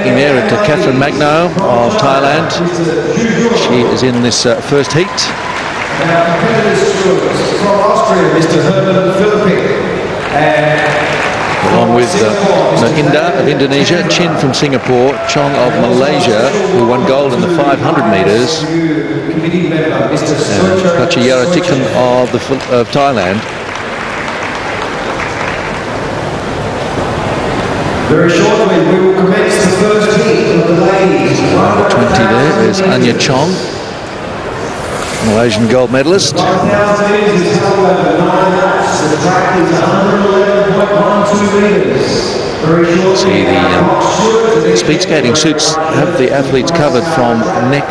looking there at Kathryn Magno of Thailand. She is in this first heat. Along with Indah of Indonesia, Chin from Singapore, Chong of Malaysia, who won gold in the 500 metres, and Pratchayaratikun of Thailand. Very shortly, we will commence the first heat of the ladies. Number 20 there is Anja Chong, Malaysian gold medalist. 1,000 metres is held over 9 laps. The track is 111.12 metres. Very shortly. See, the speed skating suits have the athletes covered from neck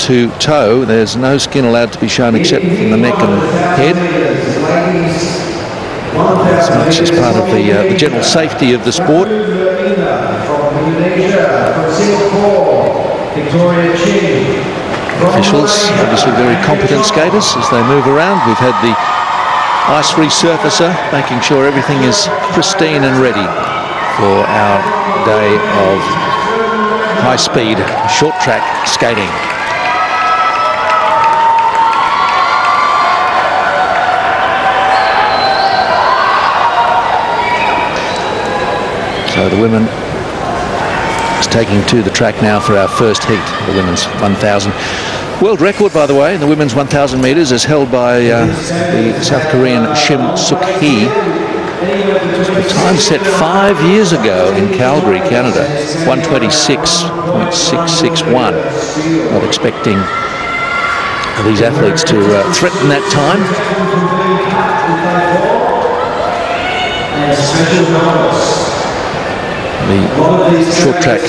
to toe. There's no skin allowed to be shown except from the neck and head. As much as part of the general safety of the sport. Officials, obviously very competent skaters as they move around. We've had the ice-free surfacer making sure everything is pristine and ready for our day of high-speed short-track skating. So the women is taking to the track now for our first heat, the women's 1,000. World record, by the way, in the women's 1,000 metres is held by the South Korean Shim Sook-hee. The time set 5 years ago in Calgary, Canada, 1:26.661. Not expecting these athletes to threaten that time. The short track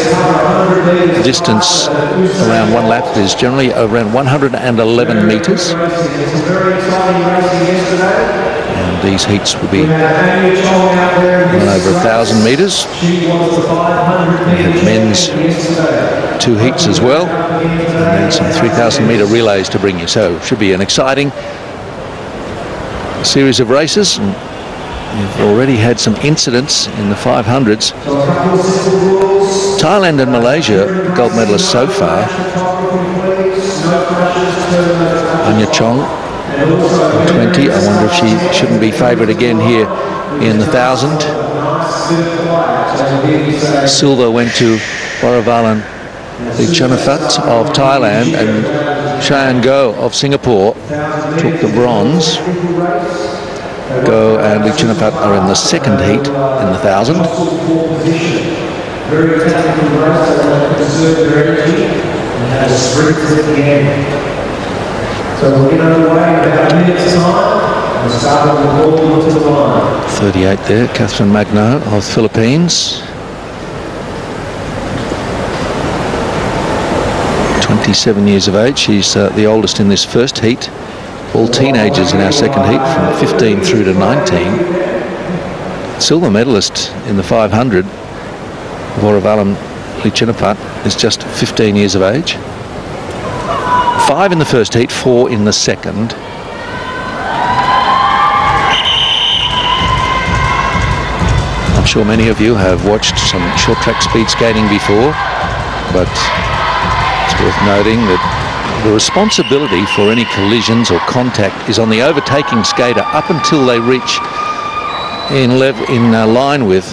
distance around one lap is generally around 111 metres. And these heats will be well over 1,000 metres. We have men's 2 heats as well, and then some 3,000 metre relays to bring you. So it should be an exciting series of races. And we've already had some incidents in the 500s. Thailand and Malaysia, gold medalists so far. Anja Chong, 20. I wonder if she shouldn't be favoured again here in the 1,000. Silver went to Vorravalan, Leechinnaphat of Thailand, and Cheyenne Goh of Singapore took the bronze. Goh and Leechinnaphat are in the second heat in the 1,000. Very technical race, they want to conserve their energy and have a sprint at the end. So we'll get underway in about a minute's time and start with the ball into the line. 38 there, Kathryn Magno of the Philippines. 27 years of age, she's the oldest in this first heat. All teenagers in our second heat from 15 through to 19. Silver medalist in the 500, Vorravalan Leechinnaphat, is just 15 years of age. 5 in the first heat, 4 in the second. I'm sure many of you have watched some short track speed skating before, but it's worth noting that the responsibility for any collisions or contact is on the overtaking skater up until they reach in line with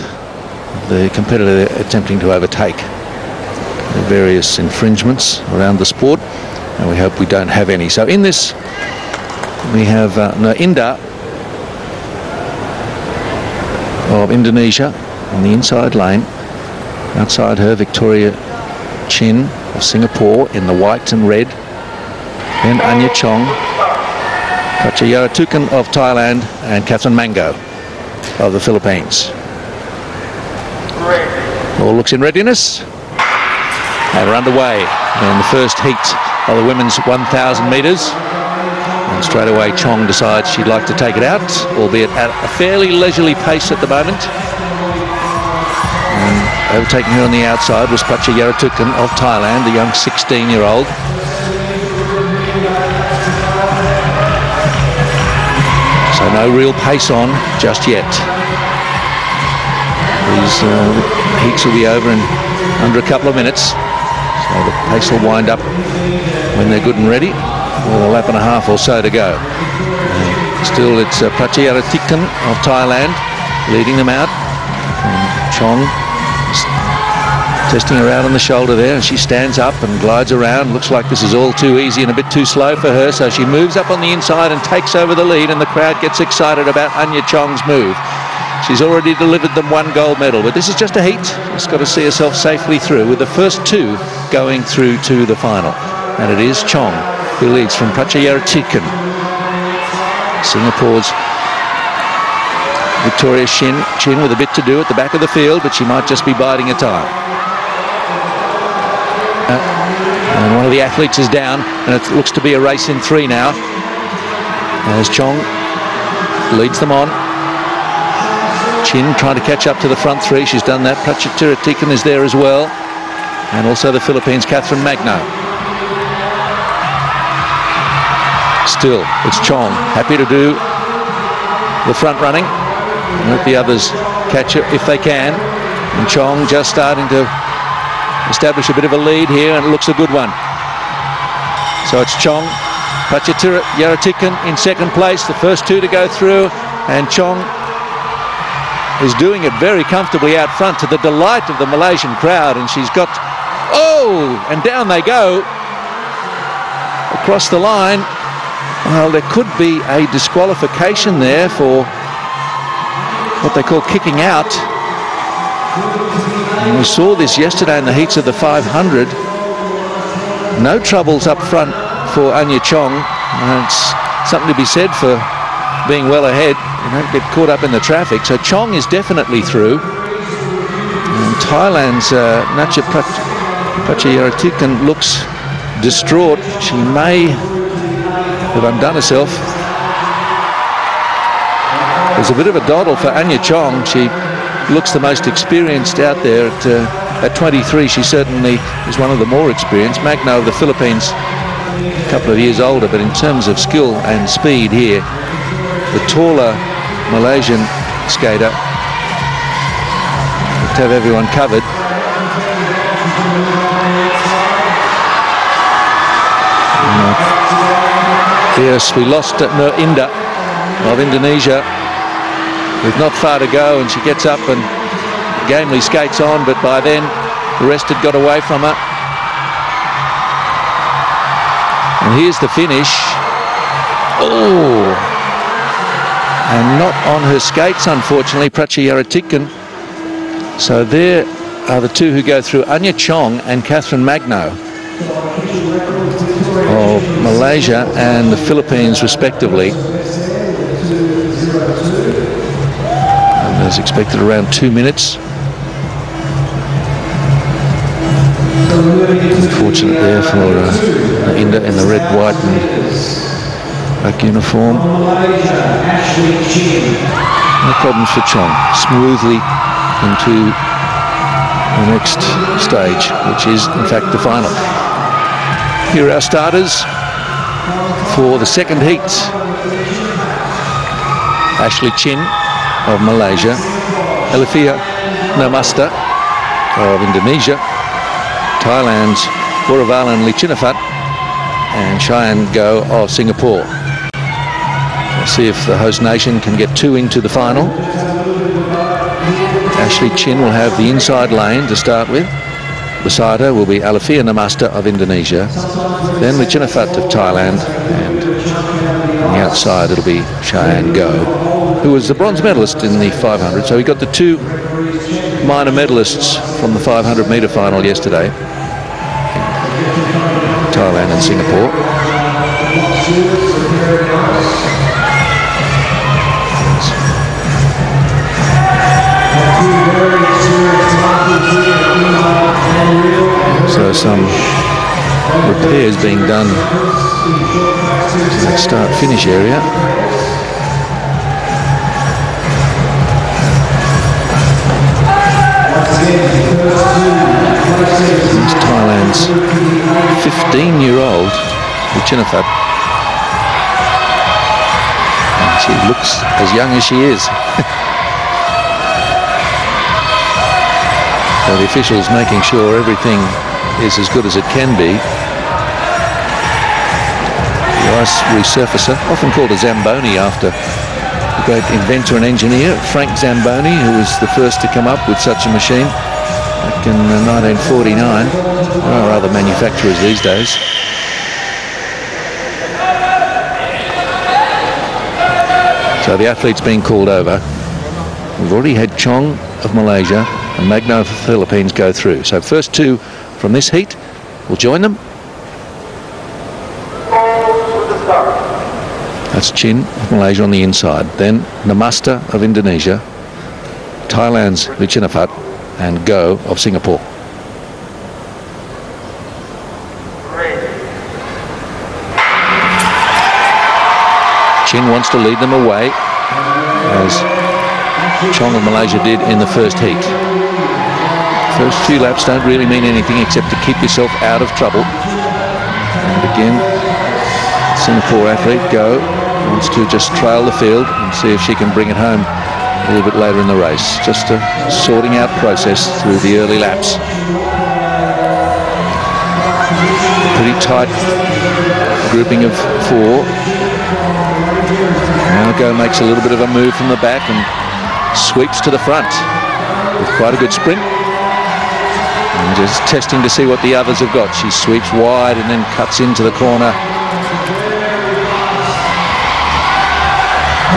the competitor attempting to overtake. There are various infringements around the sport, and we hope we don't have any. So in this, we have Indah of Indonesia on the inside lane. Outside her, Victoria Chin of Singapore in the white and red. Then Anja Chong, Pratchayaratikun of Thailand, and Kathryn Magno of the Philippines. All looks in readiness. And we're underway in the first heat of the women's 1,000 metres. And straight away Chong decides she'd like to take it out, albeit at a fairly leisurely pace at the moment. And overtaking her on the outside was Pratchayaratikun of Thailand, the young 16-year-old. So no real pace on just yet. These heats will be over in under a couple of minutes. So the pace will wind up when they're good and ready, with a lap and a half or so to go. And still, it's Pratchayaratikun of Thailand leading them out. And Chong testing her out on the shoulder there, and she stands up and glides around. Looks like this is all too easy and a bit too slow for her, so she moves up on the inside and takes over the lead, and the crowd gets excited about Anja Chong's move. She's already delivered them 1 gold medal, but this is just a heat. She's got to see herself safely through, with the first 2 going through to the final. And it is Chong who leads from Pratchayaratikun. Singapore's Victoria Chin with a bit to do at the back of the field, but she might just be biding her time. And one of the athletes is down, and it looks to be a race in 3 now, as Chong leads them on. Chin trying to catch up to the front 3. She's done that. Pratchayaratikun is there as well, and also the Philippines' Kathryn Magno. Still, it's Chong, happy to do the front running and let the others catch it if they can. And Chong just starting to establish a bit of a lead here, and it looks a good one. So it's Chong, Pratchayaratikun in second place, the first 2 to go through, and Chong is doing it very comfortably out front to the delight of the Malaysian crowd, and she's got, and down they go across the line. Well, there could be a disqualification there for what they call kicking out. And we saw this yesterday in the heats of the 500. No troubles up front for Anja Chong. It's something to be said for being well ahead. You don't get caught up in the traffic. So Chong is definitely through. And Thailand's Natcha Pratchayaratikun looks distraught. She may have undone herself. There's a bit of a doddle for Anja Chong. She looks the most experienced out there at 23. She certainly is one of the more experienced. Magno of the Philippines, a couple of years older, but in terms of skill and speed here, the taller Malaysian skater to have everyone covered. Yes, we lost Indah of Indonesia with not far to go, and she gets up and gamely skates on, but by then the rest had got away from her. And here's the finish. And not on her skates, unfortunately, Pratchayaratikun. So there are the 2 who go through, Anja Chong and Kathryn Magno of Malaysia and the Philippines respectively. And as expected, around 2 minutes. Unfortunate there for Indah in the red, white and black uniform. No problems for Chong. Smoothly into the next stage, which is in fact the final. Here are our starters for the second heat. Ashley Chin of Malaysia, Alifia Namasta of Indonesia, Thailand's Vorravalan Leechinnaphat, and Cheyenne Goh of Singapore. We'll see if the host nation can get 2 into the final. Ashley Chin will have the inside lane to start with. Beside her will be Alifia Namasta of Indonesia, then Leechinnaphat of Thailand, and on the outside it'll be Cheyenne Goh, who was the bronze medalist in the 500. So we got the 2 minor medalists from the 500 metre final yesterday, Thailand and Singapore. So some repairs being done to that start-finish area. It's Thailand's 15-year-old Leechinnaphat. She looks as young as she is. So the officials making sure everything is as good as it can be. The ice resurfacer, often called a Zamboni after the great inventor and engineer Frank Zamboni, who was the first to come up with such a machine back in 1949. There are other manufacturers these days. So the athlete's being called over. We've already had Chong of Malaysia and Magno of the Philippines go through. So first two from this heat will join them. That's Chin of Malaysia on the inside. Then Namasta of Indonesia, Thailand's Leechinnaphat, and Goh of Singapore. Chin wants to lead them away, as Chong of Malaysia did in the first heat. First few laps don't really mean anything except to keep yourself out of trouble. And again, Singapore athlete Goh wants to just trail the field and see if she can bring it home a little bit later in the race. Just a sorting out process through the early laps. Pretty tight grouping of four. Now Goh makes a little bit of a move from the back and sweeps to the front with quite a good sprint. And just testing to see what the others have got. She sweeps wide and then cuts into the corner.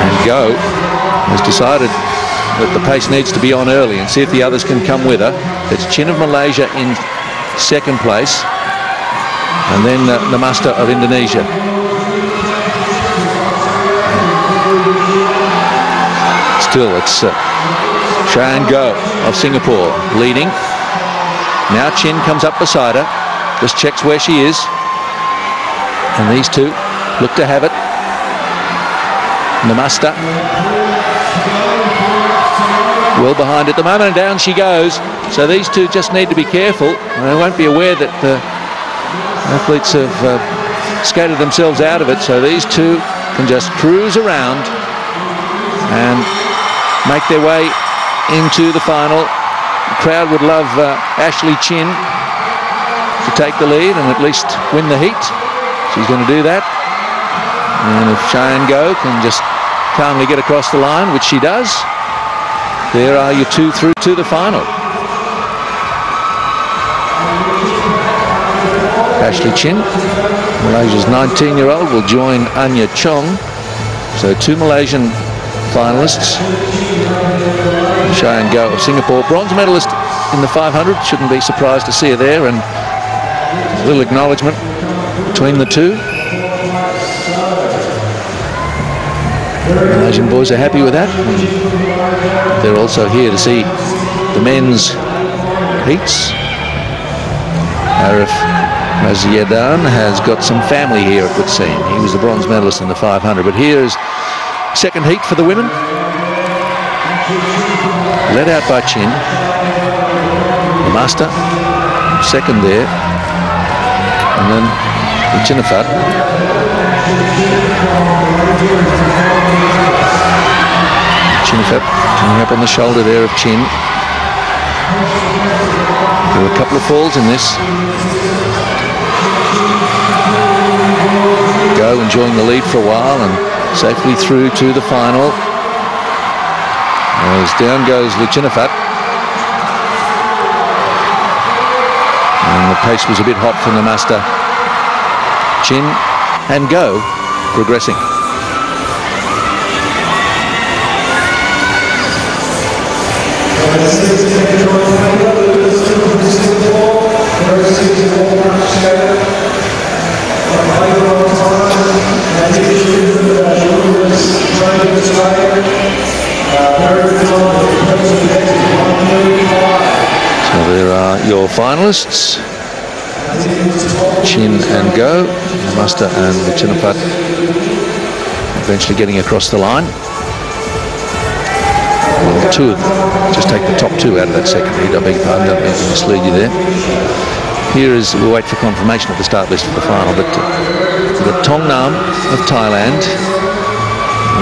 And Goh has decided that the pace needs to be on early and see if the others can come with her. It's Chin of Malaysia in second place, and then Namasta of Indonesia. Still, it's Cheyenne Goh of Singapore leading. Now Chin comes up beside her, just checks where she is, and these two look to have it. Namasta well behind at the moment, and down she goes. So these two just need to be careful. They won't be aware that the athletes have skated themselves out of it, so these two can just cruise around and make their way into the final. The crowd would love Ashley Chin to take the lead and at least win the heat. She's going to do that. And if Cheyenne Goh can just calmly get across the line, which she does, there are your two through to the final. Ashley Chin, Malaysia's 19-year-old, will join Anja Chong. So two Malaysian finalists. Cheyenne Goh of Singapore, bronze medalist in the 500. Shouldn't be surprised to see her there, and a little acknowledgement between the two. The Malaysian boys are happy with that. They're also here to see the men's heats. Arif Rasydan has got some family here, it would seem. He was the bronze medalist in the 500, but here's second heat for the women. Led out by Chin. Namasta, second there. And then Leechinnaphat. Leechinnaphat coming up on the shoulder there of Chin. There were a couple of falls in this. Goh enjoying the lead for a while and safely through to the final. As down goes Leechinnaphat. And the pace was a bit hot for Namasta. Chin and Goh progressing. So there are your finalists. Chin and Goh, Namasta and Leechinnaphat eventually getting across the line. Well, just take the top two out of that second heat. I beg your pardon, don't mean to mislead you there. Here is, we'll wait for confirmation of the start list for the final, but we've got Thongngam of Thailand,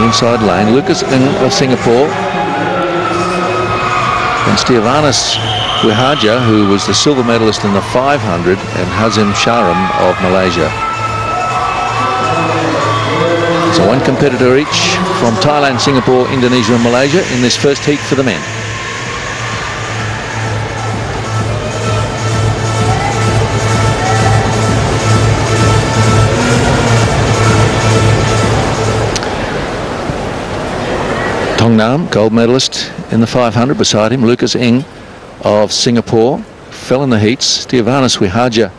the inside lane, Lucas of Singapore, and Stevanus Wihadja, who was the silver medalist in the 500, and Hazim Shahrum of Malaysia. So one competitor each from Thailand, Singapore, Indonesia and Malaysia in this first heat for the men. Thongngam, gold medalist in the 500. Beside him, Lucas Ng of Singapore, fell in the heats. Stevanus Wihadja,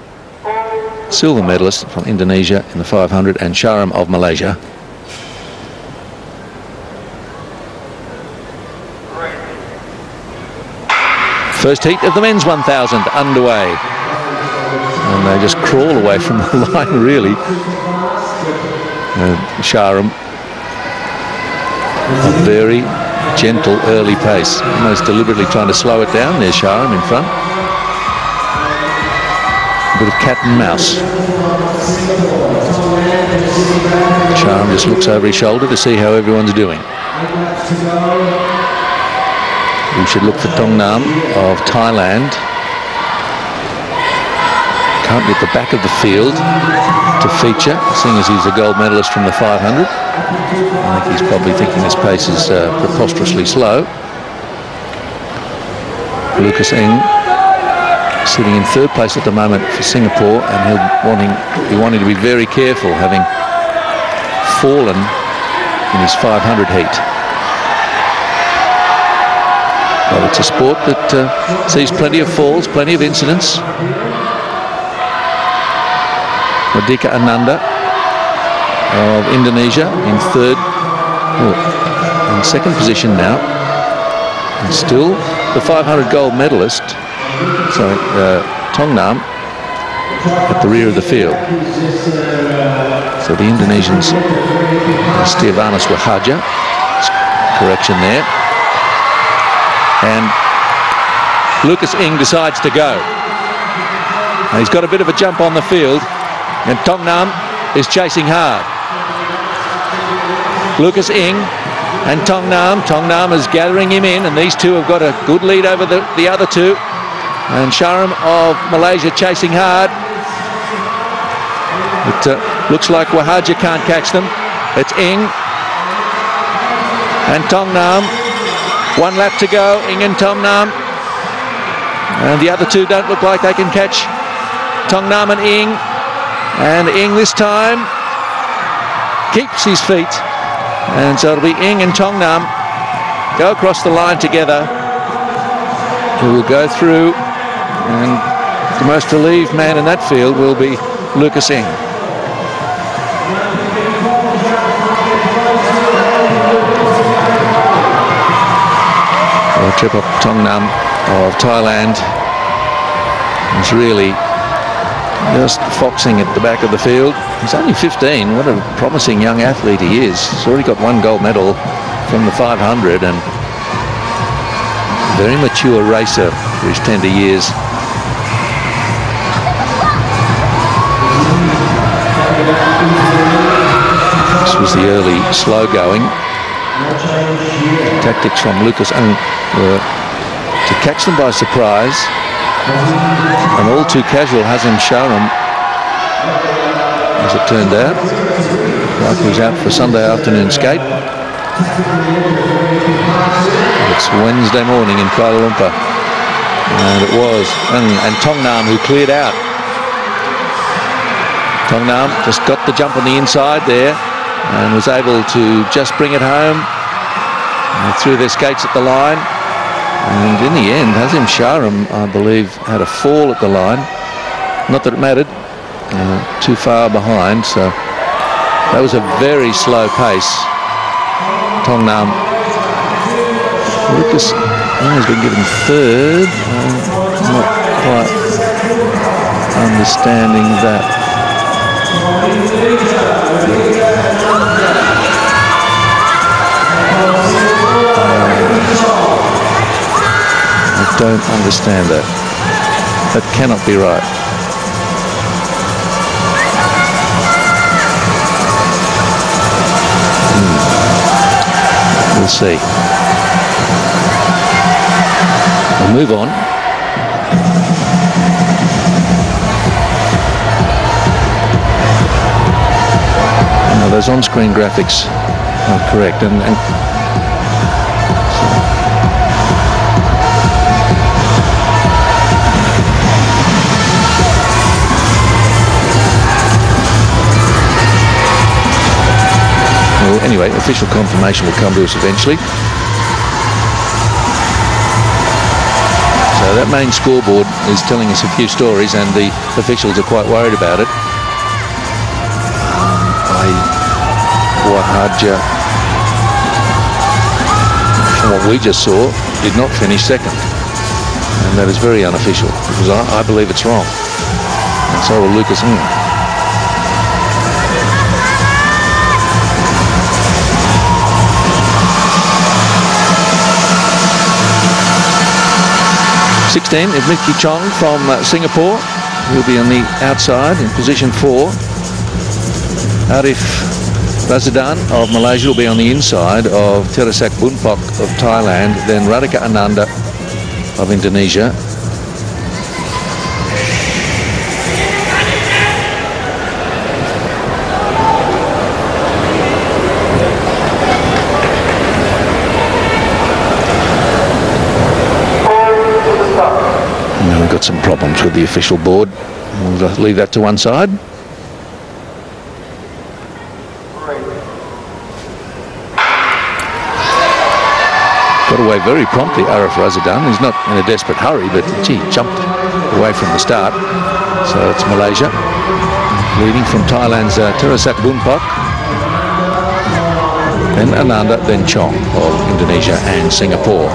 silver medalist from Indonesia in the 500, and Shahrum of Malaysia. First heat of the men's 1,000 underway. And they just crawl away from the line, really. Shahrum, a very gentle early pace, almost deliberately trying to slow it down. There's Shahrum in front. A bit of cat and mouse. Shahrum just looks over his shoulder to see how everyone's doing. We should look for Thongngam of Thailand. Currently at the back of the field to feature, seeing as he's a gold medalist from the 500. I think he's probably thinking this pace is preposterously slow. Lucas Ng sitting in third place at the moment for Singapore, and he'll be wanting to be very careful, having fallen in his 500 heat. Well, it's a sport that sees plenty of falls, plenty of incidents. Radika of Indonesia in third, in second position now, and still the 500 gold medalist, Thongngam, at the rear of the field. So the Indonesians, Stevanus Wihadja, correction there, and Lucas Ng decides to go. And he's got a bit of a jump on the field, and Thongngam is chasing hard. Lucas Ng and Thongngam. Thongngam is gathering him in, and these two have got a good lead over the other two. And Shahrum of Malaysia chasing hard. It looks like Wihadja can't catch them. It's Ng and Thongngam. 1 lap to go, Ng and Thongngam. And the other two don't look like they can catch Thongngam and Ng. And Ng this time keeps his feet. And so it'll be Ng and Thongngam go across the line together, who will go through, and the most relieved man in that field will be Lucas Ng. Triphom Thongngam of Thailand is really just foxing at the back of the field. He's only 15. What a promising young athlete he is. He's already got 1 gold medal from the 500, and very mature racer for his tender years. This was the early slow going. Tactics from Lucas Ng were to catch them by surprise, and all too casual Hazim Shahrum, as it turned out, like he was out for a Sunday afternoon skate. It's Wednesday morning in Kuala Lumpur, and it was and Thongngam who cleared out. Thongngam just got the jump on the inside there and was able to just bring it home. They threw their skates at the line, and in the end Hazim Shahrum, I believe, had a fall at the line. Not that it mattered, too far behind, so that was a very slow pace. Thongngam. Lucas has been given third. I'm not quite understanding that. I don't understand that. That cannot be right. We'll see. We'll move on. those on-screen graphics are correct. And well, anyway, official confirmation will come to us eventually. So that main scoreboard is telling us a few stories, and the officials are quite worried about it. Wihadja, from what we just saw, did not finish second, and that is very unofficial, because I believe it's wrong, and so will Lucas. 16 is Mickey Chong from Singapore. He'll be on the outside in position 4. Arif Rasydan of Malaysia will be on the inside of Teerasak Boonpok of Thailand. Then Radika Ananda of Indonesia. We've got some problems with the official board. We'll leave that to one side. Got away very promptly, Arif Rasydan. He's not in a desperate hurry, but gee, jumped away from the start. So it's Malaysia leading from Thailand's Teerasak Boonpok, then Ananda, then Chong of Indonesia and Singapore.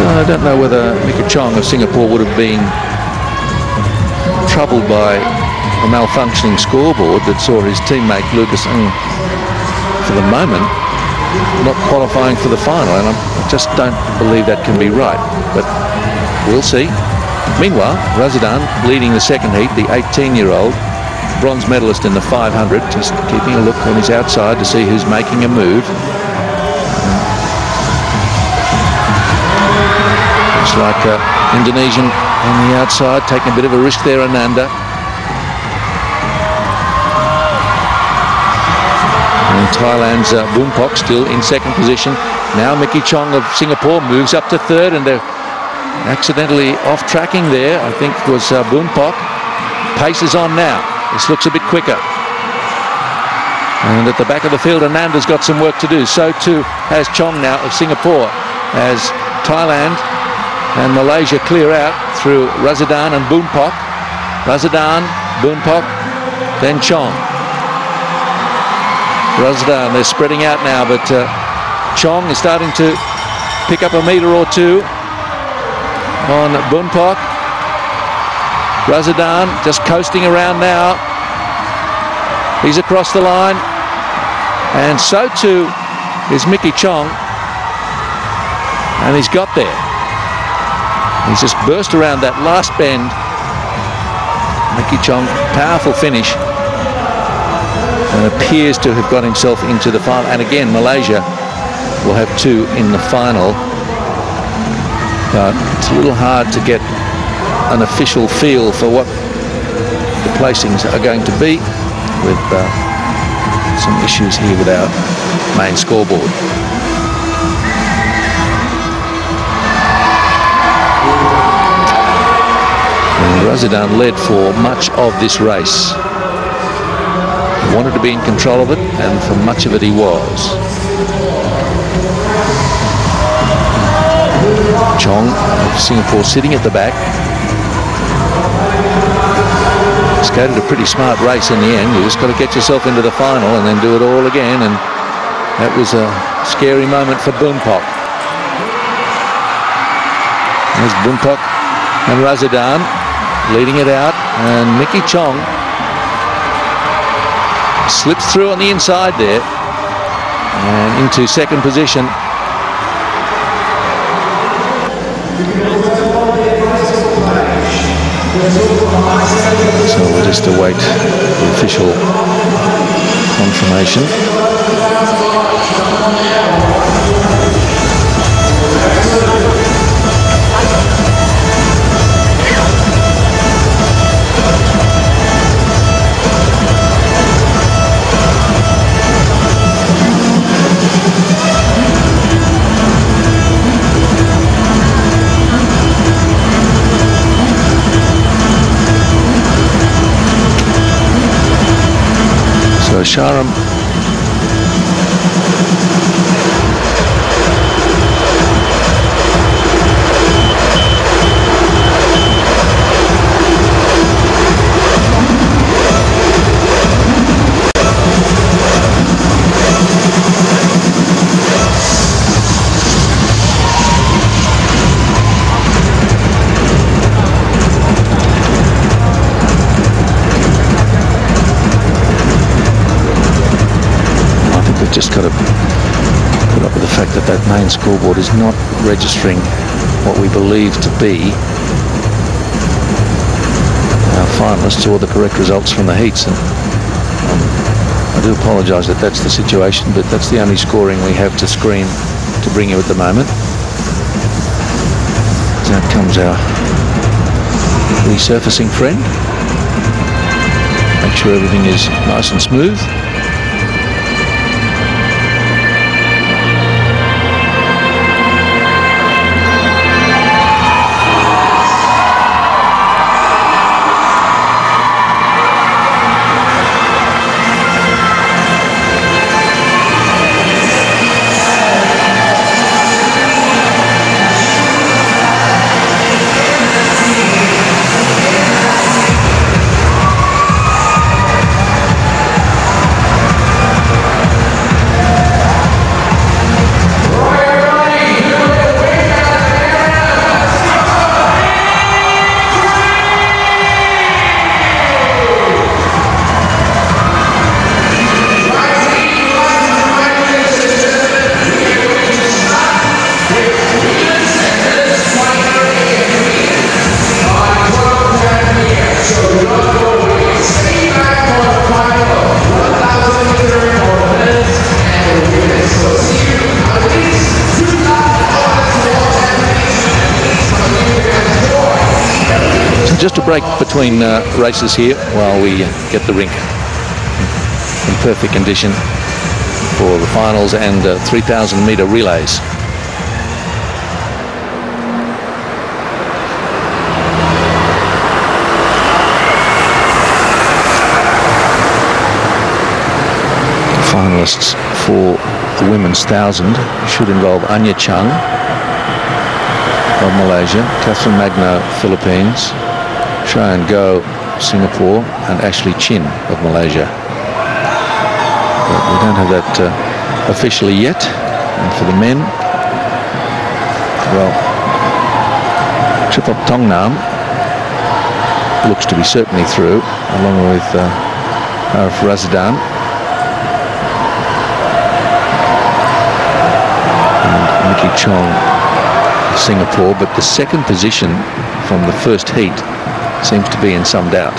I don't know whether Mickey Chong of Singapore would have been troubled by a malfunctioning scoreboard that saw his teammate Lucas for the moment not qualifying for the final, and I just don't believe that can be right, but we'll see. Meanwhile, Rasydan leading the second heat, the 18-year-old bronze medalist in the 500, just keeping a look on his outside to see who's making a move. Looks like Indonesian on the outside, taking a bit of a risk there, Ananda. And Thailand's Boonpok still in second position. Now Mickey Chong of Singapore moves up to third, and they're accidentally off-tracking there. I think it was Boonpok. Pace is on now. This looks a bit quicker. And at the back of the field, Ananda's got some work to do. So too has Chong now of Singapore, as Thailand and Malaysia clear out through Rasydan and Boonpok. Rasydan, Boonpok, then Chong. Rasydan, they're spreading out now, but Chong is starting to pick up a metre or two on Boonpok. Rasydan just coasting around now. He's across the line, and so too is Mickey Chong, and he's got there. He's just burst around that last bend. Mickey Chong, powerful finish, and appears to have got himself into the final. And again, Malaysia will have two in the final, but it's a little hard to get an official feel for what the placings are going to be, with some issues here with our main scoreboard. And Rasydan led for much of this race. He wanted to be in control of it, and for much of it he was. Chong of Singapore sitting at the back. Skated a pretty smart race in the end. You just got to get yourself into the final and then do it all again, and that was a scary moment for Boonpok. There's Boonpok and Rasydan leading it out, and Mickey Chong slips through on the inside there and into second position. So we'll just await the official confirmation. Shahrum. Just got to put up with the fact that that main scoreboard is not registering what we believe to be our finalists or the correct results from the heats. And I do apologise that that's the situation, but that's the only scoring we have to screen to bring you at the moment. So out comes our resurfacing friend. Make sure everything is nice and smooth. Just a break between races here while we get the rink in perfect condition for the finals and 3,000 metre relays. The finalists for the women's 1,000 should involve Anja Chong of Malaysia, Kathryn Magno, Philippines, Cheyenne Goh, Singapore, and Ashley Chin of Malaysia. But we don't have that officially yet. And for the men, well, Triphom Thongngam looks to be certainly through, along with Arif Rasydan and Mickey Chong of Singapore. But the second position from the first heat seems to be in some doubt.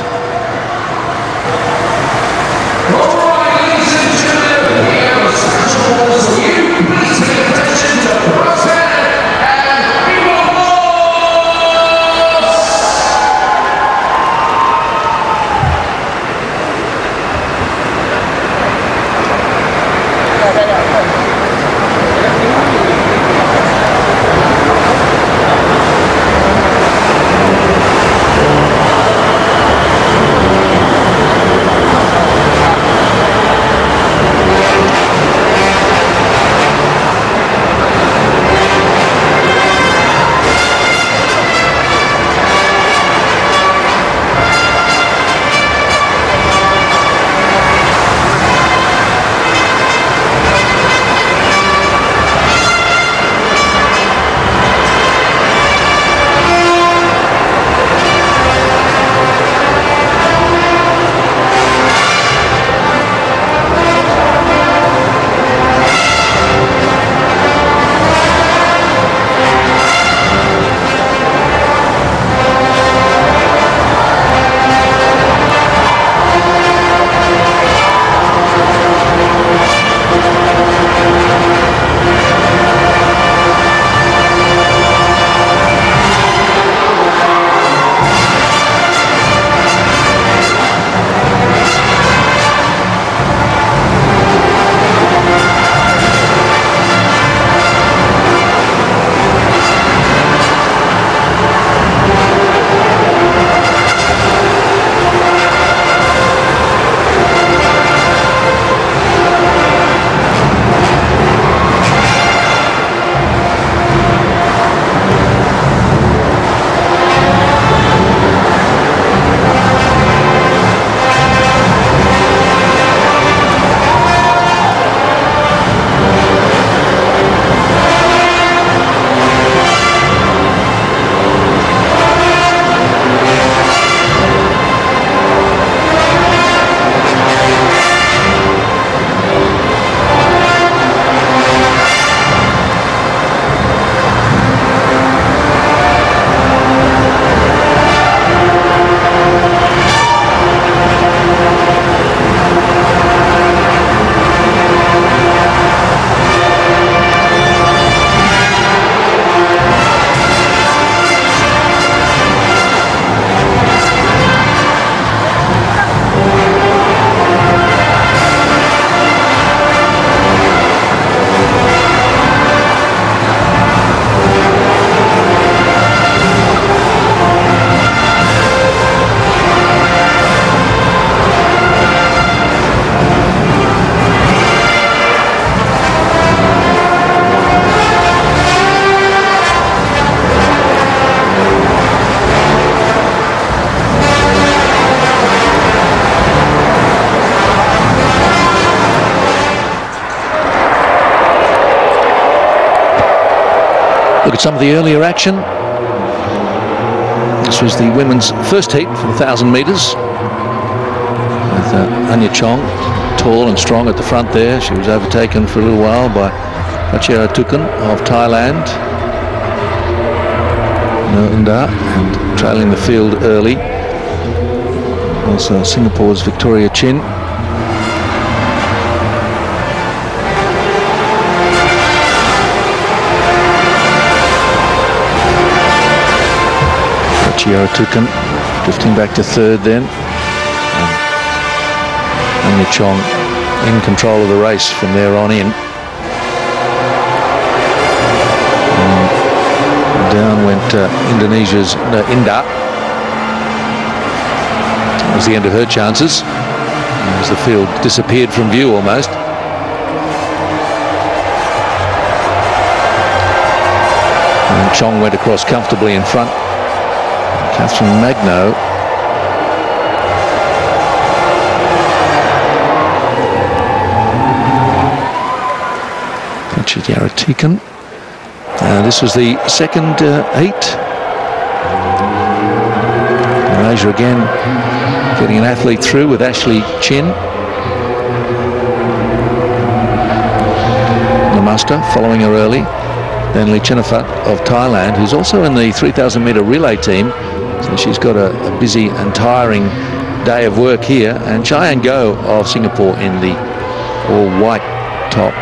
some of the earlier action. This was the women's first heat for the 1,000 metres. With Anja Chong, tall and strong at the front there. She was overtaken for a little while by Pratchayaratikun of Thailand. Indah, and trailing the field early. Also Singapore's Victoria Chin. Pratchayaratikun drifting back to third then. And Anja Chong in control of the race from there on in. Down went Indonesia's Indah. That was the end of her chances as the field disappeared from view almost. And Chong went across comfortably in front. Kathryn Magno Pratchayaratikun. This was the second heat. Malaysia again getting an athlete through with Ashley Chin. Namasta following her early. Then Leechinnaphat of Thailand, who's also in the 3,000 metre relay team. So she's got a busy and tiring day of work here. And Cheyenne Goh of Singapore in the all-white top,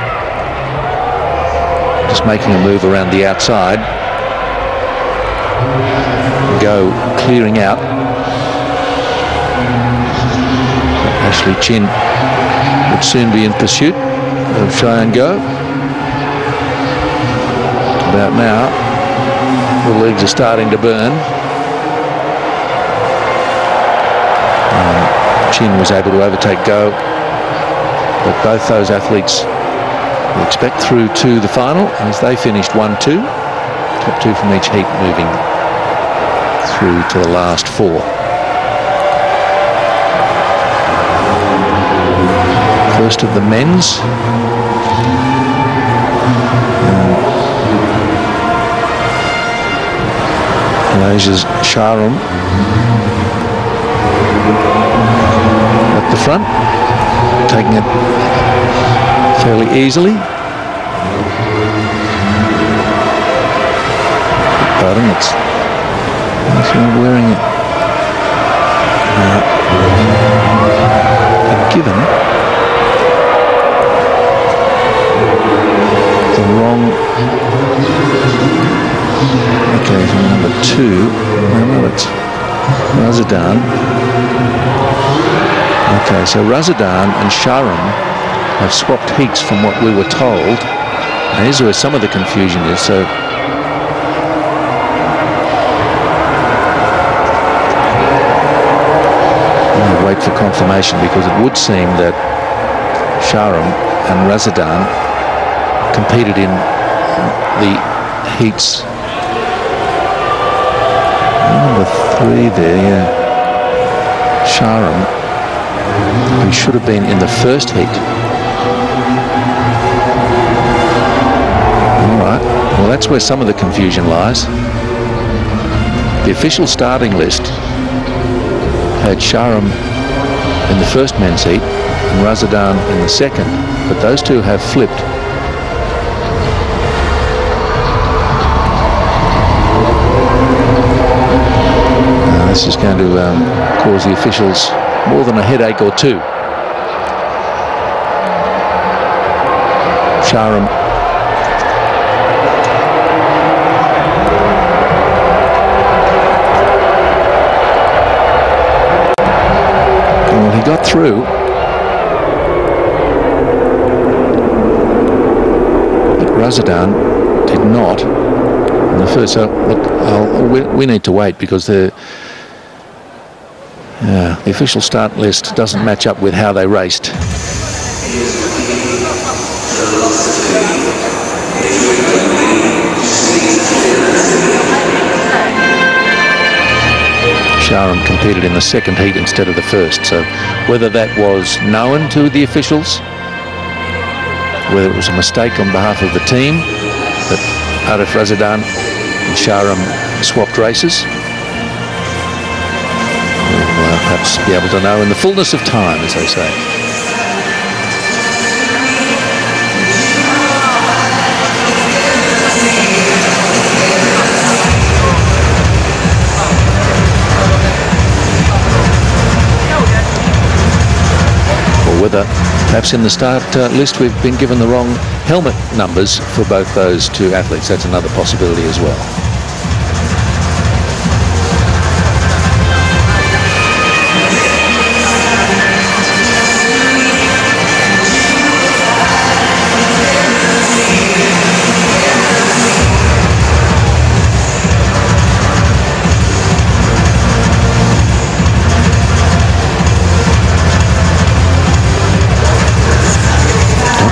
just making a move around the outside. Goh clearing out. Ashley Chin would soon be in pursuit of Cheyenne Goh. About now, the legs are starting to burn. Chin was able to overtake Goh, but both those athletes we expect through to the final as they finished 1-2. Top two from each heat moving through to the last four. First of the men's. Malaysia's Shahrum at the front, taking it fairly easily. Bottom, it's wearing it a given the wrong. Okay, from number two. No, it's Rasydan. Okay, so Rasydan and Shahrum have swapped heats from what we were told. And here's where some of the confusion is. So I'm going to wait for confirmation, because it would seem that Shahrum and Rasydan competed in the heats. Number three there, yeah. Shahrum, who should have been in the first heat. All right, well, that's where some of the confusion lies. The official starting list had Shahrum in the first men's heat and Rasydan in the second, but those two have flipped. This is going to cause the officials more than a headache or two. Shahrum well, he got through, but Rasydan did not in the first. So look, we need to wait, because the official start list doesn't match up with how they raced. Shahrum competed in the second heat instead of the first, so whether that was known to the officials, whether it was a mistake on behalf of the team, but Arif, Rasydan and Shahrum swapped races. We'll perhaps be able to know in the fullness of time, as they say. Whether perhaps in the start list we've been given the wrong helmet numbers for both those two athletes. That's another possibility as well.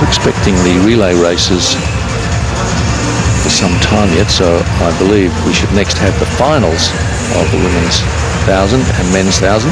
Expecting the relay races for some time yet, so I believe we should next have the finals of the women's 1,000 and men's 1,000.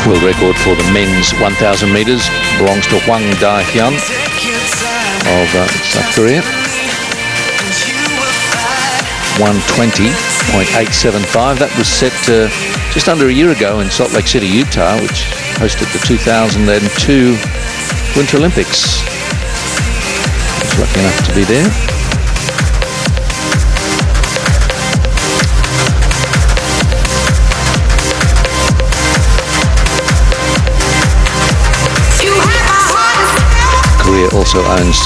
World record for the men's 1,000 metres belongs to Hwang Da-hyun of South Korea. 1:20.875. That was set just under a year ago in Salt Lake City, Utah, which hosted the 2002 Winter Olympics. I was lucky enough to be there. Korea also owns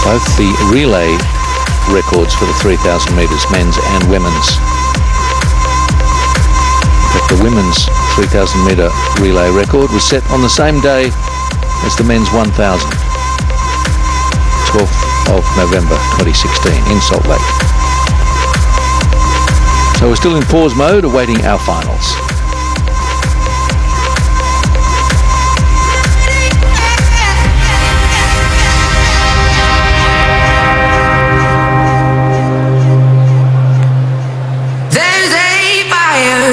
both the relay records for the 3,000 metres, men's and women's. In fact, the women's 3,000 metre relay record was set on the same day as the men's 1,000, 12th of November 2016 in Salt Lake. So we're still in pause mode, awaiting our finals.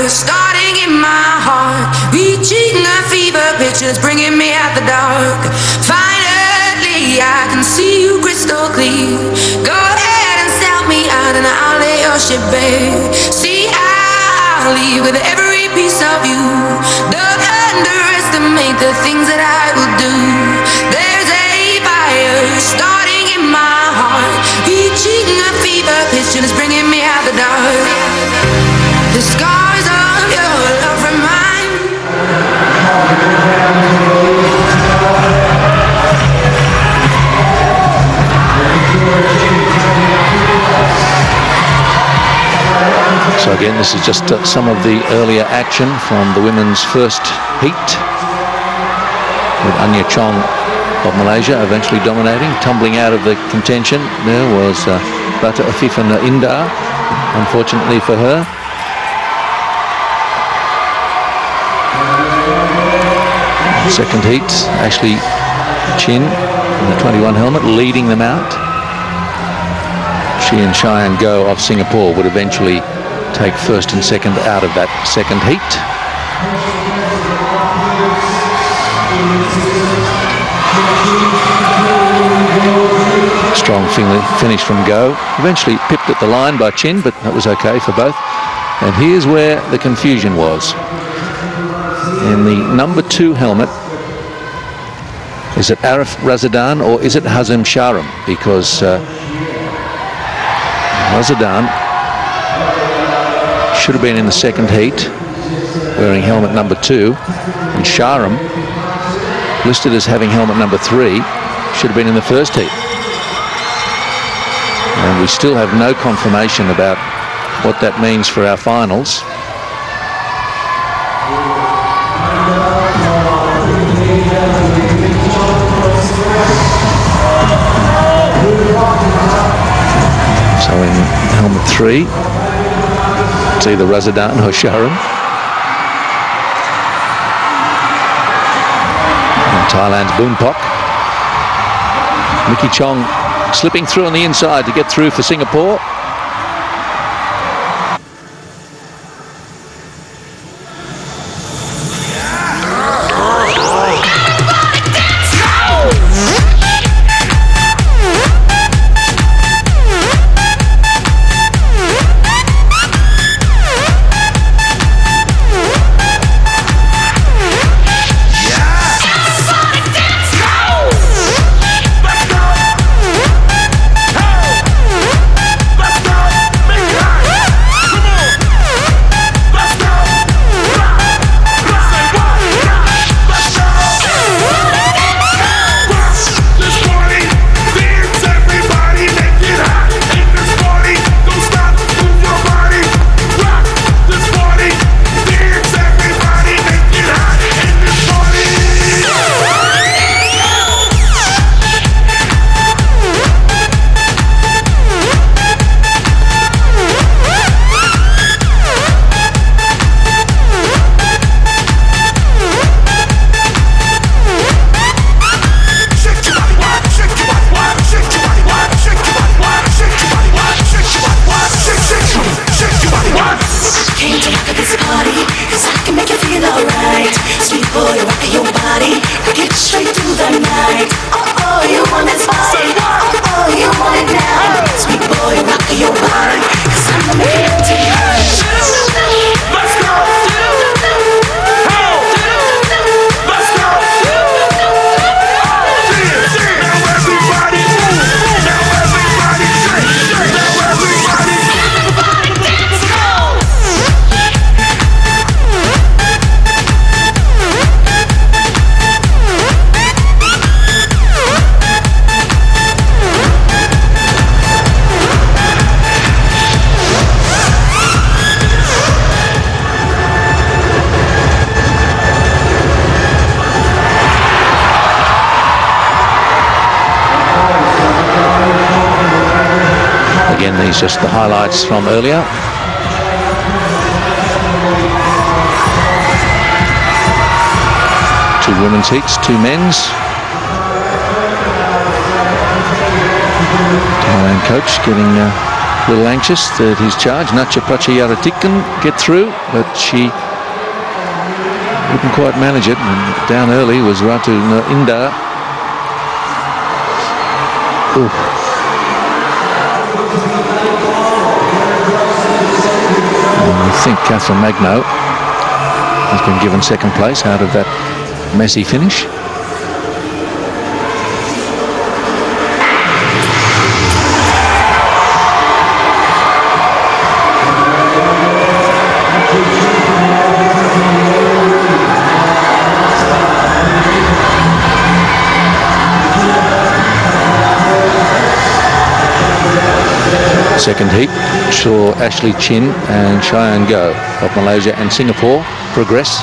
Starting in my heart, reaching a fever pitch, it's bringing me out the dark. Finally, I can see you crystal clear. Go ahead and sell me out and I'll lay your ship bare. See, I'll leave with every piece of you. Don't underestimate the things that I will do. There's a fire starting in my heart, reaching a fever pitch, and it's bringing me out the dark. The scars of your love remind. So again, this is just some of the earlier action from the women's first heat, with Anja Chong of Malaysia eventually dominating. Tumbling out of the contention there was Ratu Afifah and Indah, unfortunately for her. Second heat, Ashley Chin in the 21 helmet leading them out. She and Cheyenne Goh of Singapore would eventually take first and second out of that second heat. Strong finish from Goh. Eventually pipped at the line by Chin, but that was okay for both. And here's where the confusion was. In the number 2 helmet, is it Arif Rasydan or is it Hazim Shahrum? Because Rasydan should have been in the second heat wearing helmet number 2, and Shahrum, listed as having helmet number 3, should have been in the first heat. And we still have no confirmation about what that means for our finals. So in helmet 3, it's either Rasydan or Shahrum. And Thailand's Boonpok. Chong slipping through on the inside to get through for Singapore. These just the highlights from earlier. Two women's heats, two men's. Thailand coach getting a little anxious that his charge, Natcha Pratchayaratikun, get through, but she wouldn't quite manage it. And down early was Ratu Indah. Ooh. I think Kathryn Magno has been given second place out of that messy finish. Second heat saw Ashley Chin and Cheyenne Goh of Malaysia and Singapore progress.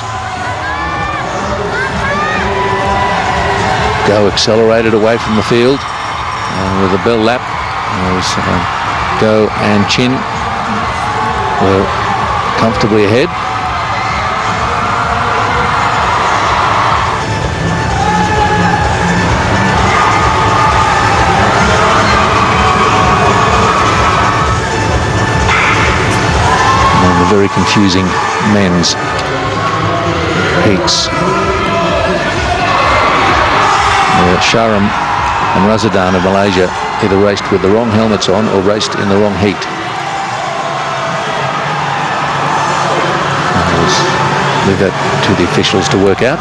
Goh accelerated away from the field with a bell lap. Goh and Chin were comfortably ahead. Very confusing men's heats. Shahrum and Rasydan of Malaysia either raced with the wrong helmets on or raced in the wrong heat. I'll leave that to the officials to work out.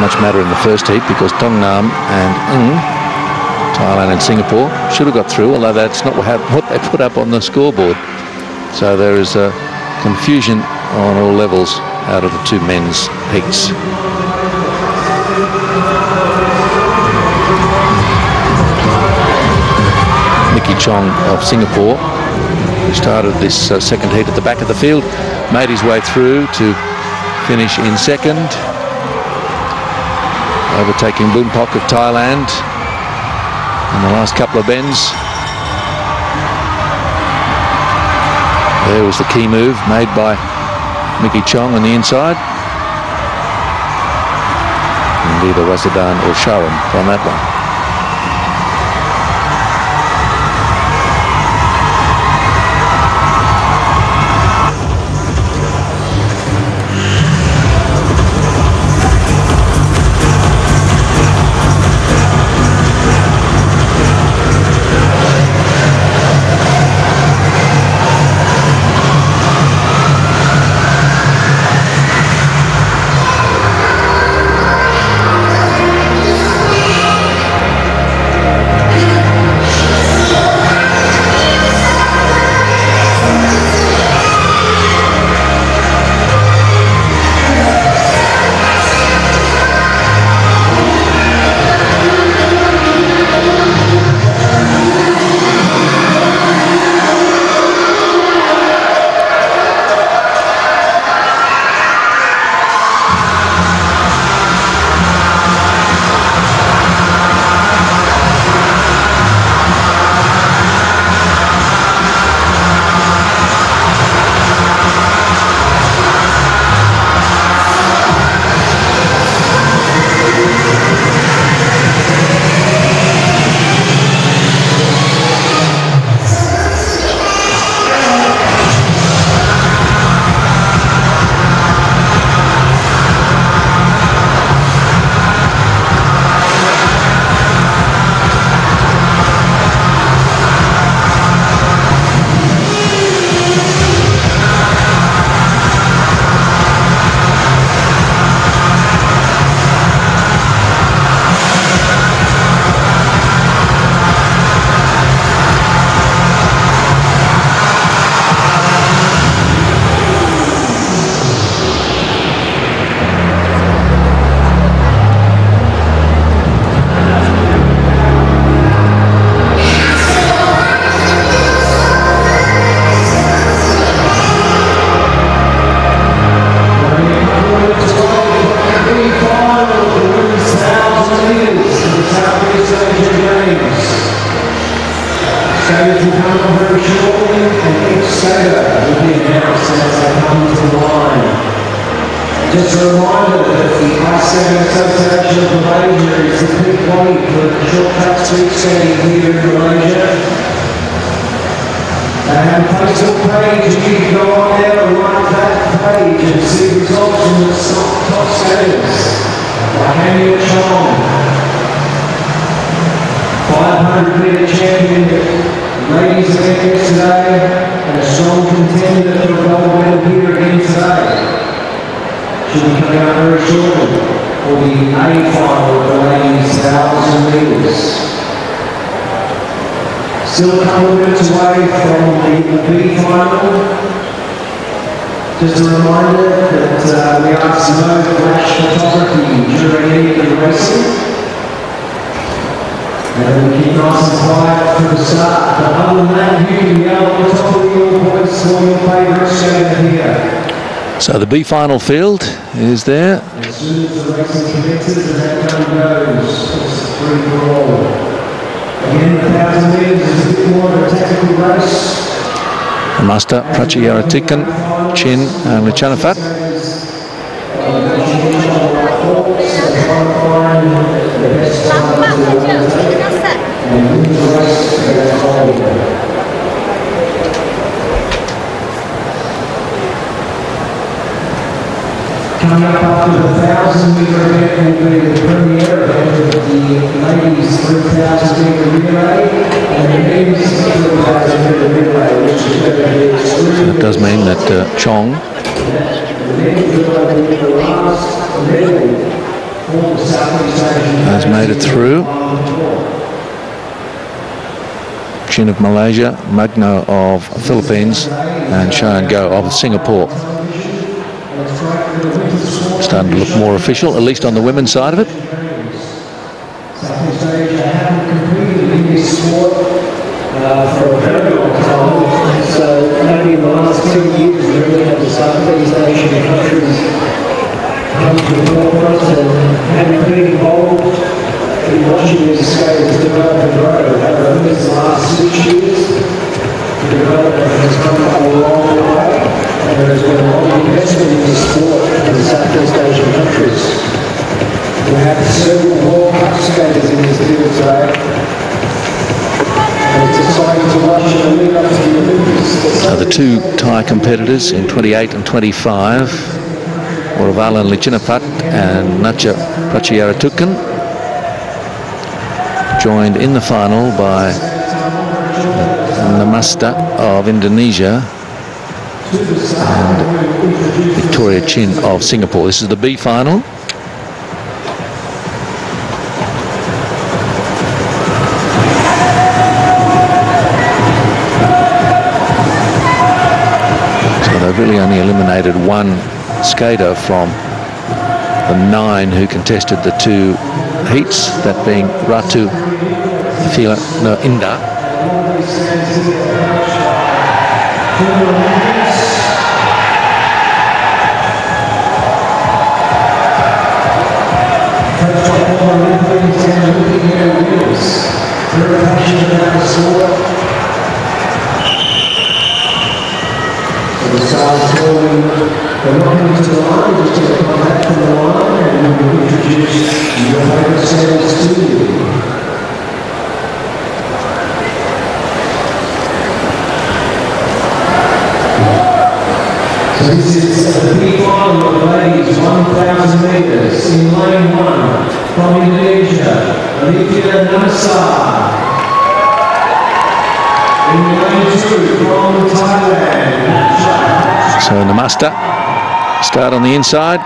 Much matter in the first heat because Thongngam and Thailand and Singapore should have got through, although that's not what they put up on the scoreboard. So there is a confusion on all levels out of the two men's heats. Chong of Singapore, who started this second heat at the back of the field, made his way through to finish in second, overtaking Boonpok of Thailand in the last couple of bends. There was the key move made by Chong on the inside. And either Rasydan or Shahrum from that one. Just a reminder that the I-7 Association of Malaysia is the peak body for short track speed skating here in Malaysia. They have a Facebook page, and you can go on there and like that page and see results from the top skaters like Anja Chong, 500 metre champion ladies event yesterday, and a strong contender for a gold medal here again today. She'll be coming up very shortly for the A final of the ladies 1,000 metres. Still a couple of minutes away from the B final. Just a reminder that we ask no flash photography during any of the racing. And we keep nice and quiet from the start. But other than that, you can yell at the top of your voice for your favourite skater here. So the B final field is there. As soon as the racing commences, and that gun goes, it's free for all. Again, the 1,000 metres is a bit more of a technical race. Namasta, Pratchayaratikun, Chin and Leechinnaphat. Coming up after the 1,000 metre event will be the premier event of the ladies 3,000 metre relay and the men's 3,000 metre relay, which is going to be extremely. That does mean that Chong has made it through. Chin of Malaysia, Magno of Philippines, and Cheyenne Goh of Singapore. Starting to look more official, at least on the women's side of it. Southeast Asia haven't competed in this sport for a very long time. So maybe in the last 2 years we really had to start these Asian countries come to the forefront and having been involved in watching these skaters develop and grow. Over these last 6 years, the development has come a long way, and there has been a lot of investment in the sport in the Southeast Asian countries. We have several World Cup skaters in this field today. And it's exciting to watch in the lead up to the Olympics. The two Thai competitors in 28 and 25, Vorravalan Leechinnaphat and Natcha Pratchayaratikun, joined in the final by Namasta of Indonesia and Leechinnaphat of Singapore. This is the B final. They've really only eliminated one skater from the 9 who contested the 2 heats, that being Ratu, Indah. They're not coming to the line, just to come back from the line and we'll introduce your favourite skaters to you. So this is the big final of the ladies, 1,000 metres in lane 1 from Indonesia, Alifia Namasta. In lane 2 from Thailand, Natcha. So Namasta start on the inside.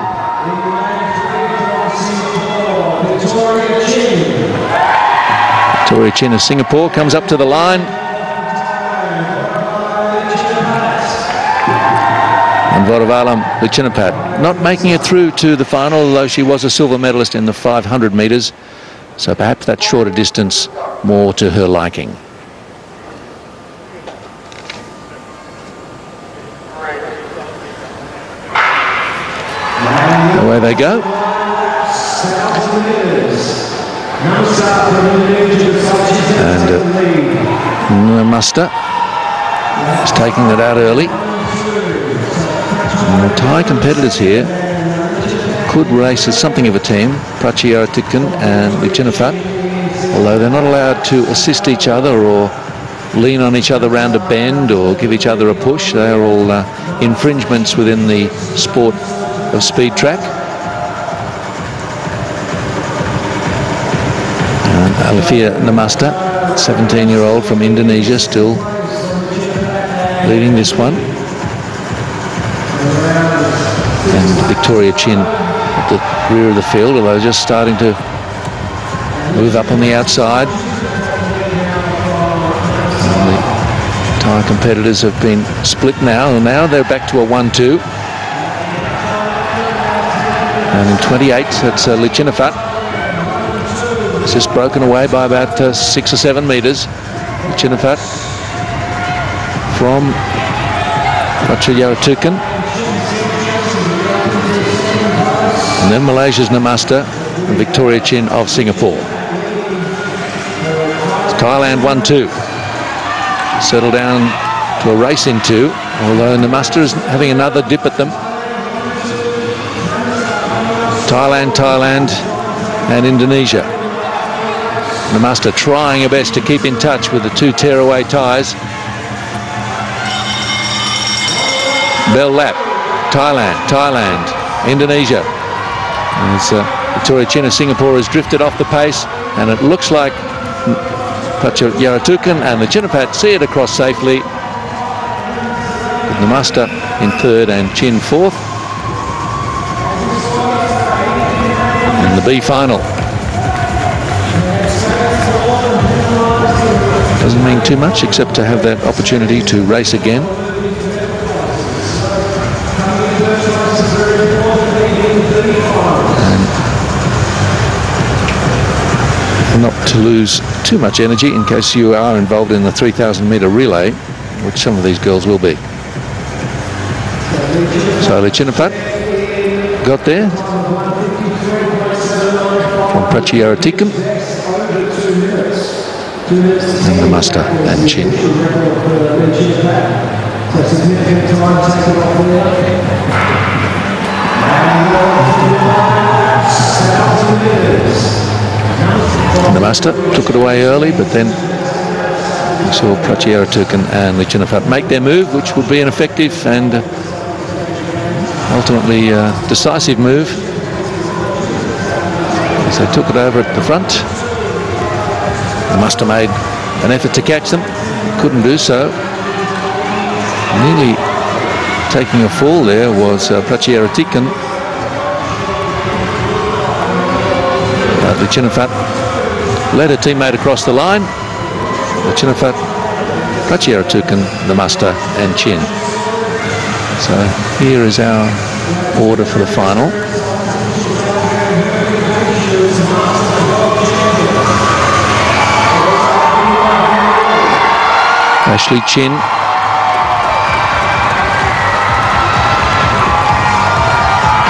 Victoria Chin of Singapore comes up to the line. And Vorravalan Leechinnaphat not making it through to the final, although she was a silver medalist in the 500 metres. So perhaps that shorter distance more to her liking. Away they go. And Namasta is taking that out early. And the Thai competitors here could race as something of a team, Pratchayaratikun and Leechinnaphat, although they're not allowed to assist each other or lean on each other round a bend or give each other a push. They are all infringements within the sport of speed track. And Alifia Namasta, 17-year-old from Indonesia, still leading this one. And Victoria Chin at the rear of the field, although just starting to move up on the outside. And the Thai competitors have been split now, and now they're back to a 1-2. And in 28, that's Leechinnaphat. It's just broken away by about 6 or 7 metres. Leechinnaphat from Pratchayaratikun. And then Malaysia's Namasta and Victoria Chin of Singapore. It's Thailand 1-2. Settle down to a race in 2, although Namasta is having another dip at them. Thailand and Indonesia. Namasta trying her best to keep in touch with the 2 tearaway Thais. Bell lap. Thailand, Indonesia. And it's, Victoria Chin of Singapore has drifted off the pace, and it looks like Pratchayaratikun and Leechinnaphat see it across safely. With Namasta in 3rd and Chin 4th. In the B final. Doesn't mean too much except to have that opportunity to race again. And not to lose too much energy in case you are involved in the 3,000-metre relay, which some of these girls will be. So Leechinnaphat got there from Pratchayaratikun, and Namasta and Chin. Namasta took it away early, but then we saw Pratchayaratikun and Leechinnaphat make their move, which would be an effective and ultimately decisive move, as they took it over at the front. Namasta made an effort to catch them, couldn't do so. Nearly taking a fall there was Pratchayaratikun. Leechinnaphat led a teammate across the line. Leechinnaphat, Pratchayaratikun, Namasta and Chin. So here is our order for the final. Ashley Chin,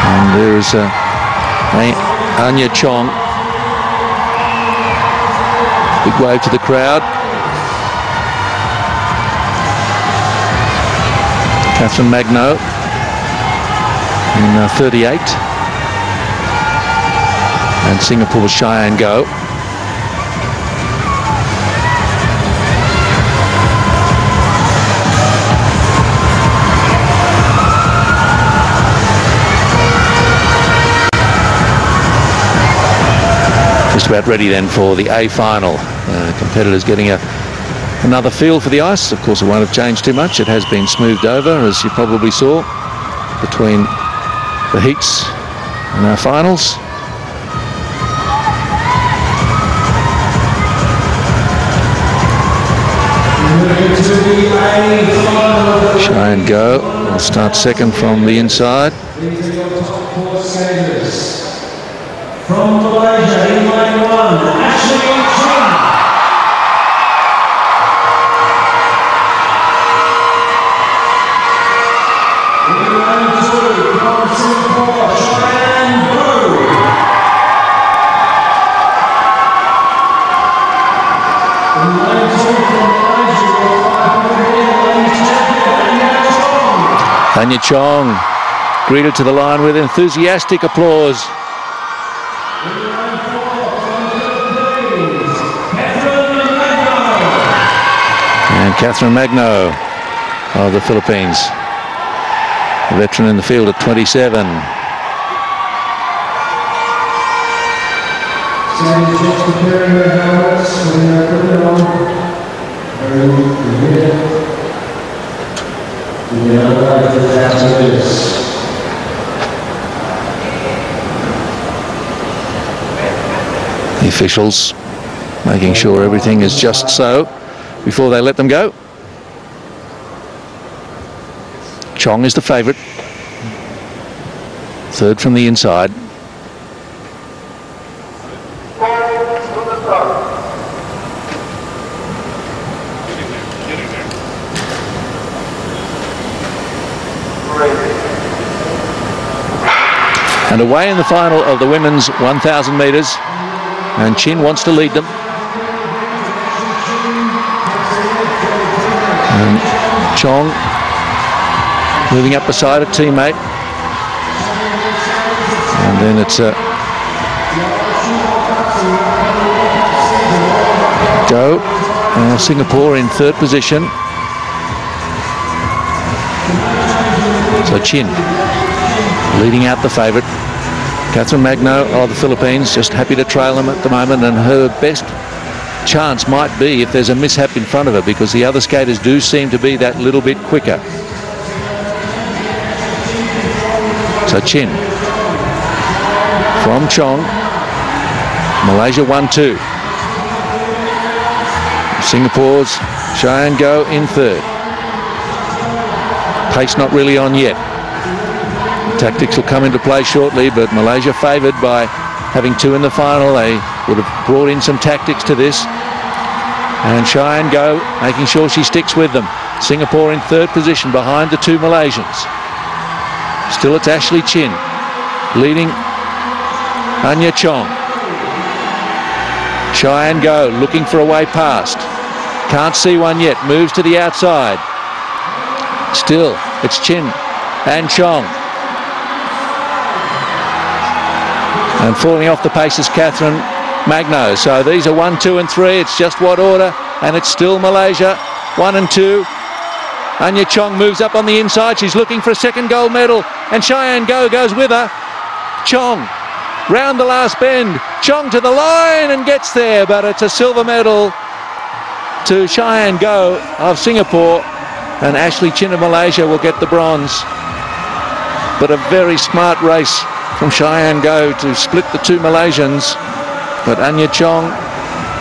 and there is Anja Chong. Big wave to the crowd. Kathryn Magno in 38, and Singapore's Cheyenne Goh. Just about ready then for the A final. Competitors getting another feel for the ice. Of course, it won't have changed too much. It has been smoothed over, as you probably saw, between the heats and our finals. Cheyenne Goh will start second from the inside. These are your top 4 skaters. From Malaysia, in line 1, Ashley Chong. In line 2, from Singapore, Cheyenne Goh. In line 2, from Malaysia, your 500-metre ladies champion, Anja Chong greeted to the line with enthusiastic applause. And Kathryn Magno of the Philippines, a veteran in the field at 27. just preparing their helmets when they're putting it on. After this. The officials making sure everything is just so before they let them go. Chong is the favourite. Third from the inside. And away in the final of the women's 1,000 metres, and Chin wants to lead them. And Chong moving up beside a teammate. And then it's Goh, Singapore in third position. So Chin leading out the favourite. Kathryn Magno of the Philippines just happy to trail them at the moment, and her best chance might be if there's a mishap in front of her, because the other skaters do seem to be that little bit quicker. So Chin from Chong, Malaysia 1-2. Singapore's Cheyenne Goh in third. Pace not really on yet. Tactics will come into play shortly, but Malaysia favoured by having two in the final. They would have brought in some tactics to this. And Cheyenne Goh making sure she sticks with them. Singapore in third position behind the two Malaysians. Still it's Ashley Chin leading Anja Chong. Cheyenne Goh looking for a way past. Can't see one yet. Moves to the outside. Still it's Chin and Chong. And falling off the pace is Kathryn Magno. So these are 1, 2 and 3. It's just what order, and it's still Malaysia 1 and 2. Anja Chong moves up on the inside. She's looking for a second gold medal, and Cheyenne Goh goes with her. Chong round the last bend. Chong to the line and gets there, but it's a silver medal to Cheyenne Goh of Singapore, and Ashley Chin of Malaysia will get the bronze. But a very smart race from Cheyenne Goh to split the two Malaysians. But Anja Chong,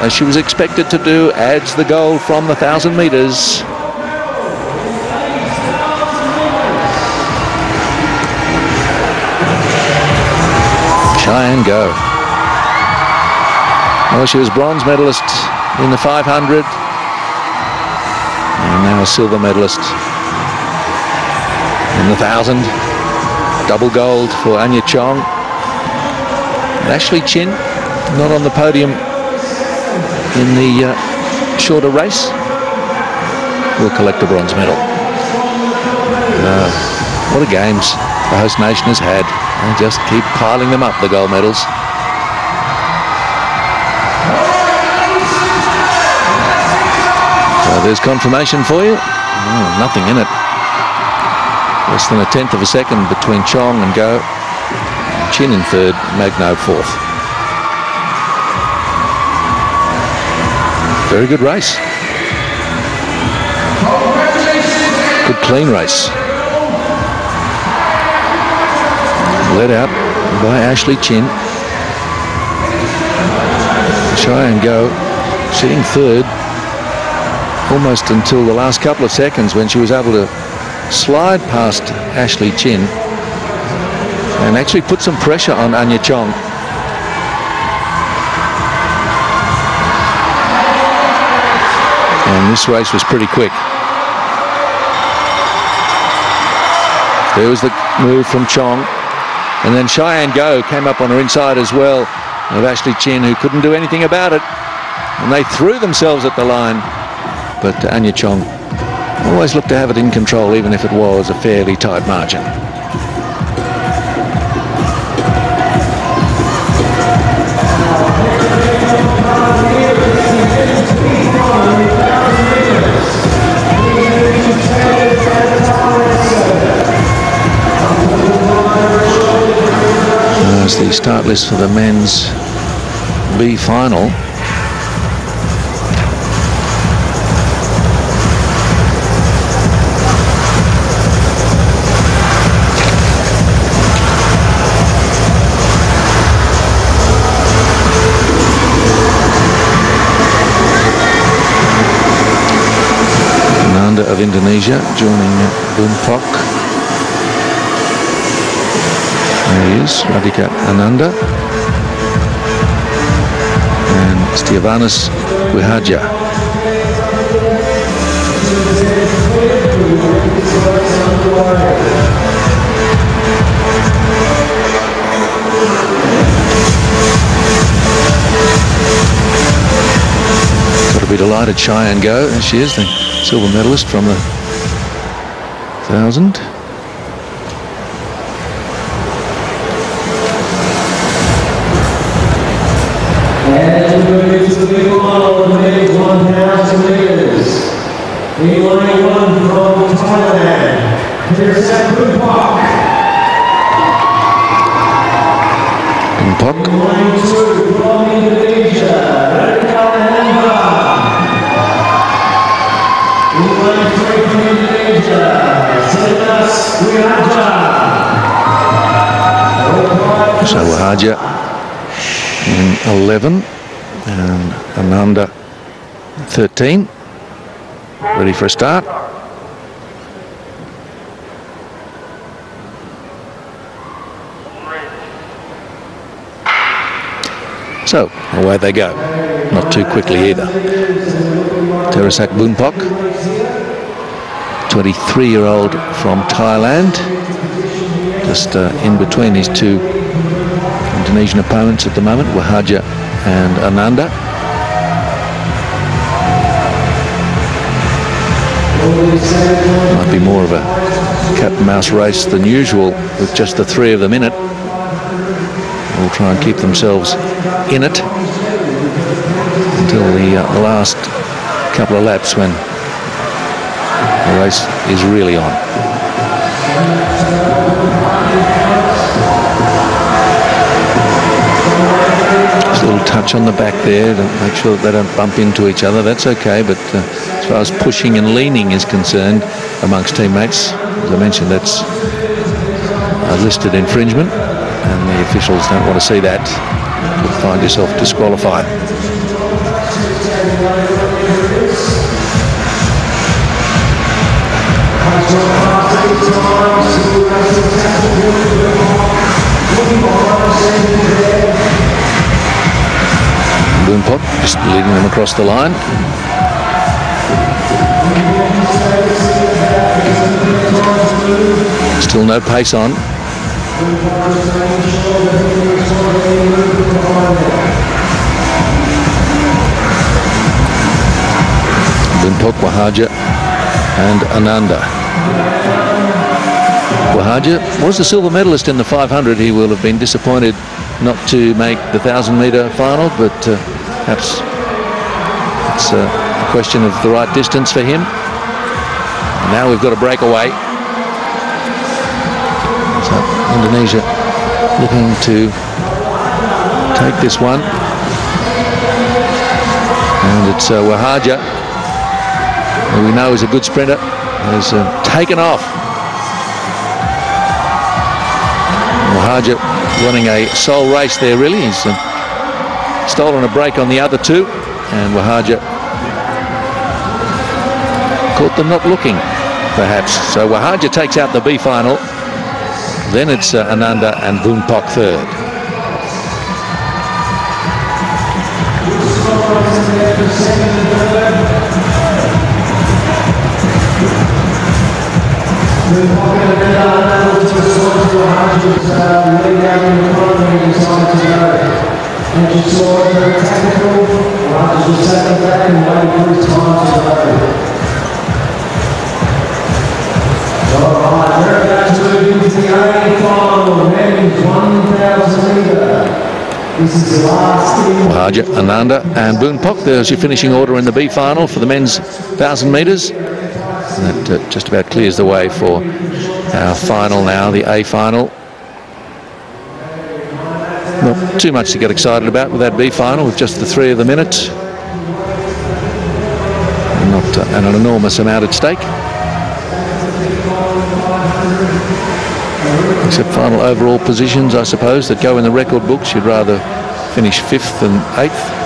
as she was expected to do, adds the gold from the 1,000 metres. Cheyenne Goh. Well, she was bronze medalist in the 500, and now a silver medalist in the 1,000. Double gold for Anja Chong. And Ashley Chin not on the podium in the shorter race will collect a bronze medal. What a games the host nation has had. And just keep piling them up, the gold medals. So there's confirmation for you. Nothing in it. Less than 1/10 of a second between Chong and Goh. Chin in third, Magno fourth. Very good race. Good clean race. Led out by Ashley Chin. Cheyenne Goh sitting third almost until the last couple of seconds, when she was able to slide past Ashley Chin and actually put some pressure on Anja Chong. And this race was pretty quick. There was the move from Chong. And then Cheyenne Goh came up on her inside as well of Ashley Chin, who couldn't do anything about it. And they threw themselves at the line. But Anja Chong always looked to have it in control, even if it was a fairly tight margin. As the start list for the men's B final. Ananda of Indonesia joining Boonpok. There he is, Radika Ananda, and Stevanus Wihadja. Got to be delighted Cheyenne Goh, as she is the silver medalist from the 1,000. And we're going to the big final of the men's 1,000 metres. In line 1 from Thailand, Teerasak Boonpok. In line 2 from Indonesia, Radika and Indah. In line 3 from Indonesia, Stevanus Wihadja. So Wihadja in 11 and Ananda 13. Ready for a start. So, away they go. Not too quickly either. Teerasak Boonpok, 23-year-old from Thailand. Just in between his two Indonesian opponents at the moment, Wihadja and Ananda. Might be more of a cat and mouse race than usual with just the three of them in it. Will try and keep themselves in it until the last couple of laps when the race is really on. Just a little touch on the back there to make sure that they don't bump into each other. That's okay, but as far as pushing and leaning is concerned amongst teammates, as I mentioned, that's a listed infringement, and the officials don't want to see that. You'll find yourself disqualified. Boonpok just leading them across the line. Still no pace on. Boonpok, Wihadja and Ananda. Wihadja was the silver medalist in the 500. He will have been disappointed not to make the 1,000-metre final, but perhaps it's a question of the right distance for him. And now we've got a breakaway. So Indonesia looking to take this one. And it's Wihadja, who we know is a good sprinter, has taken off. Wihadja running a sole race there, really. He's stolen a break on the other two, and Wihadja caught them not looking, perhaps. So Wihadja takes out the B final. Then it's Ananda and Boonpok third. Wihadja, Ananda and Boonpok. There's your finishing order in the B final for the men's 1,000 metres. That just about clears the way for our final now, the A final. Not too much to get excited about with that B final, with just the three of them in it. Not an enormous amount at stake. Except final overall positions, I suppose, that go in the record books. You'd rather finish 5th than 8th.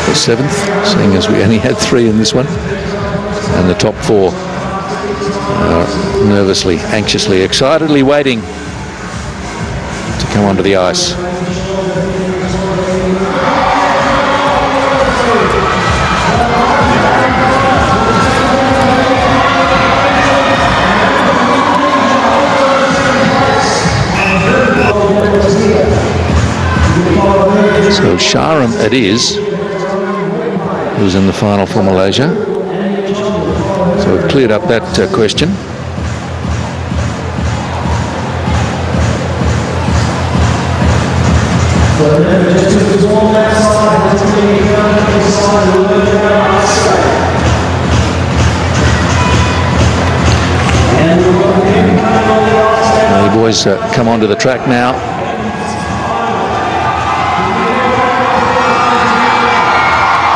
Or 7th, seeing as we only had 3 in this one. And the top 4 are nervously, anxiously, excitedly waiting to come onto the ice. So Shahrum it is, who's in the final for Malaysia. So we've cleared up that question. Now you boys come onto the track now.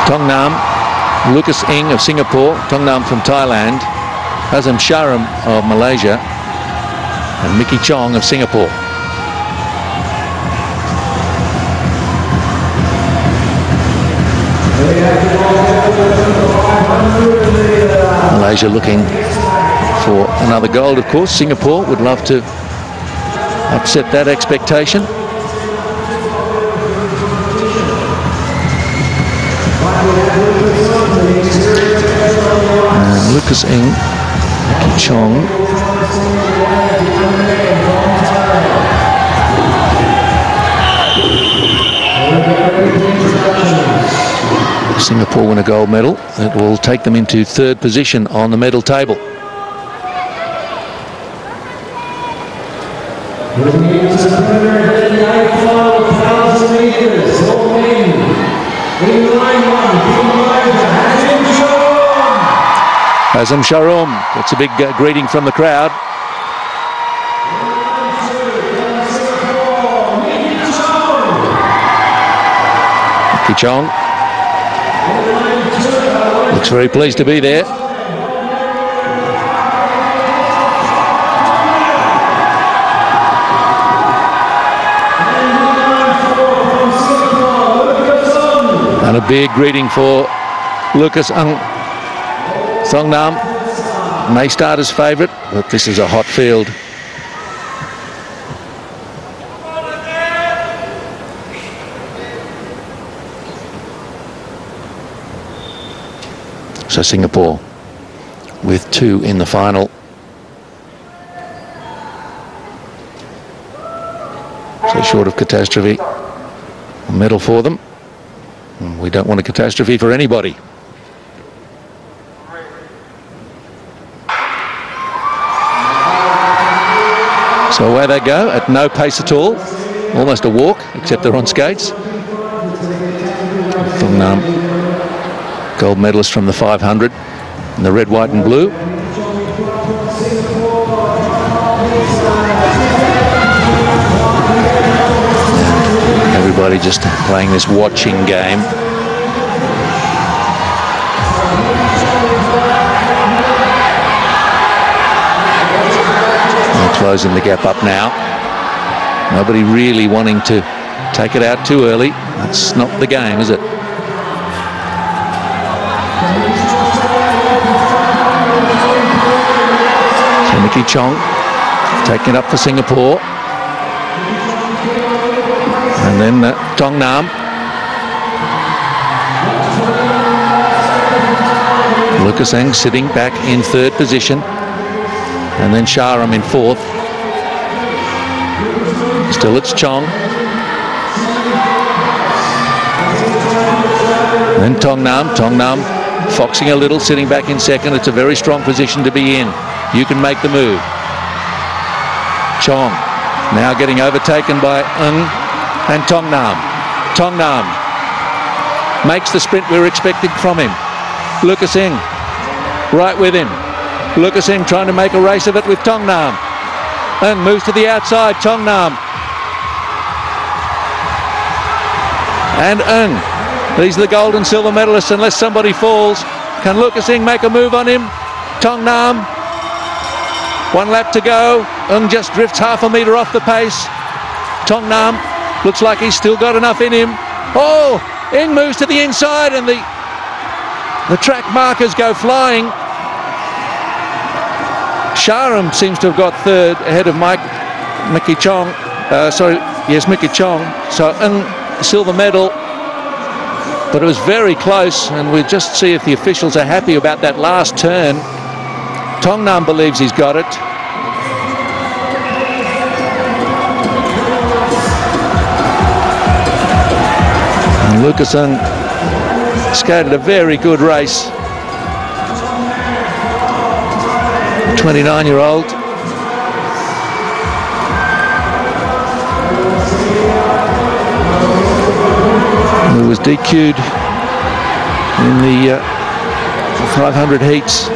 Thongngam, Lucas Ng of Singapore, Thongngam from Thailand, Hazim Shahrum of Malaysia, and Mickey Chong of Singapore. Malaysia looking for another gold, of course. Singapore would love to upset that expectation. And Lucas Ng, Chong. Singapore win a gold medal. That will take them into third position on the medal table. Hazim Shahrum gets a big greeting from the crowd. Chong looks very pleased to be there. And a big greeting for Lucas Ng. Thongngam may start as favourite, but this is a hot field. So Singapore with 2 in the final. So short of catastrophe, a medal for them. And we don't want a catastrophe for anybody. So away they go at no pace at all. Almost a walk, except they're on skates. Thongngam, gold medalist from the 500 in the red, white and blue. And everybody just playing this watching game. And closing the gap up now. Nobody really wanting to take it out too early. That's not the game, is it? Chong taking it up for Singapore, and then Thongngam. Lucas Ng sitting back in third position, and then Shahrum in fourth. Still it's Chong, then Thongngam foxing a little, sitting back in second. It's a very strong position to be in. You can make the move. Chong now getting overtaken by Ng and Thongngam. Thongngam makes the sprint we were expecting from him. Lucas Ng right with him. Lucas Ng trying to make a race of it with Thongngam. Ng moves to the outside. Thongngam. And Ng. These are the gold and silver medalists unless somebody falls. Can Lucas Ng make a move on him? Thongngam. 1 lap to go. Ng just drifts half a metre off the pace. Thongngam looks like he's still got enough in him. Oh, Ng moves to the inside and the track markers go flying. Shahrum seems to have got third ahead of Mickey Chong. Mickey Chong. So Ng, silver medal. But it was very close, and we'll just see if the officials are happy about that last turn. Thongngam believes he's got it. And Lucas Ng skated a very good race. 29-year-old. Who was DQ'd in the 500 heats.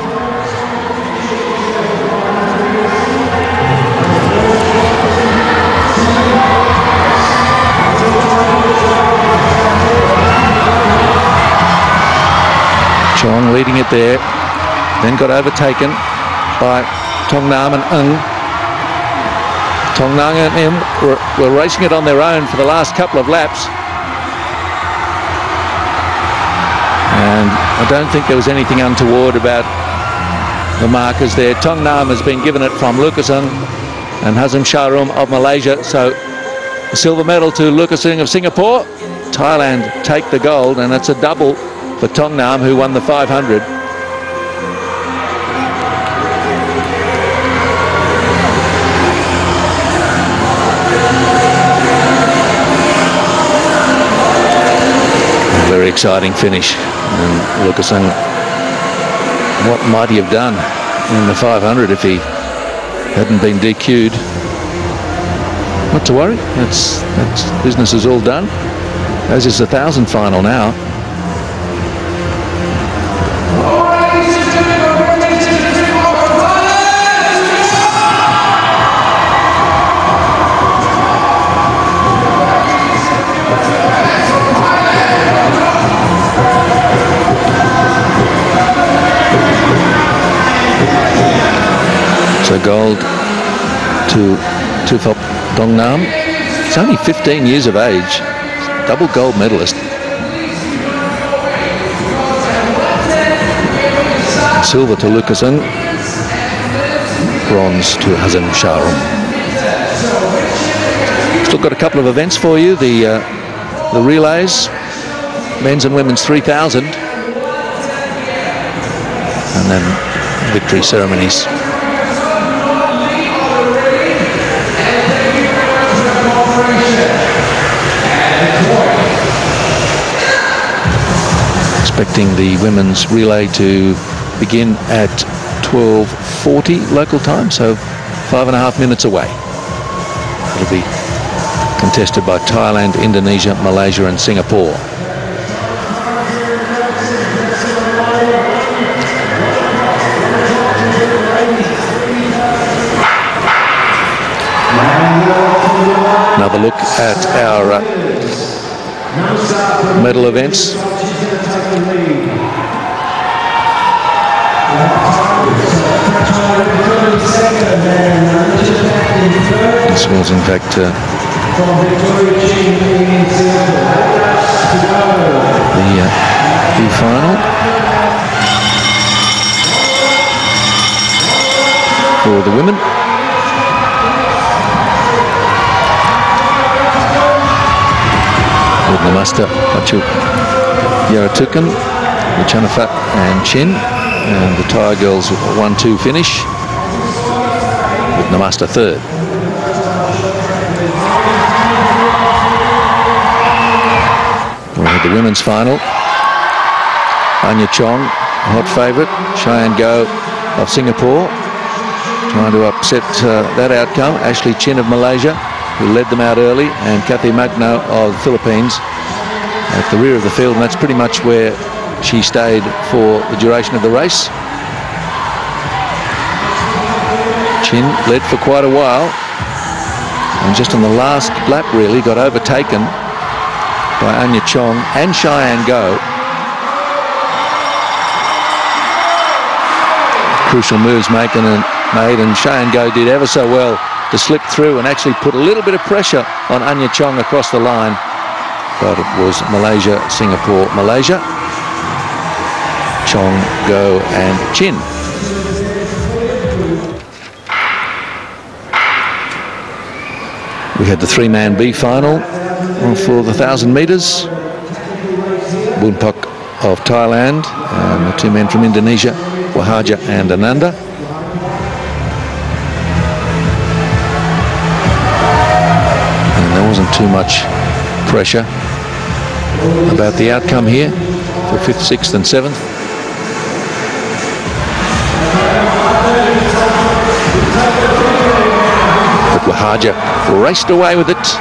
Chong leading it there, then got overtaken by Thongngam and Ng. Thongngam and Ng were racing it on their own for the last couple of laps. And I don't think there was anything untoward about the markers there. Thongngam has been given it from Lucas Ng. and Hazim Shahrum of Malaysia. So the silver medal to Leechinnaphat of Singapore. Thailand take the gold, and it's a double for Thongngam, who won the 500. A very exciting finish. And Leechinnaphat, what might he have done in the 500 if he hadn't been DQ'd? Not to worry, that's business is all done. As is the 1,000 final now. So gold to Thongngam. He's only 15 years of age. Double gold medalist. Silver to Leechinnaphat. Bronze to Hazim Shahrum. Still got a couple of events for you. The relays, men's and women's 3,000. And then victory ceremonies. Expecting the women's relay to begin at 12:40 local time, so 5.5 minutes away. It'll be contested by Thailand, Indonesia, Malaysia and Singapore. Another look at our medal events. This was in fact the final for the women. With Namasta, Pratchayaratikun, Leechinnaphat and Chin, and the Thai girls with a 1-2 finish with Namasta third. We had the women's final. Anja Chong, hot favourite. Cheyenne Goh of Singapore trying to upset that outcome. Ashley Chin of Malaysia, who led them out early, and Kathryn Magno of the Philippines at the rear of the field, and that's pretty much where she stayed for the duration of the race. Chin led for quite a while, and just on the last lap really got overtaken by Anja Chong and Cheyenne Goh. Crucial moves made, and Cheyenne Goh did ever so well to slip through and actually put a little bit of pressure on Anja Chong across the line. But it was Malaysia, Singapore, Malaysia. Chong, Goh and Chin. We had the three-man B final for the 1,000 metres. Boonpok of Thailand and the two men from Indonesia, Wihadja and Ananda. And there wasn't too much pressure about the outcome here for 5th, 6th and 7th. But Wihadja raced away with it.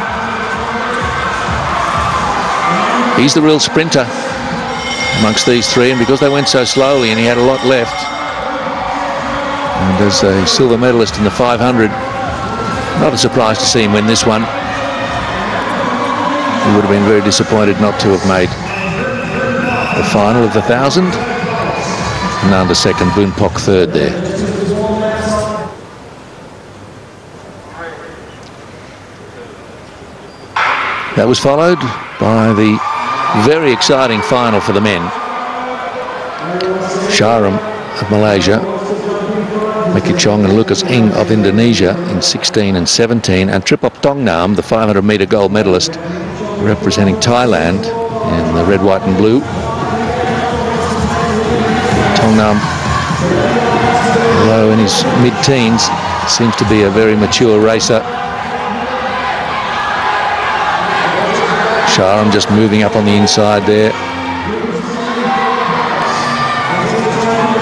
He's the real sprinter amongst these three, and because they went so slowly and he had a lot left, and as a silver medalist in the 500, not a surprise to see him win this one. He would have been very disappointed not to have made the final of the 1,000. Nanda second, Boonpok third there. That was followed by the very exciting final for the men. Shahrum of Malaysia Mickey Chong and Lucas Ng of Indonesia in 16 and 17, and Triphom Thongngam, the 500-metre gold medalist representing Thailand in the red, white and blue. Thongngam, although in his mid-teens, seems to be a very mature racer. Shahrum just moving up on the inside there.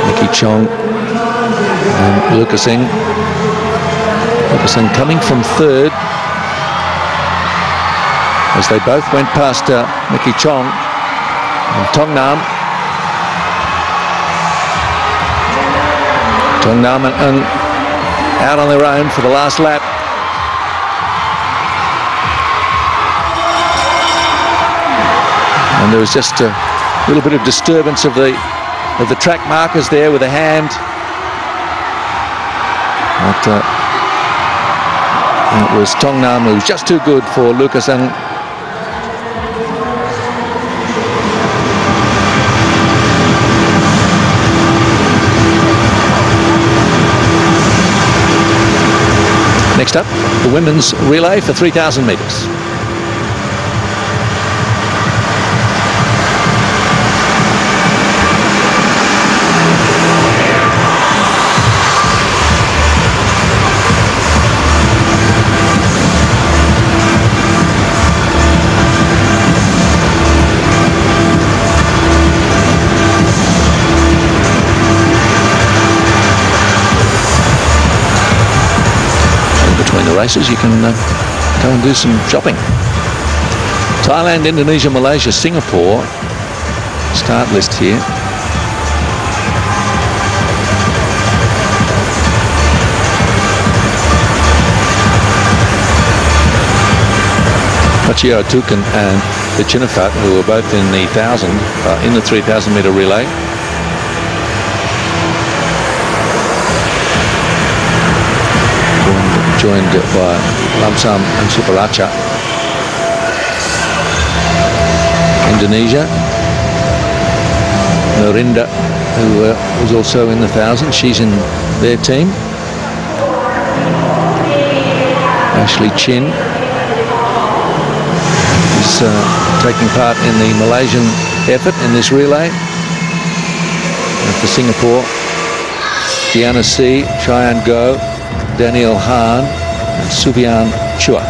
Mickey Chong and Lucas Ng. Lucas Ng coming from third as they both went past Mickey Chong and Thongngam. Thongngam and out on their own for the last lap. And there was just a little bit of disturbance of the track markers there with a hand. But it was Thongngam who was just too good for Lucas Ng. Next up, the women's relay for 3,000 metres. Races, you can go and do some shopping. Thailand, Indonesia, Malaysia, Singapore. Start list here. Pratchayaratikun and Leechinnaphat, who are both in the 3,000 metre relay. Joined by Lamsam and Suparacha. Indonesia, Meida, who was also in the 1,000, she's in their team. Ashley Chin is taking part in the Malaysian effort in this relay. And for Singapore, Diana C, Cheyenne Goh, Daniel Hahn and Subian Chua.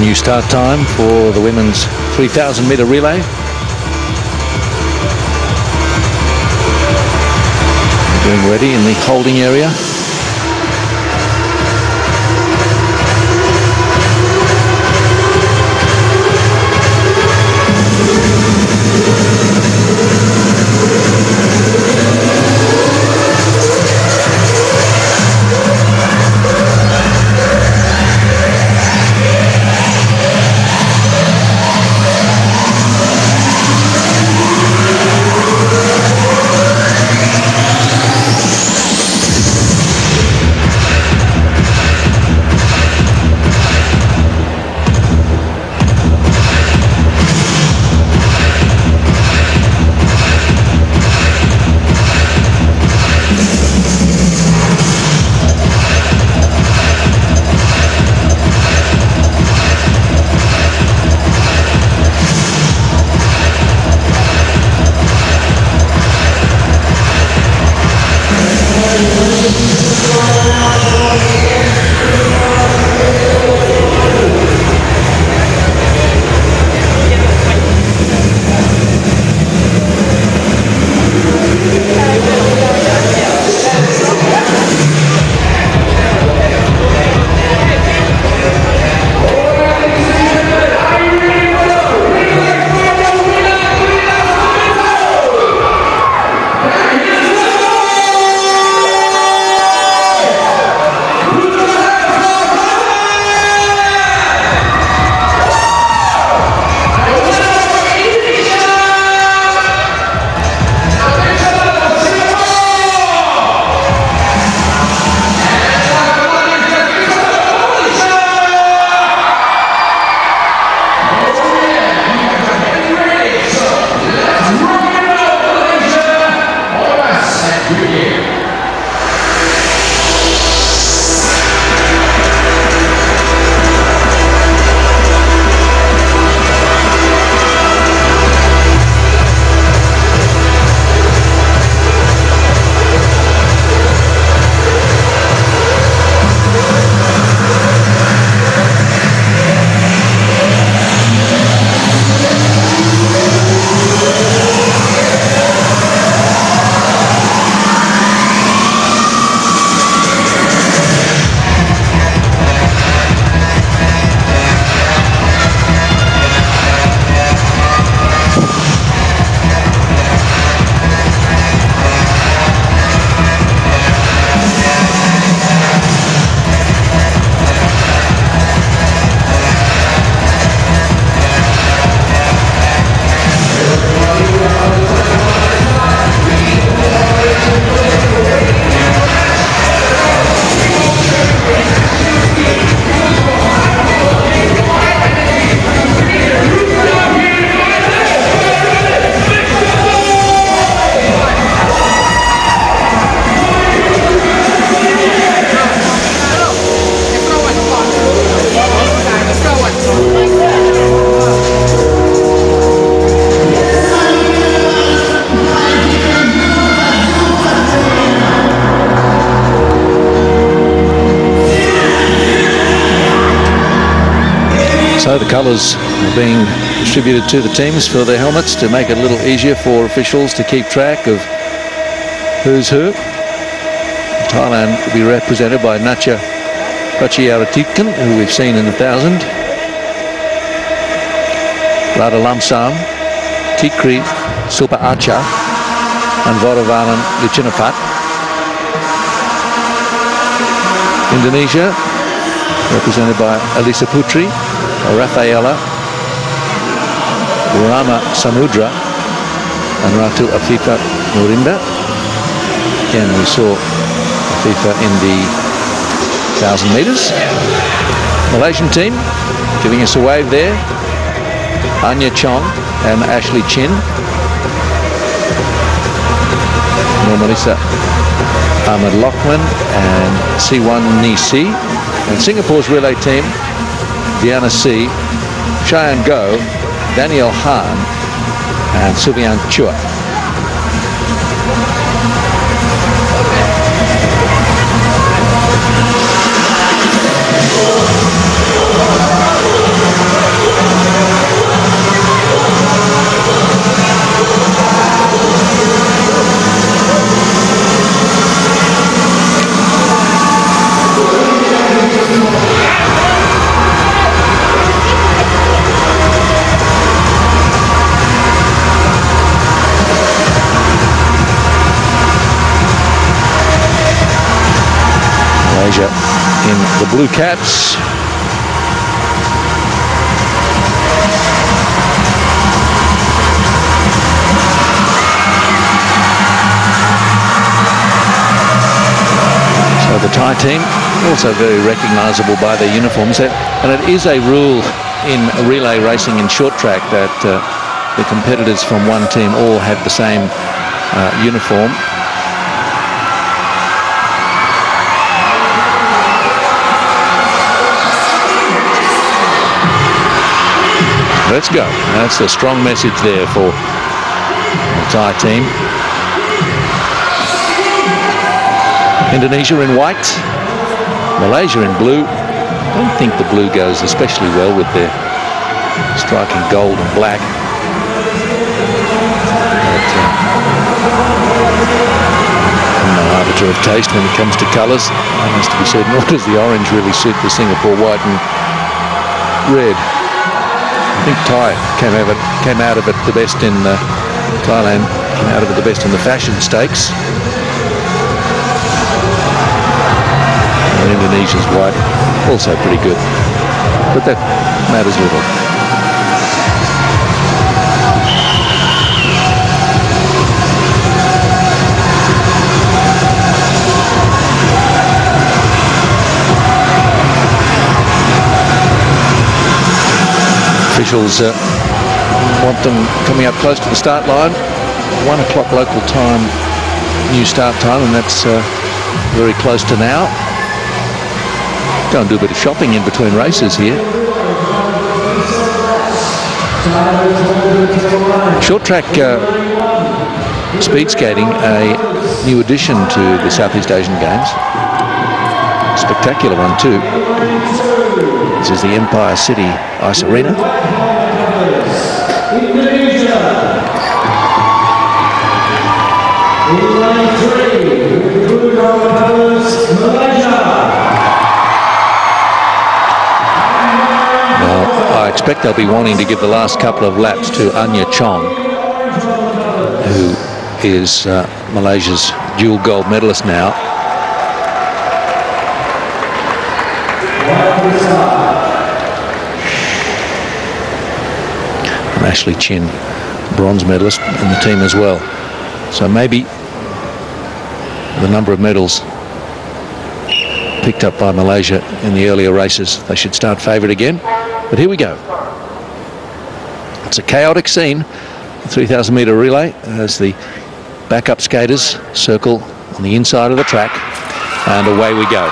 new start time for the women's 3,000 metre relay. Getting ready in the holding area. So the colours are being distributed to the teams for their helmets to make it a little easier for officials to keep track of who's who. Thailand will be represented by Natcha Pratchayaratikun, who we've seen in the 1,000. Ratu Lamsam, Tikri Super Archer, and Vorravalan Leechinnaphat. Indonesia, represented by Elisa Putri, Rafaela, Rama Samudra, and Ratu Afifah Murinda. Again, we saw Afifah in the 1,000 metres. Malaysian team giving us a wave there. Anja Chong and Ashley Chin. Normalisa Ahmed Lockman and C1 Nisi. And Singapore's relay team, Diana C, Cheyenne Goh, Daniel Han, and Subian Chua. Blue Caps. So the Thai team, also very recognisable by their uniforms. And it is a rule in relay racing and short track that the competitors from one team all have the same uniform. Let's go. That's a strong message there for the Thai team. Indonesia in white, Malaysia in blue. I don't think the blue goes especially well with their striking gold and black. But, I'm no arbiter of taste when it comes to colours. It has to be said, nor does the orange really suit the Singapore white and red. I think Thai came out of it the best in Thailand, came out of it the best in the fashion stakes. And Indonesia's white, also pretty good, but that matters little. Officials want them coming up close to the start line. 1 o'clock local time, new start time, and that's very close to now. Go and do a bit of shopping in between races here. Short track speed skating, a new addition to the Southeast Asian Games. Spectacular one too. This is the Empire City Ice Arena. I expect they'll be wanting to give the last couple of laps to Anja Chong, who is Malaysia's dual gold medalist now. And Ashley Chin, bronze medalist in the team as well. So maybe the number of medals picked up by Malaysia in the earlier races, they should start favourite again. But here we go. It's a chaotic scene, the 3,000 metre relay, as the backup skaters circle on the inside of the track, and away we go.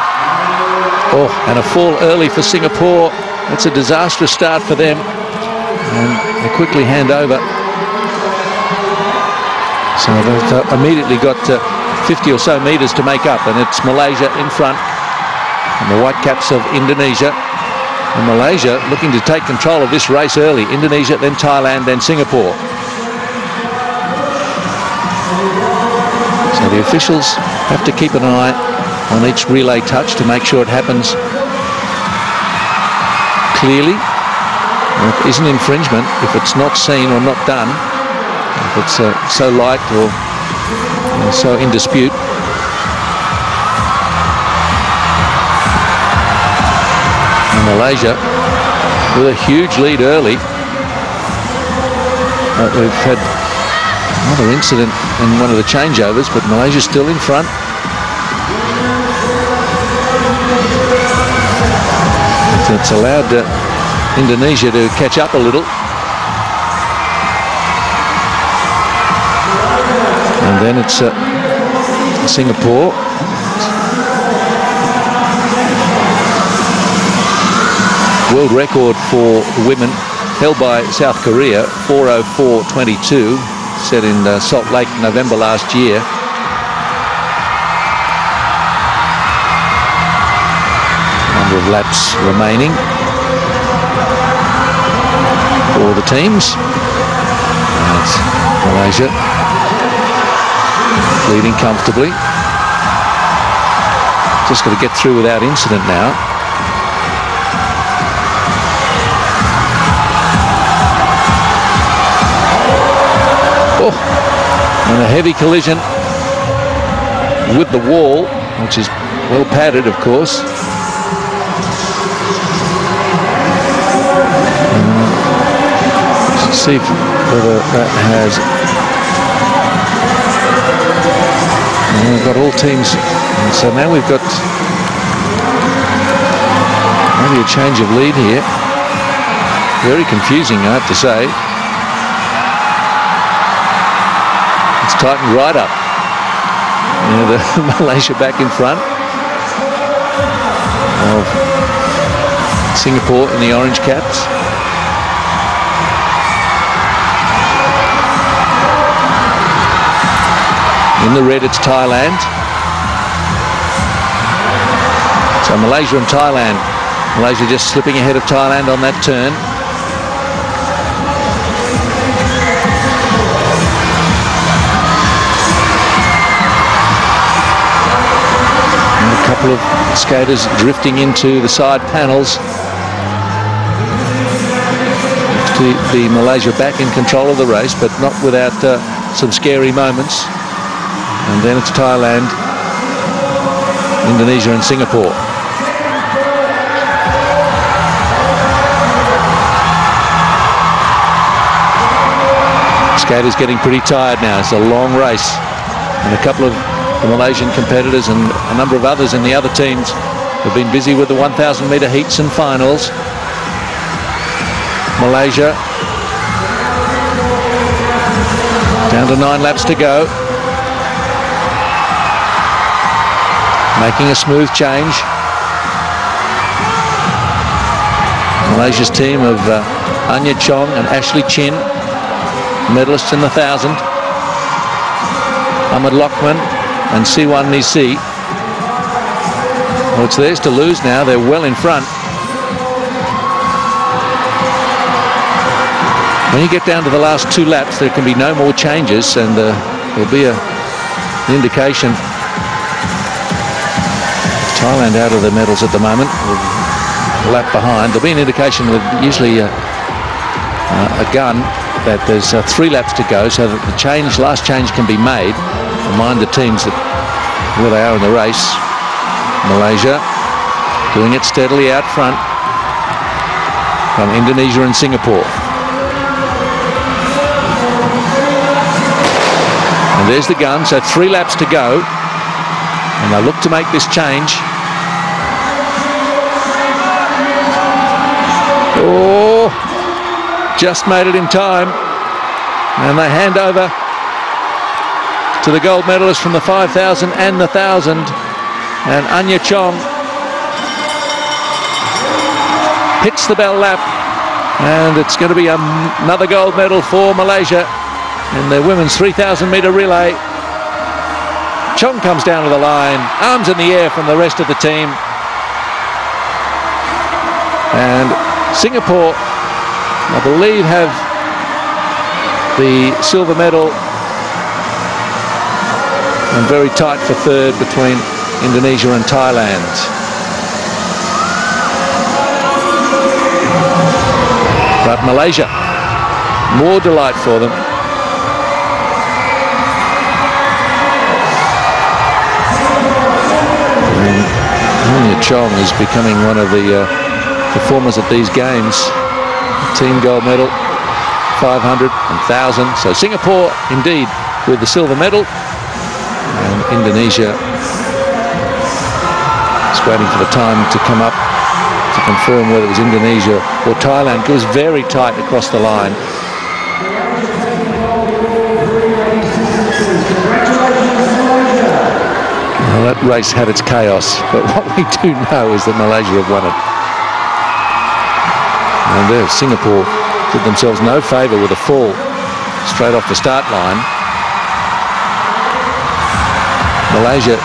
Oh, and a fall early for Singapore. It's a disastrous start for them, and they quickly hand over. So they've immediately got 50 or so metres to make up, and it's Malaysia in front, and the white caps of Indonesia. And Malaysia looking to take control of this race early. Indonesia, then Thailand, then Singapore. So the officials have to keep an eye on each relay touch to make sure it happens clearly. And it isn't infringement if it's not seen or not done, if it's so light or so in dispute. Malaysia with a huge lead early. We've had another incident in one of the changeovers, but Malaysia's still in front. It's allowed Indonesia to catch up a little. And then it's Singapore. World record for women held by South Korea, 4:04.22, set in Salt Lake November last year. Number of laps remaining for the teams. And Malaysia leading comfortably. Just got to get through without incident now. Oh, and a heavy collision with the wall, which is well padded, of course. see whether that has... And we've got all teams, and so now we've got maybe a change of lead here. Very confusing, I have to say. It's tightened right up. The Malaysia back in front of Singapore in the orange caps. In the red, it's Thailand. So Malaysia and Thailand. Malaysia just slipping ahead of Thailand on that turn. And a couple of skaters drifting into the side panels. The Malaysia back in control of the race, but not without some scary moments. And then it's Thailand, Indonesia and Singapore. Skaters getting pretty tired now. It's a long race. And a couple of the Malaysian competitors and a number of others in the other teams have been busy with the 1,000 metre heats and finals. Malaysia down to 9 laps to go. Making a smooth change. Malaysia's team of Anja, Chong and Ashley Chin, medalists in the 1,000. Ahmad Lokman and Siwan Nisi. Well, it's theirs to lose now. They're well in front. When you get down to the last 2 laps, there can be no more changes, and there'll be an indication. Thailand out of the medals at the moment, a lap behind. There'll be an indication with usually a gun that there's 3 laps to go, so that the last change can be made. Remind the teams that where they are in the race. Malaysia doing it steadily out front from Indonesia and Singapore. And there's the gun, so 3 laps to go. And they'll look to make this change. Oh, just made it in time. And they hand over to the gold medalist from the 5,000 and the 1,000. And Anja Chong hits the bell lap. And it's going to be another gold medal for Malaysia in the women's 3,000 metre relay. Chong comes down to the line, arms in the air from the rest of the team. And Singapore, I believe, have the silver medal, and very tight for third between Indonesia and Thailand. But Malaysia, more delight for them. Anja Chong is becoming one of the performers at these games. Team gold medal, 500 and 1,000. So Singapore, indeed, with the silver medal. And Indonesia is waiting for the time to come up to confirm whether it was Indonesia or Thailand. It was very tight across the line. Well, that race had its chaos, but what we do know is that Malaysia have won it. And there, Singapore did themselves no favour with a fall straight off the start line. Malaysia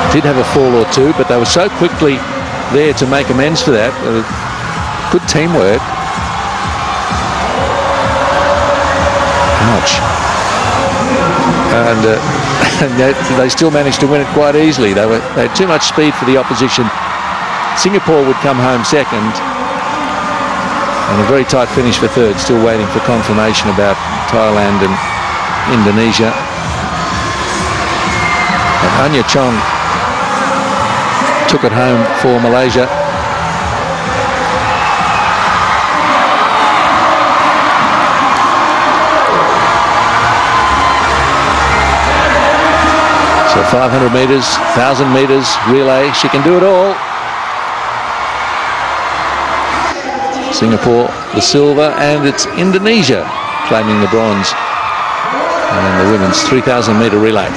did have a fall or two, but they were so quickly there to make amends for that. Good teamwork. Ouch. And they still managed to win it quite easily. They had too much speed for the opposition. Singapore would come home second, and a very tight finish for third. Still waiting for confirmation about Thailand and Indonesia. And Anja Chong took it home for Malaysia. 500 metres, 1,000 metres, relay. She can do it all. Singapore, the silver, and it's Indonesia claiming the bronze in the women's 3,000 metre relay.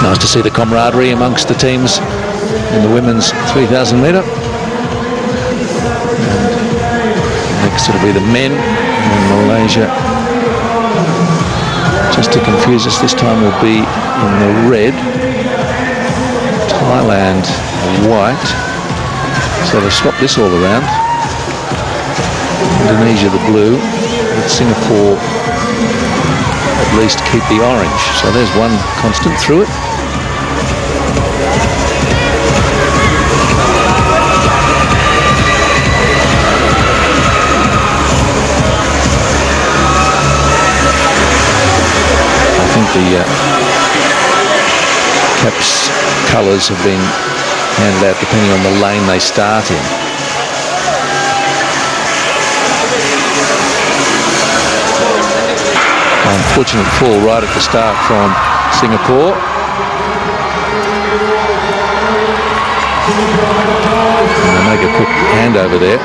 Nice to see the camaraderie amongst the teams in the women's 3,000 metre. And next it'll be the men in Malaysia. Just to confuse us, this time will be in the red. Thailand white. So they've swapped this all around. Indonesia the blue. With Singapore at least keep the orange. So there's one constant through it. The caps colours have been handed out depending on the lane they start in. Unfortunate fall right at the start from Singapore. And they make a quick handover there.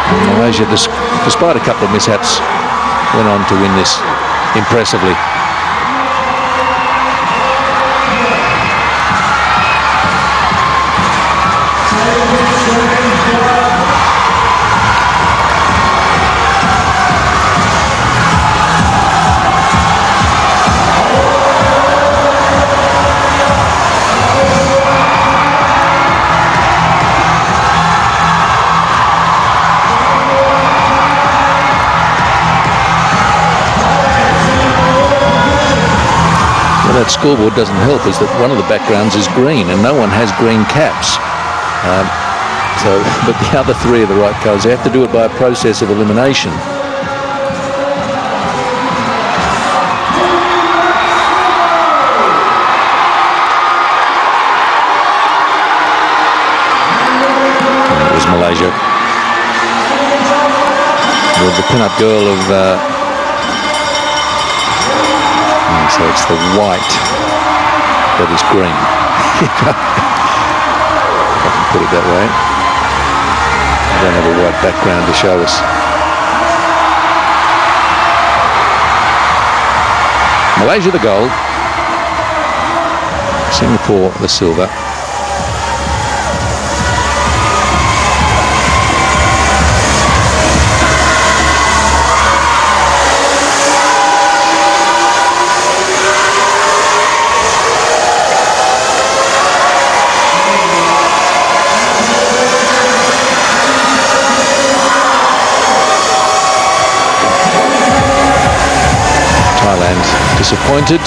And Malaysia, despite a couple of mishaps, went on to win this impressively. That scoreboard doesn't help is that one of the backgrounds is green and no one has green caps. But the other three are the right colours. They have to do it by a process of elimination. And it was Malaysia with the pin-up girl of so it's the white that is green. If I can put it that way. I don't have a white background to show us. Malaysia the gold. Singapore the silver. Disappointed.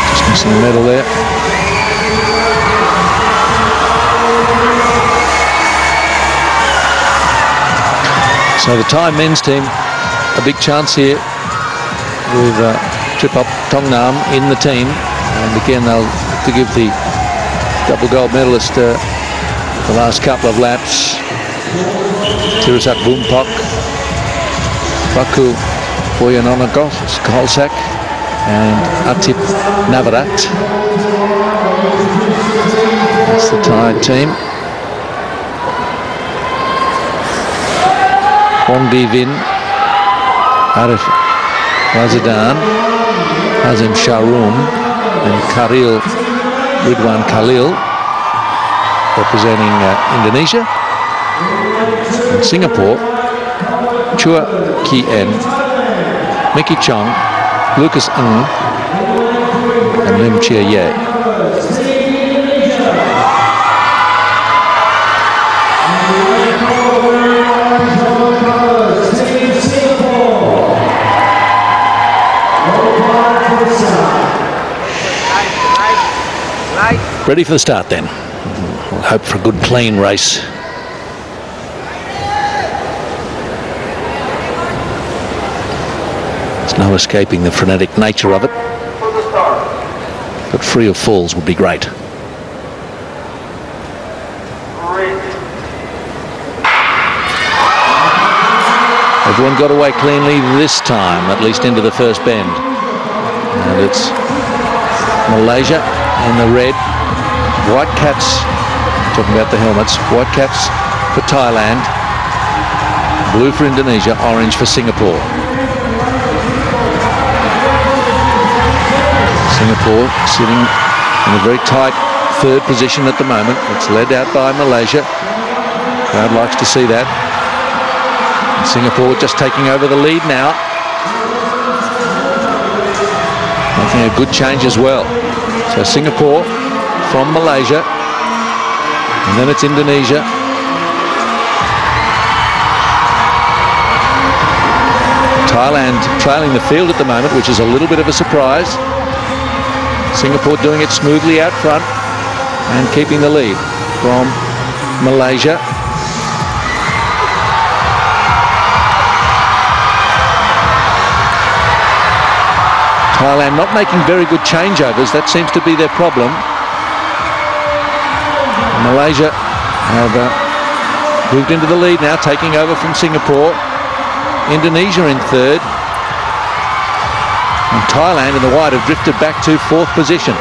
Just missing the medal there. So the Thai men's team, a big chance here with Triphom Thongngam in the team. And again, they'll have to give the double gold medalist the last couple of laps. Teerasak Boonpok, Ratu Boonpok, and Untitled. That's the Thai team. Vin, Arif, Rasydan, Hazim Shahrum, and Ridwan Khalil representing Indonesia. And Singapore, Chua Kien Mickey Chong, Lucas Ng, and Lim Chia Ye. Ready for the start then. We'll hope for a good clean race. There's no escaping the frenetic nature of it. But free of falls would be great. Everyone got away cleanly this time, at least into the first bend. And it's Malaysia in the red. White caps, talking about the helmets, white caps for Thailand, blue for Indonesia, orange for Singapore. Singapore sitting in a very tight third position at the moment. It's led out by Malaysia. Crowd likes to see that. And Singapore just taking over the lead now. Making a good change as well. So Singapore from Malaysia, and then it's Indonesia. Thailand trailing the field at the moment, which is a little bit of a surprise. Singapore doing it smoothly out front and keeping the lead from Malaysia. Thailand not making very good changeovers. That seems to be their problem. Malaysia have moved into the lead now, taking over from Singapore. Indonesia in third. And Thailand in the white have drifted back to fourth position.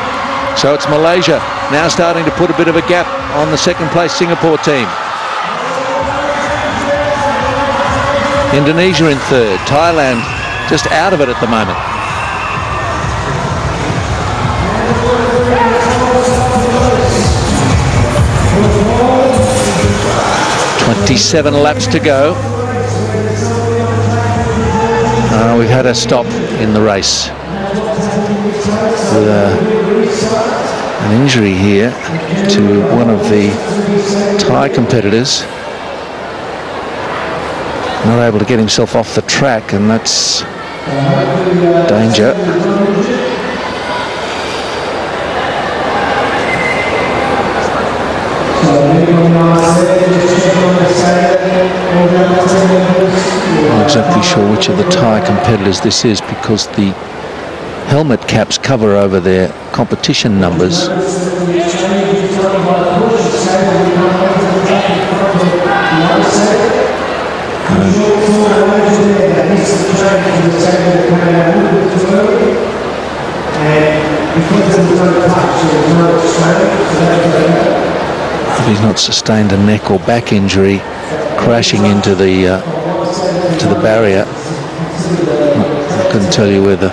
So it's Malaysia now starting to put a bit of a gap on the second place Singapore team. Indonesia in third. Thailand just out of it at the moment. 27 laps to go. We've had a stop in the race with an injury here to one of the Thai competitors. Not able to get himself off the track, and that's danger. I'm not exactly sure which of the Thai competitors this is, because the helmet caps cover over their competition numbers. If he's not sustained a neck or back injury crashing into the barrier. I couldn't tell you where the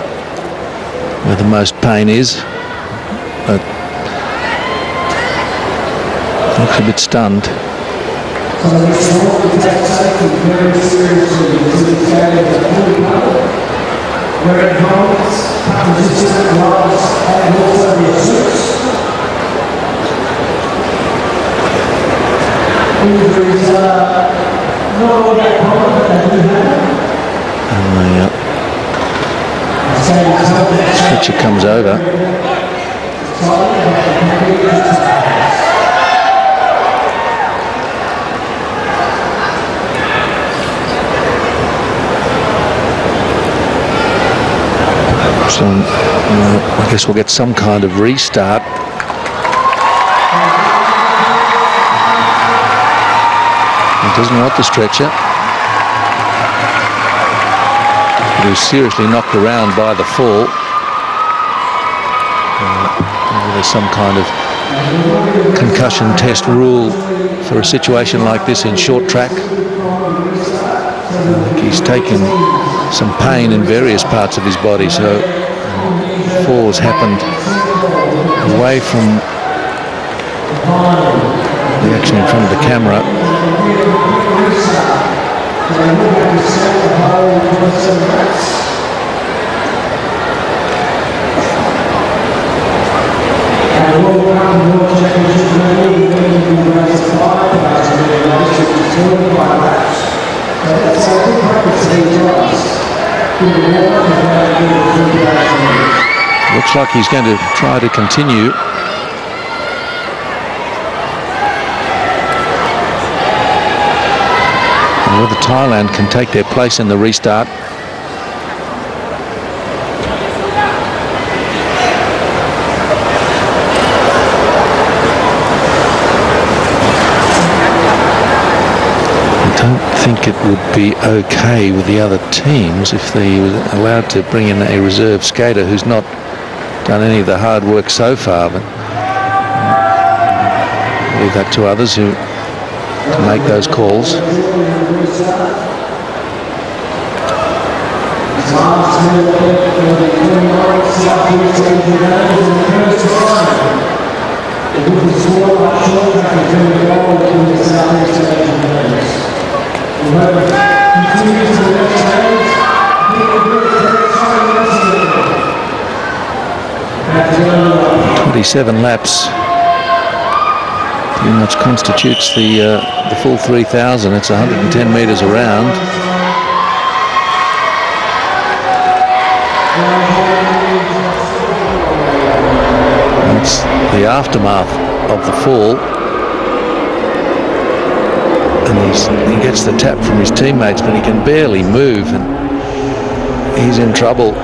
most pain is, but looks a bit stunned. And the stretcher comes over. So I guess we'll get some kind of restart. He doesn't want the stretcher. He was seriously knocked around by the fall. Maybe there's some kind of concussion test rule for a situation like this in short track. I think he's taken some pain in various parts of his body, so the fall has happened away from the action in front of the camera. Looks like he's going to try to continue. And whether Thailand can take their place in the restart. I don't think it would be okay with the other teams if they were allowed to bring in a reserve skater who's not done any of the hard work so far, but leave that to others who to make those calls. "27 laps pretty much constitutes the full 3,000. It's 110 metres around. That's the aftermath of the fall. And he gets the tap from his teammates, but he can barely move, and he's in trouble.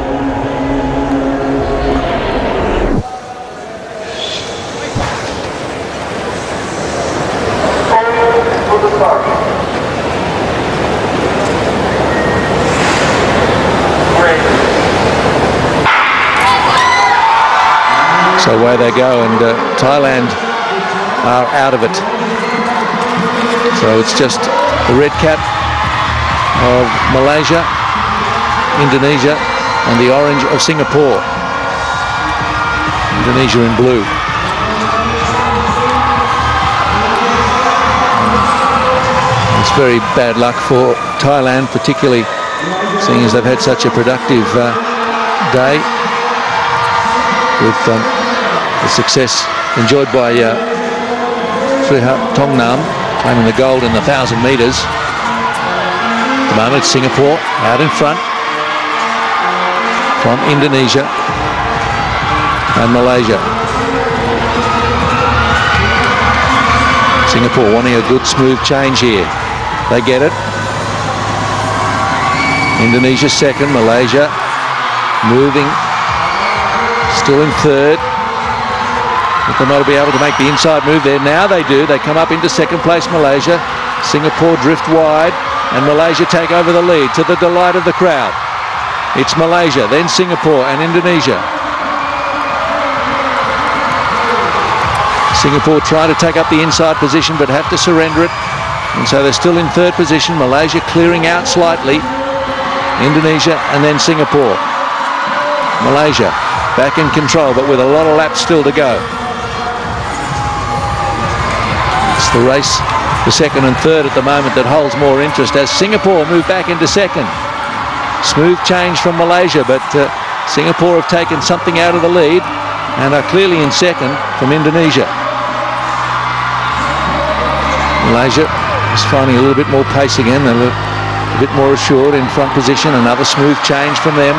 So away they go, and Thailand are out of it. So it's just the red cap of Malaysia, Indonesia, and the orange of Singapore. Indonesia in blue. It's very bad luck for Thailand, particularly seeing as they've had such a productive day with the success enjoyed by Thongngam, claiming the gold in the 1,000 metres. At the moment, Singapore out in front from Indonesia and Malaysia. Singapore wanting a good smooth change here. They get it. Indonesia second, Malaysia moving, still in third. But they might be able to make the inside move there. Now they do. They come up into second place, Malaysia. Singapore drift wide, and Malaysia take over the lead to the delight of the crowd. It's Malaysia, then Singapore and Indonesia. Singapore try to take up the inside position but have to surrender it. And so they're still in third position. Malaysia clearing out slightly. Indonesia and then Singapore. Malaysia back in control, but with a lot of laps still to go. It's the race for second and third at the moment that holds more interest as Singapore move back into second. Smooth change from Malaysia, but Singapore have taken something out of the lead and are clearly in second from Indonesia. Malaysia is finding a little bit more pace again. They're a bit more assured in front position. Another smooth change from them.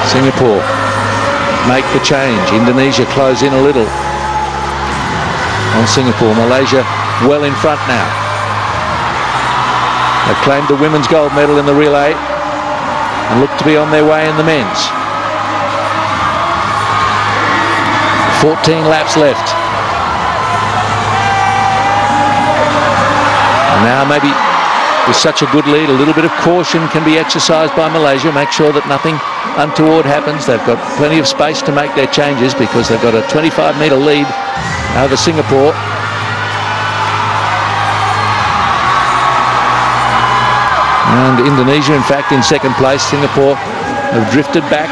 Singapore make the change. Indonesia close in a little on Singapore. Malaysia well in front now. They've claimed the women's gold medal in the relay and look to be on their way in the men's. 14 laps left. And now maybe with such a good lead, a little bit of caution can be exercised by Malaysia. Make sure that nothing untoward happens. They've got plenty of space to make their changes because they've got a 25-metre lead over Singapore. And Indonesia, in fact, in second place. Singapore have drifted back.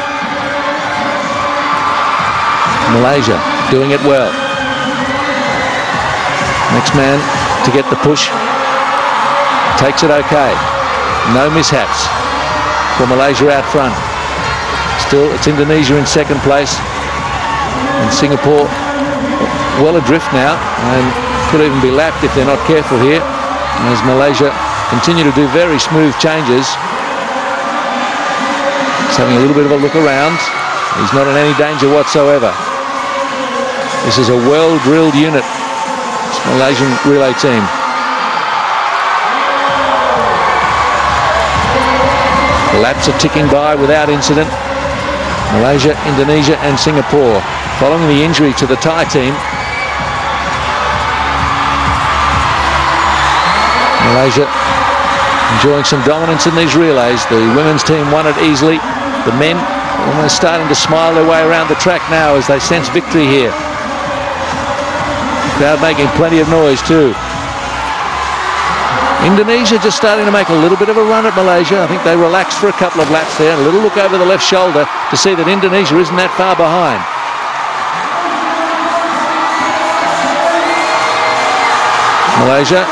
Malaysia doing it well. Next man to get the push takes it okay. No mishaps for Malaysia out front. Still, it's Indonesia in second place. And Singapore well adrift now. And could even be lapped if they're not careful here, as Malaysia continue to do very smooth changes. He's having a little bit of a look around. He's not in any danger whatsoever. This is a well-drilled unit, this Malaysian relay team. The laps are ticking by without incident. Malaysia, Indonesia and Singapore following the injury to the Thai team. Malaysia enjoying some dominance in these relays. The women's team won it easily. The men almost starting to smile their way around the track now as they sense victory here. Crowd making plenty of noise too. Indonesia just starting to make a little bit of a run at Malaysia. I think they relaxed for a couple of laps there. A little look over the left shoulder to see that Indonesia isn't that far behind. Malaysia.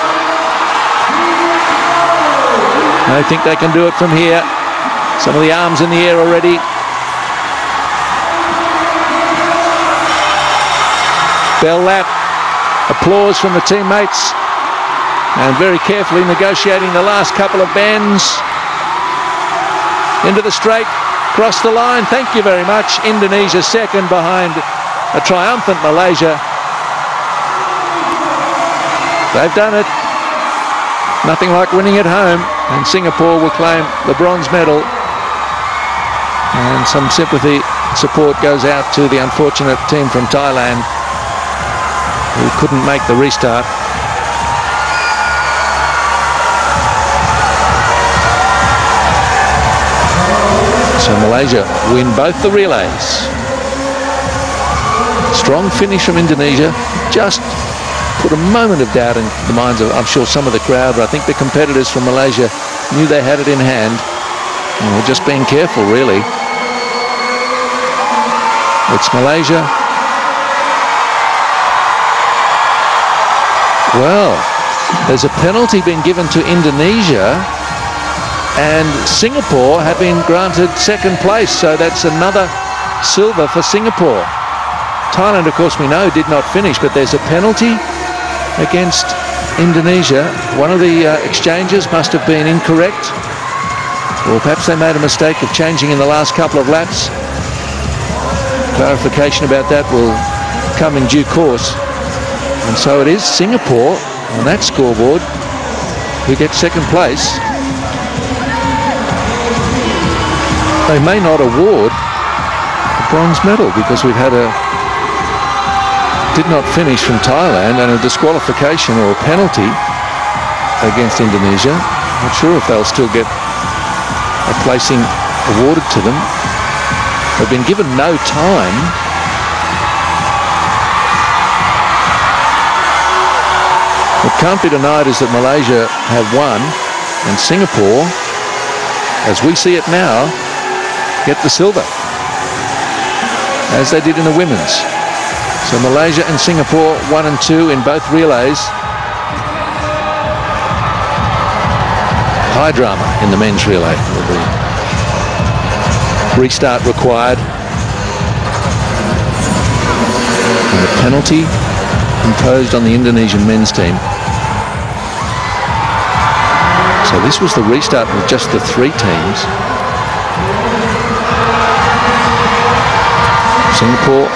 I think they can do it from here. Some of the arms in the air already. Bell lap. Applause from the teammates. And very carefully negotiating the last couple of bends. Into the straight. Cross the line. Thank you very much. Indonesia second behind a triumphant Malaysia. They've done it. Nothing like winning at home. And Singapore will claim the bronze medal. And some sympathy, support goes out to the unfortunate team from Thailand who couldn't make the restart. So Malaysia win both the relays. Strong finish from Indonesia. Just put a moment of doubt in the minds of, I'm sure, some of the crowd, but I think the competitors from Malaysia knew they had it in hand and were just being careful, really. It's Malaysia. Well, there's a penalty being given to Indonesia, and Singapore have been granted second place, so that's another silver for Singapore. Thailand, of course, we know did not finish, but there's a penalty against Indonesia. One of the exchanges must have been incorrect, or perhaps they made a mistake of changing in the last couple of laps. Clarification about that will come in due course. And so it is Singapore on that scoreboard who gets second place. They may not award the bronze medal because we've had a did not finish from Thailand and a disqualification or a penalty against Indonesia. Not sure if they'll still get a placing awarded to them. They've been given no time. What can't be denied is that Malaysia have won, and Singapore, as we see it now, get the silver, as they did in the women's. So Malaysia and Singapore 1 and 2 in both relays. High drama in the men's relay. Restart required. And the penalty imposed on the Indonesian men's team. So this was the restart with just the 3 teams. Singapore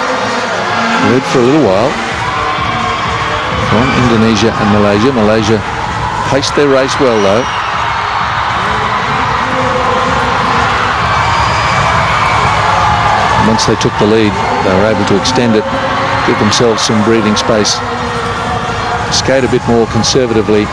led for a little while from Indonesia and Malaysia. Malaysia paced their race well though. Once they took the lead, they were able to extend it, give themselves some breathing space, skate a bit more conservatively.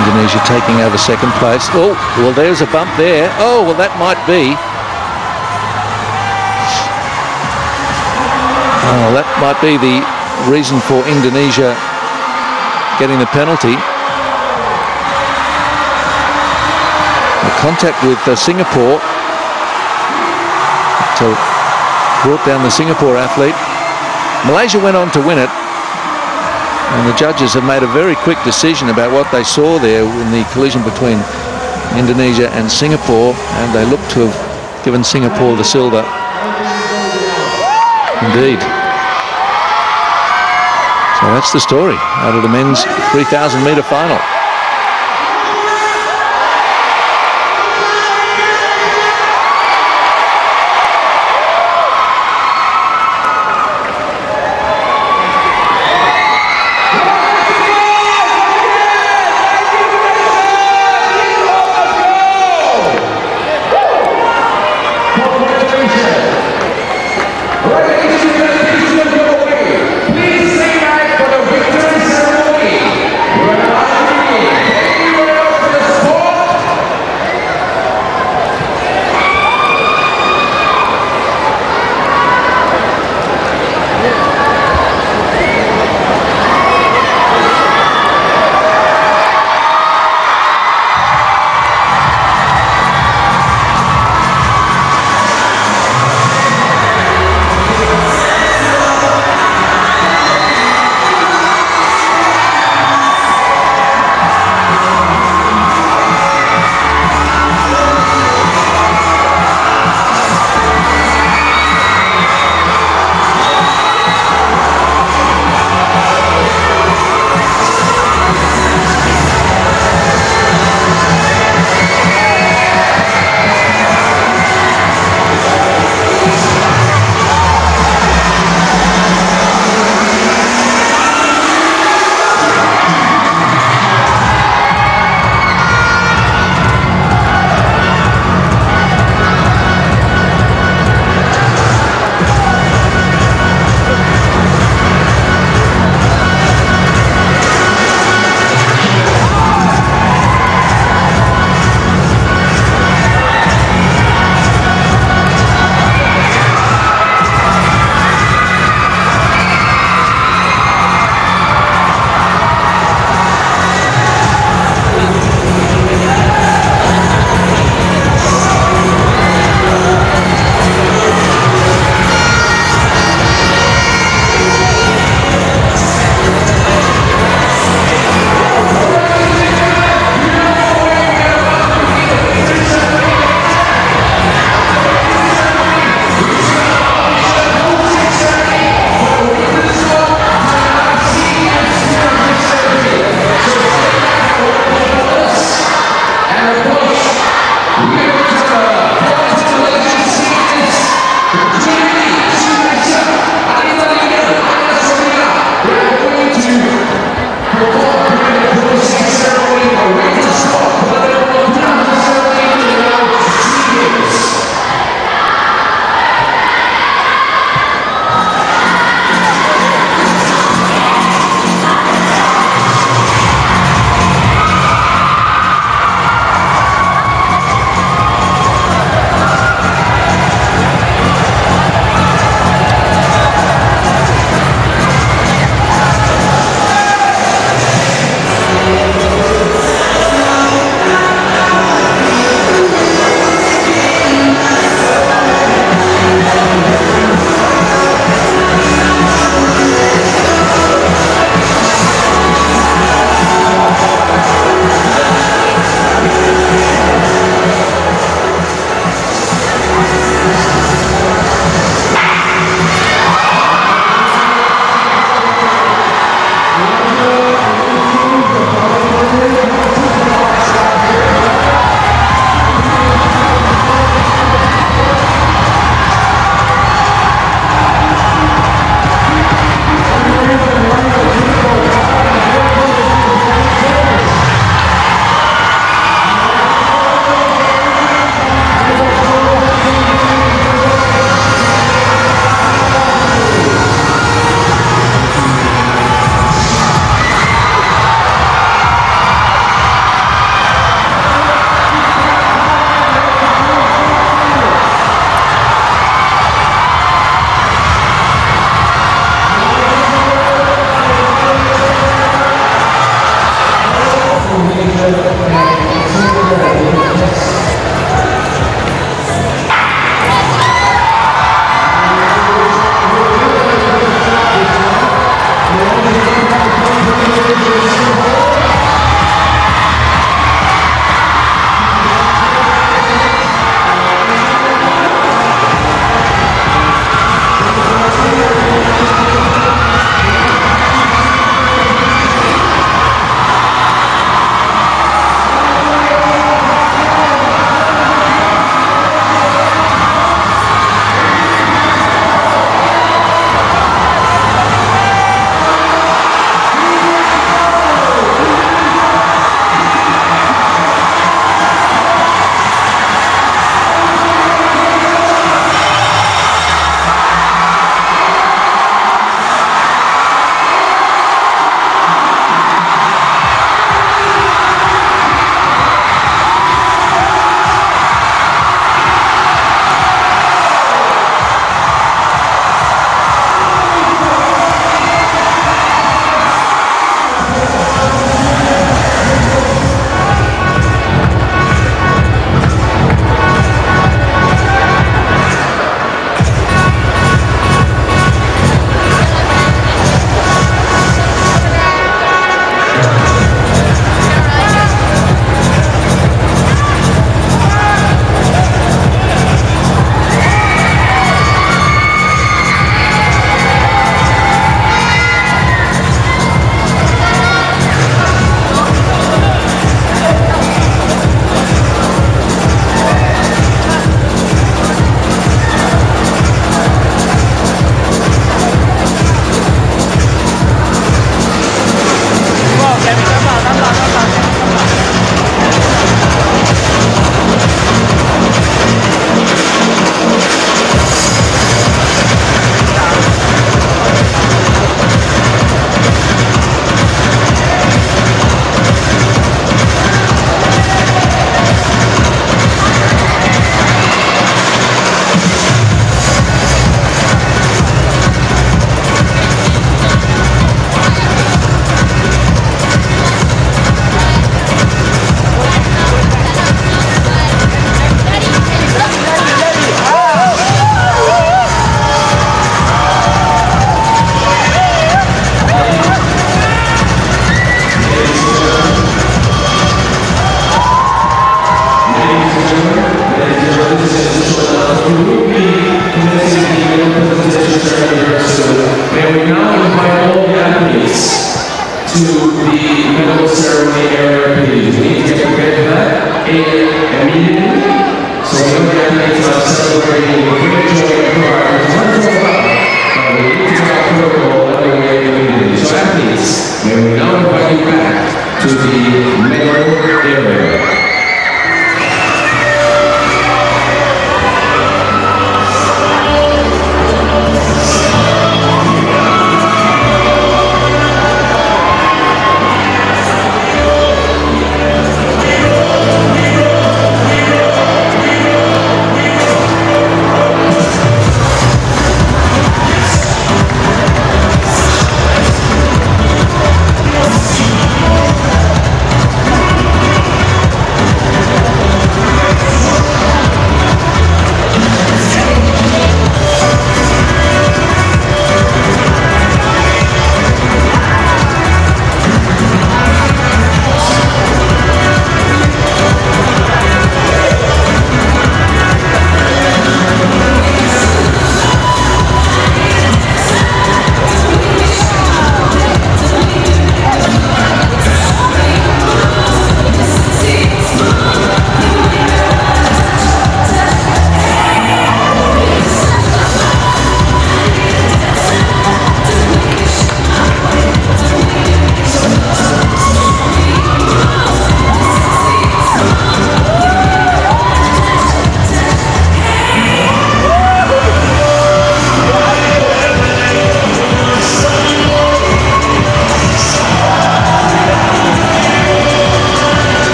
Indonesia taking over second place. Oh, well, there's a bump there. Oh, well, that might be. Oh, that might be the reason for Indonesia getting the penalty. The contact with Singapore brought down the Singapore athlete. Malaysia went on to win it, and the judges have made a very quick decision about what they saw there in the collision between Indonesia and Singapore, and they look to have given Singapore the silver. Indeed. So that's the story out of the men's 3,000 metre final.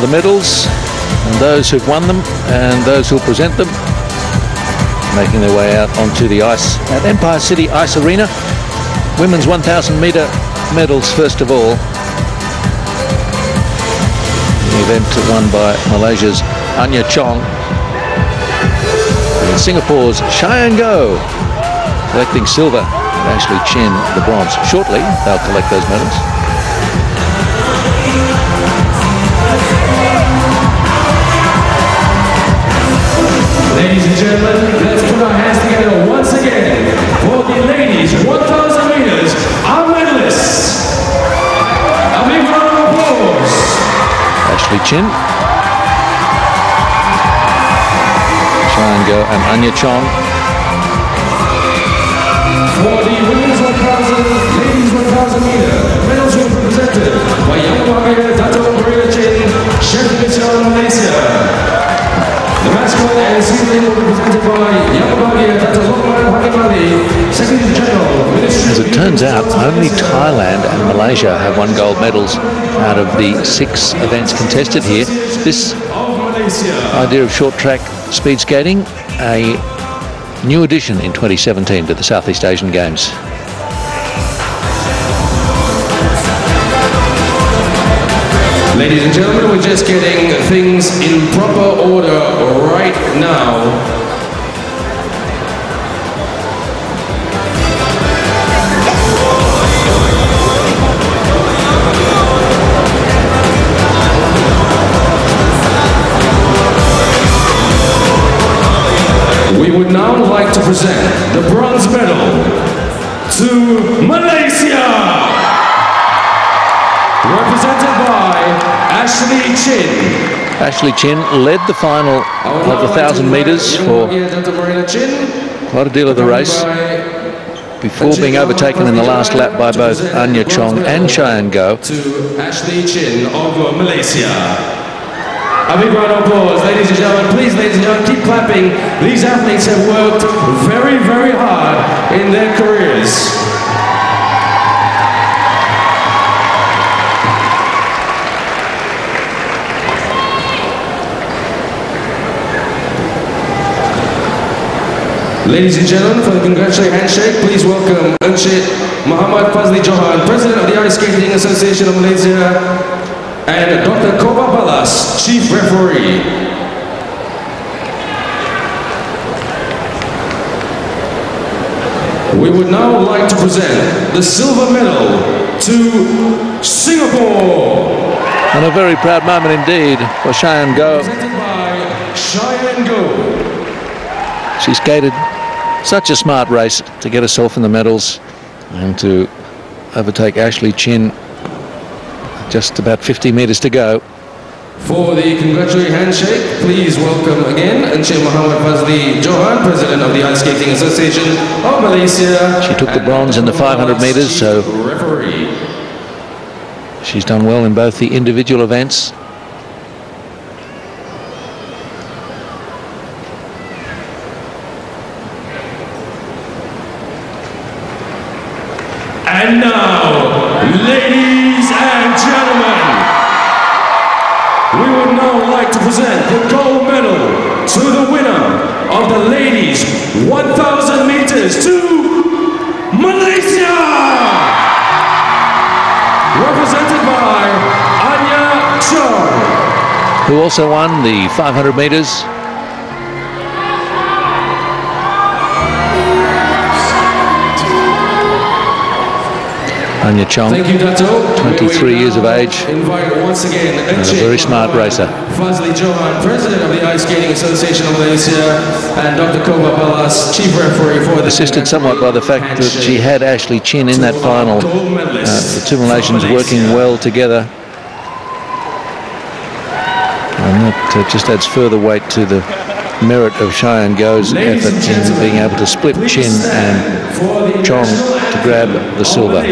the medals, and those who've won them, and those who'll present them, making their way out onto the ice at Empire City Ice Arena. Women's 1,000 metre medals first of all. The event won by Malaysia's Anja Chong. And Singapore's Cheyenne Goh collecting silver. Ashley Chin the bronze. Shortly they'll collect those medals. Ladies and gentlemen, let's put our hands together once again for the ladies 1,000 meters, our medalists. A big round of applause. Ashley Chin, Cheyenne Goh and Anja Chong. For the women's 1,000, ladies 1,000 meter, medals will be presented by Yang Malaysia, Dato' Maria Chin, Chef National Malaysia. The mascot and sealing will be presented by Yang Malaysia, Secretary General, Ministry. As it turns out, only Thailand and Malaysia have won gold medals out of the 6 events contested here. This idea of short track speed skating, a new addition in 2017 to the Southeast Asian Games. Ladies and gentlemen, we're just getting things in proper order right now. We would now like to present the bronze medal to Malaysia, represented by Ashley Chin. Ashley Chin led the final of the 1,000 metres for quite a deal of the race before being overtaken in the last lap by both Anja Chong and Cheyenne Goh. To Ashley Chin of Malaysia. A big round of applause, ladies and gentlemen. Please, ladies and gentlemen, keep clapping. These athletes have worked very, very hard in their careers. Ladies and gentlemen, for the congratulatory handshake, please welcome Mohamad Fazli Johan, President of the Ice Skating Association of Malaysia, and Dr. Koba Balas, Chief Referee. We would now like to present the silver medal to Singapore. And a very proud moment indeed for Cheyenne Goh. Presented by Cheyenne Goh. She skated such a smart race to get herself in the medals and to overtake Ashley Chin. Just about 50 metres to go. For the congratulatory handshake, please welcome again Encik Mohamad Fazli Johan, President of the Ice Skating Association of Malaysia. She took the bronze in the 500 metres, so referee. She's done well in both the individual events. And now, ladies and gentlemen, we would now like to present the gold medal to the winner of the ladies 1,000 meters to Malaysia, represented by Anja Chong, who also won the 500 metres. Anja Chong, 23 years of age, once again, and a very smart racer. Fazli Johan, President of the Ice Skating Association of Malaysia, and Dr. Koba Balas, Chief Referee for the... Assisted somewhat by the fact that she had Ashley Chin in that final. The two Malaysians working well together. And that just adds further weight to the merit of Cheyenne Goh's effort in being able to split Chin and Chong to grab the silver.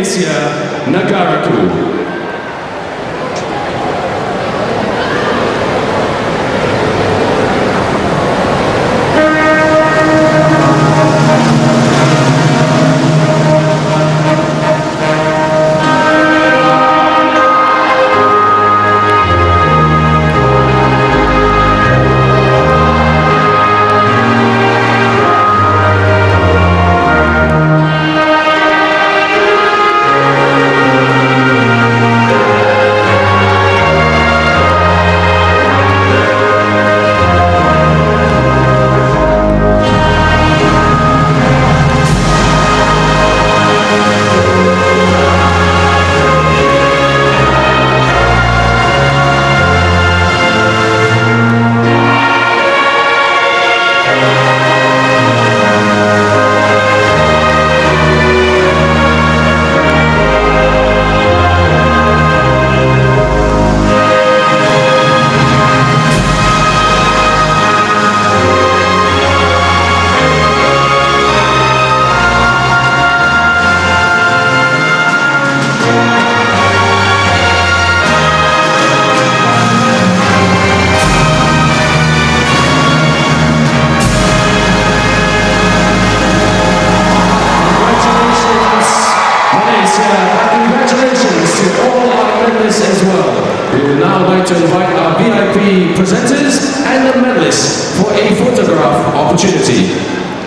finalists for a photograph opportunity.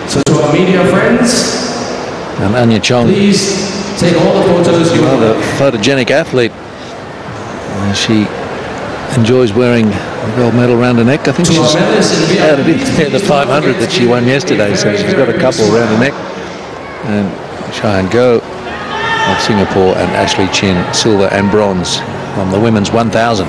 So to our media friends, And Anja Chong, please take all the photos you want. another photogenic athlete. She enjoys wearing the gold medal around her neck. I think To our she's medalists in added in there the 500 that she won yesterday, so she's got a couple around her neck. And Cheyenne Goh of Singapore and Ashley Chin, silver and bronze on the women's 1,000.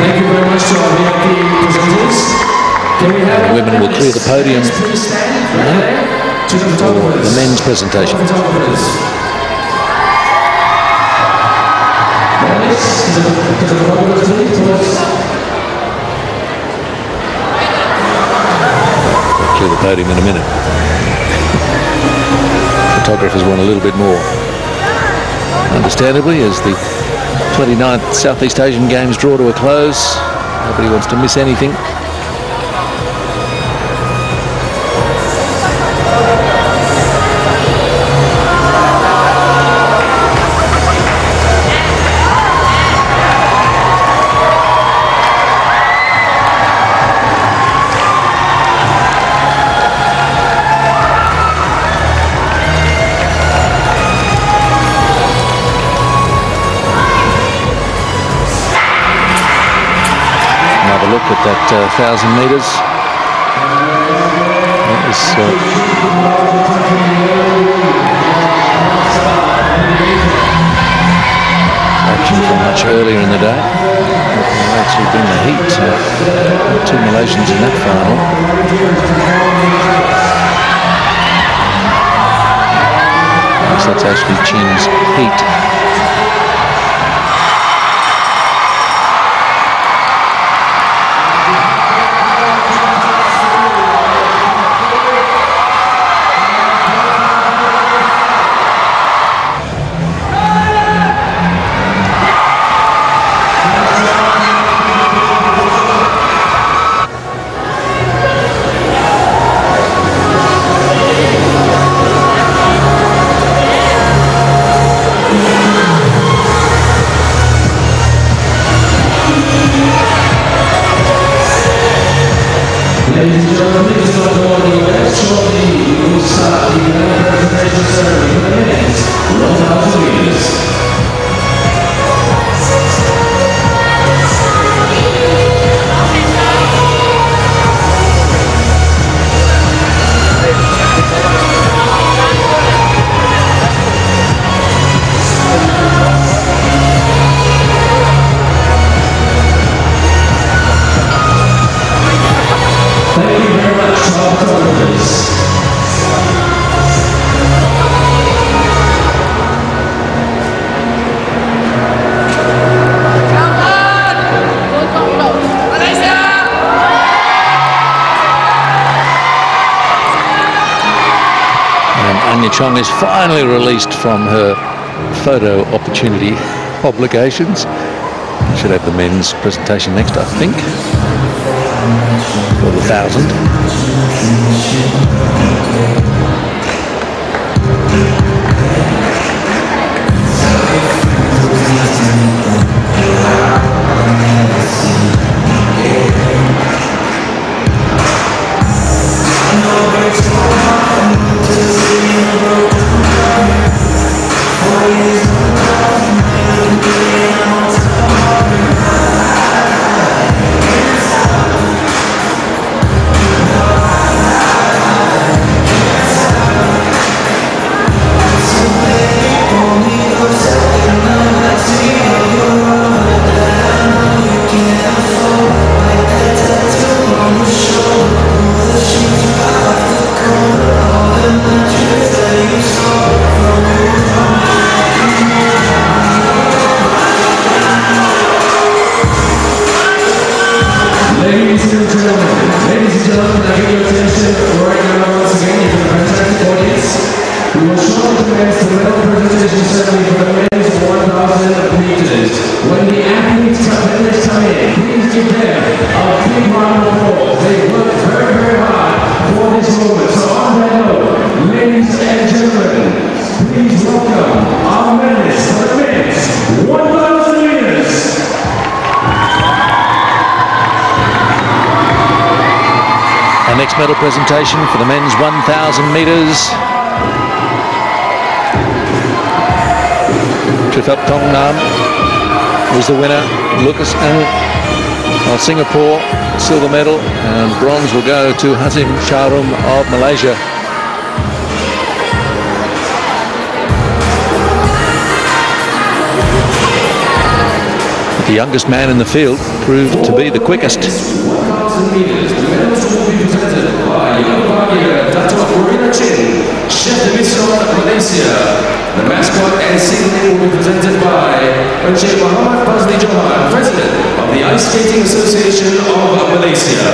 Thank you very much to our VIP presenters. Can we have The women will clear the podium please stand right there to the for photographers. the men's presentation. Photographers. Yes, to the photographers, please. They'll clear the podium in a minute. Photographers want a little bit more. Understandably, as the 29th Southeast Asian Games draw to a close, nobody wants to miss anything. Look at that 1,000 metres. That was action from much earlier in the day. There'll actually been the heat. Two Malaysians in that final. So that's Ashley Chin's heat. Ladies and gentlemen, please don't go anywhere. Shortly, we will start the presentation ceremony for the men's 1,000 meters. Thank you very much to our photographers. And Anja Chong is finally released from her photo opportunity obligations. We should have the men's presentation next, I think. For the 1,000. Our next medal presentation for the men's 1,000 metres. Thongngam was the winner. Lucas of Singapore, silver medal, and bronze will go to Hazim Shahrum of Malaysia. The youngest man in the field proved to be the quickest. 1,000 meters, the medals will be presented by Chef de Mission Malaysia. The mascot and signaling will be presented by Mohamad President of the Ice Skating Association of Malaysia.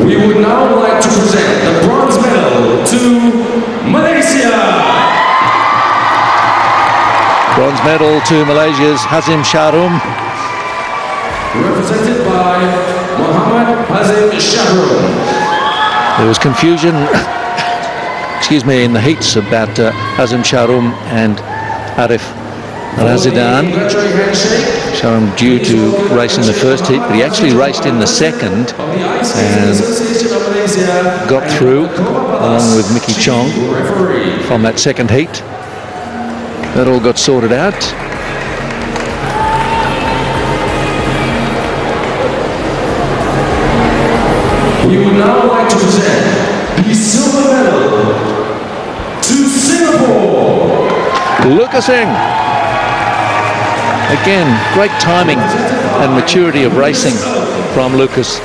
We would now like to present the bronze medal to Malaysia. Bronze medal to Malaysia's Hazim Shahrum. Represented by Mohamad Shahrum. There was confusion, excuse me, in the heats about Hazim Shahrum and Arif Rasydan. Shahrum due to race in the first heat, but he actually raced in the second and got through along with Mickey Chong from that second heat. That all got sorted out. We would now like to present the silver medal to Singapore. Lucasing. Again, great timing and maturity of racing from Lucas.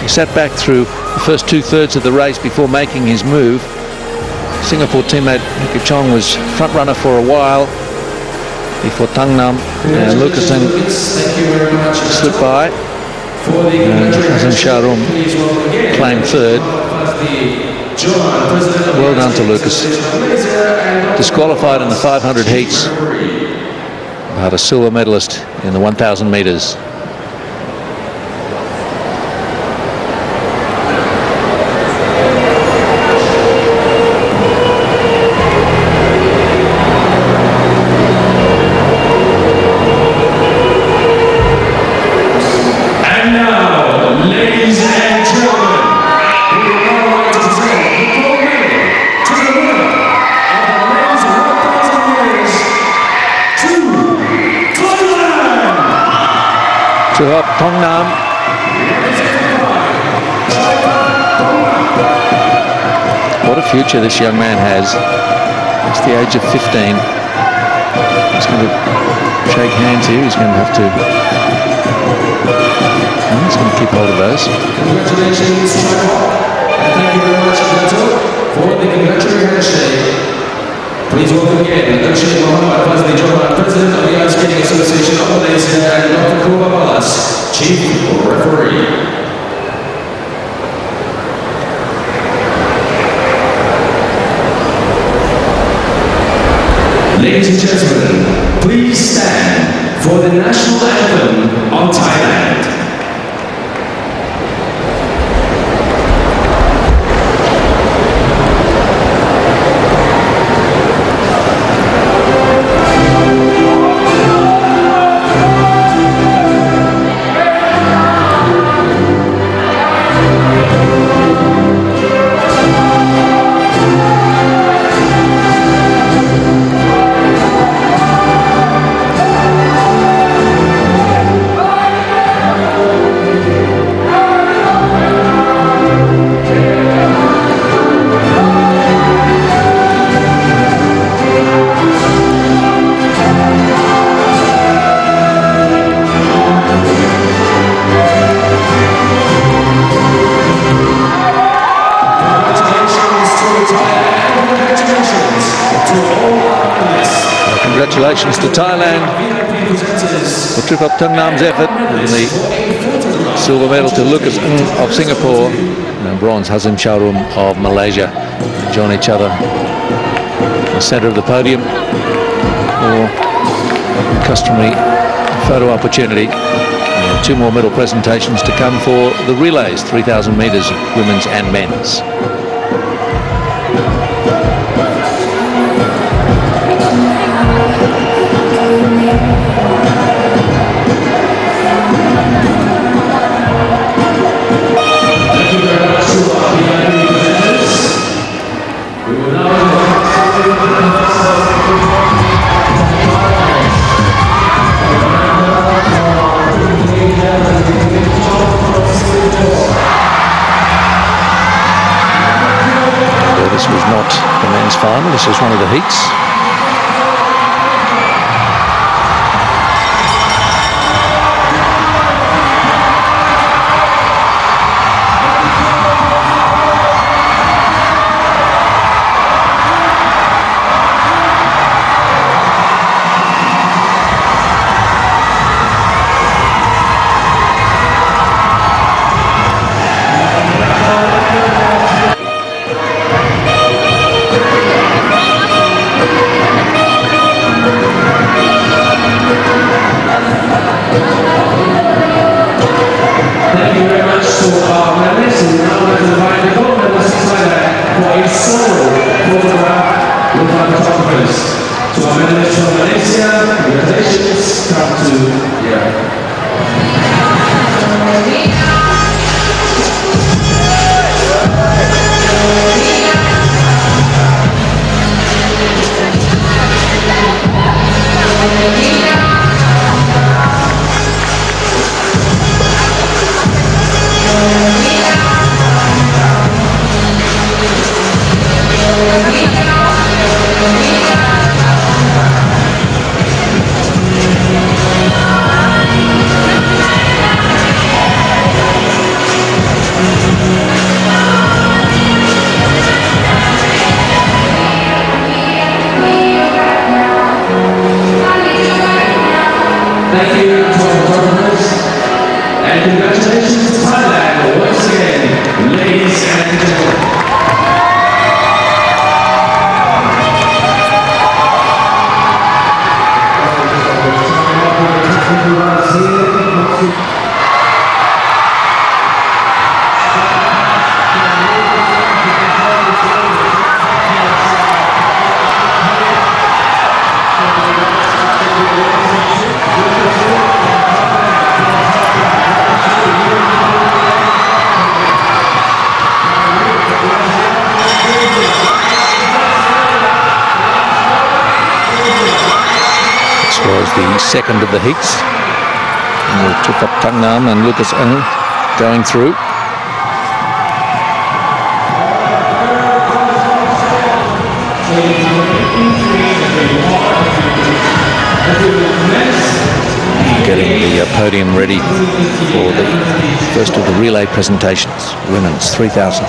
He sat back through the first 2/3 of the race before making his move. Singapore teammate Mickey Chong was front runner for a while before Thongngam and Lucasing slipped by. And Hazim Shahrum claimed third. Well done to Lucas. Disqualified in the 500 heats, but a silver medalist in the 1,000 metres. Thongngam. What a future this young man has. It's the age of 15. He's going to shake hands here. He's going to have to. He's going to keep hold of those. Congratulations, Triphom. And thank you very much, Ratu, for the congratulatory handshake. Please welcome again Mohamad President of the Ice Skating Association of Malaysia, and Dr. Vorravalan, Chief Referee. Ladies and gentlemen, please stand for the national anthem of Thailand. Congratulations to Thailand for Thongngam effort, with the silver medal to Lucas of Singapore and bronze Hazim Shahrum of Malaysia. Join each other in the centre of the podium for customary photo opportunity. And 2 more medal presentations to come for the relays, 3,000 metres, women's and men's. final. This is one of the heats. To our members from Malaysia, congratulations, come to here. Thank you to our photographers, and congratulations to Thailand once again, ladies and gentlemen. Was the second of the heats. And we took up Thongngam and Lucas going through. Getting the podium ready for the first of the relay presentations. Women's 3,000.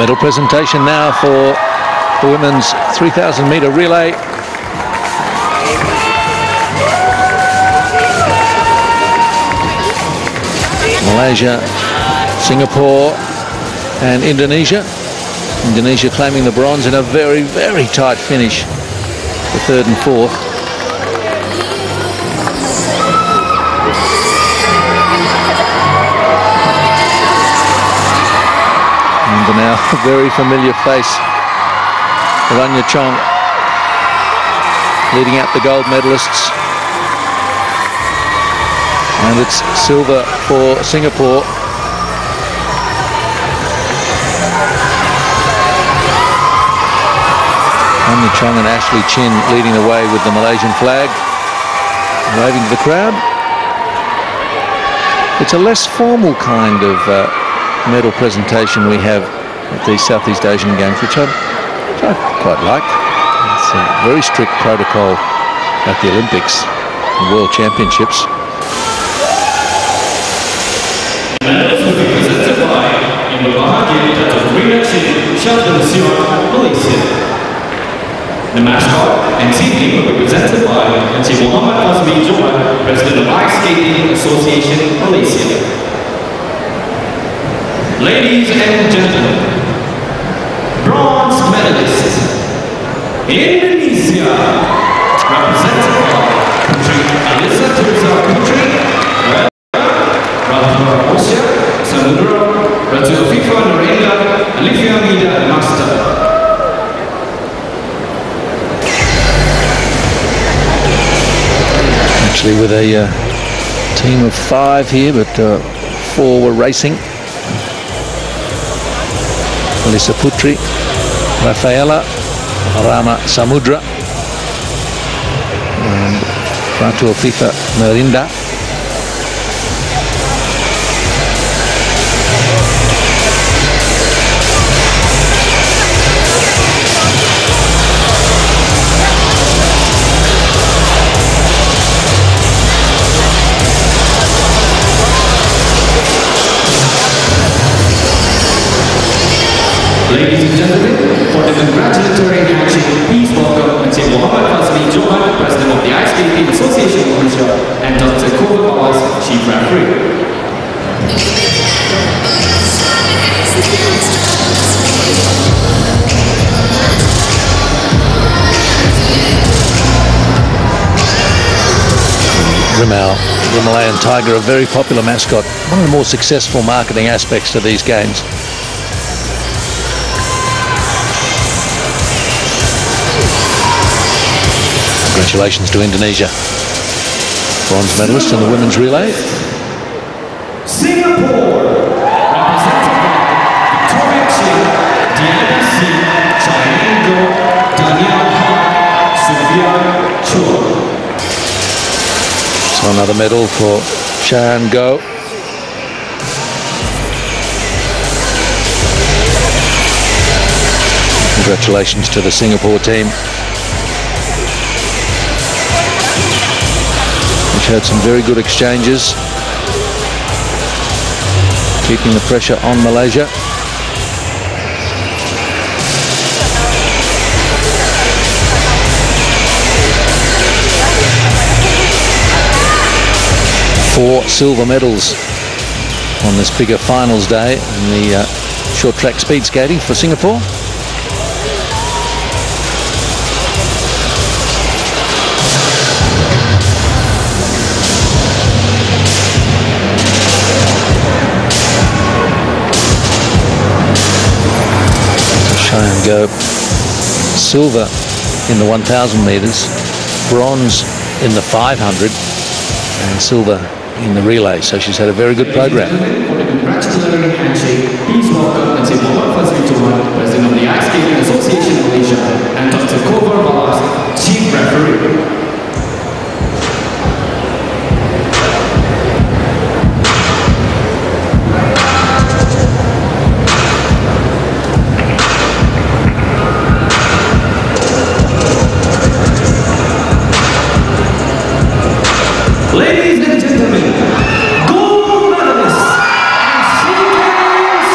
Medal presentation now for the women's 3,000 metre relay. Malaysia, Singapore and Indonesia. Indonesia claiming the bronze in a very, very tight finish, the third and fourth. And now a very familiar face of Anja Chong leading out the gold medalists. And it's silver for Singapore. Anja Chong and Ashley Chin leading the way with the Malaysian flag, waving to the crowd. It's a less formal kind of medal presentation we have at these Southeast Asian Games, which I quite like. It's a very strict protocol at the Olympics and World Championships. Medals will be presented by Malaysia. The mascot and team name will be presented by Mohamad, President of Ice Skating Association Malaysia. Ladies and gentlemen, bronze medalist, Indonesia, represented by Alifia, Ratu, Ratu, Afifah, Indah, Alifia, Meida, Namasta. Actually with a team of 5 here, but 4 were racing. Melissa Putri, Rafaela, Rama Samudra, and Ratu Afifah Merinda. Ladies and gentlemen, for the congratulatory handshake, please welcome Mohamad, President of the Ice Skating Association of Malaysia, and Dr. Kovac, Chief Referee. Rimau, the Malayan tiger, a very popular mascot, one of the more successful marketing aspects to these games. Congratulations to Indonesia, bronze medalist in the women's relay. Singapore, represented by Victoria Ching, Cheyenne Goh, Chong. So another medal for Cheyenne Goh. Congratulations to the Singapore team, which had some very good exchanges, keeping the pressure on Malaysia. Four silver medals on this bigger finals day in the short track speed skating for Singapore. Cheyenne Goh, silver in the 1,000 metres, bronze in the 500 and silver in the relay, so she's had a very good program. For the congratulatory handshake, please welcome Mohamad, President of the Ice Skating Association of Malaysia, and Dr. Kovac, Chief Referee. Ladies and gentlemen, gold medalist and silver champion is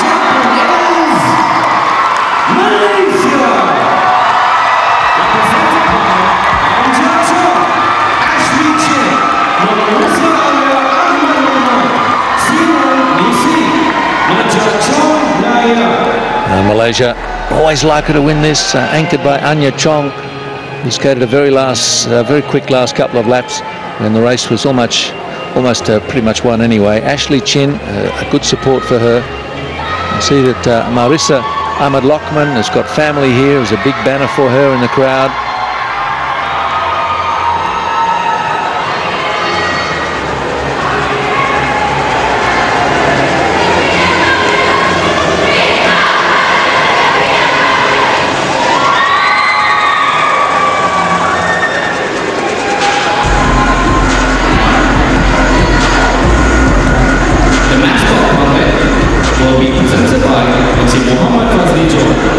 Malaysia always likely to win this, anchored by Anja Chong, who skated a very quick last couple of laps when the race was almost pretty much won anyway. Ashley Chin, a good support for her. I see that Marissa Ahmad Lockman has got family here. There's a big banner for her in the crowd.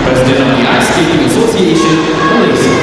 President of the Ice Skating Association, Malaysia.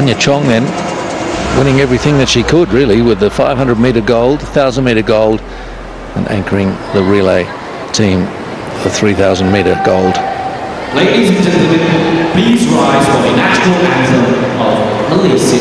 Anja Chong then winning everything that she could really, with the 500 metre gold, 1,000 metre gold, and anchoring the relay team for 3,000 metre gold. Ladies and gentlemen, please rise for the national anthem of Malaysia.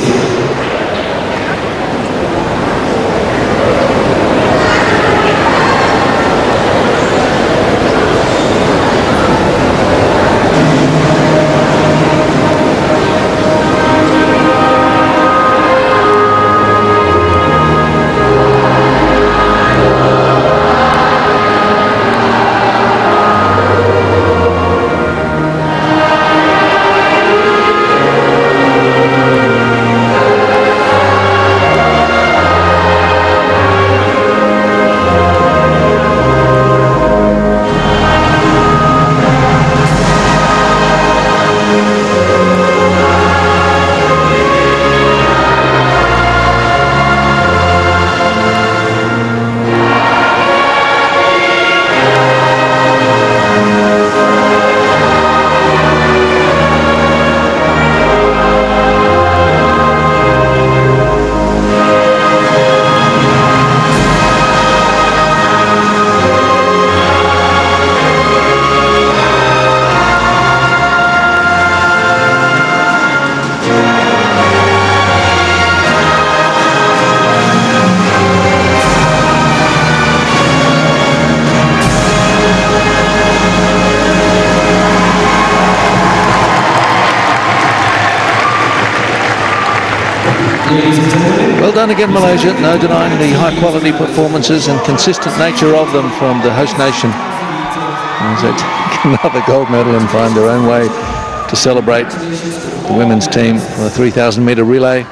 Well done again, Malaysia. No denying the high quality performances and consistent nature of them from the host nation. As they take another gold medal and find their own way to celebrate the women's team for the 3,000 metre relay. And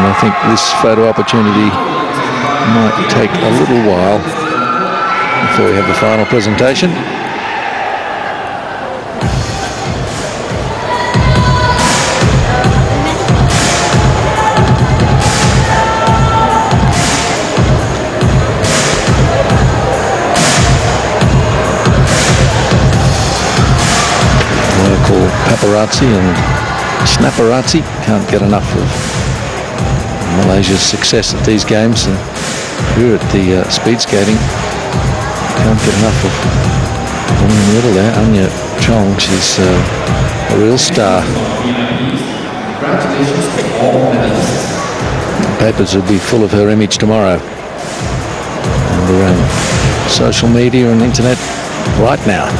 I think this photo opportunity might take a little while before we have the final presentation. Paparazzi and snapparazzi can't get enough of Malaysia's success at these games, and here at the speed skating can't get enough of one in the middle there, Anja Chong. She's a real star. The papers will be full of her image tomorrow and around social media and internet right now.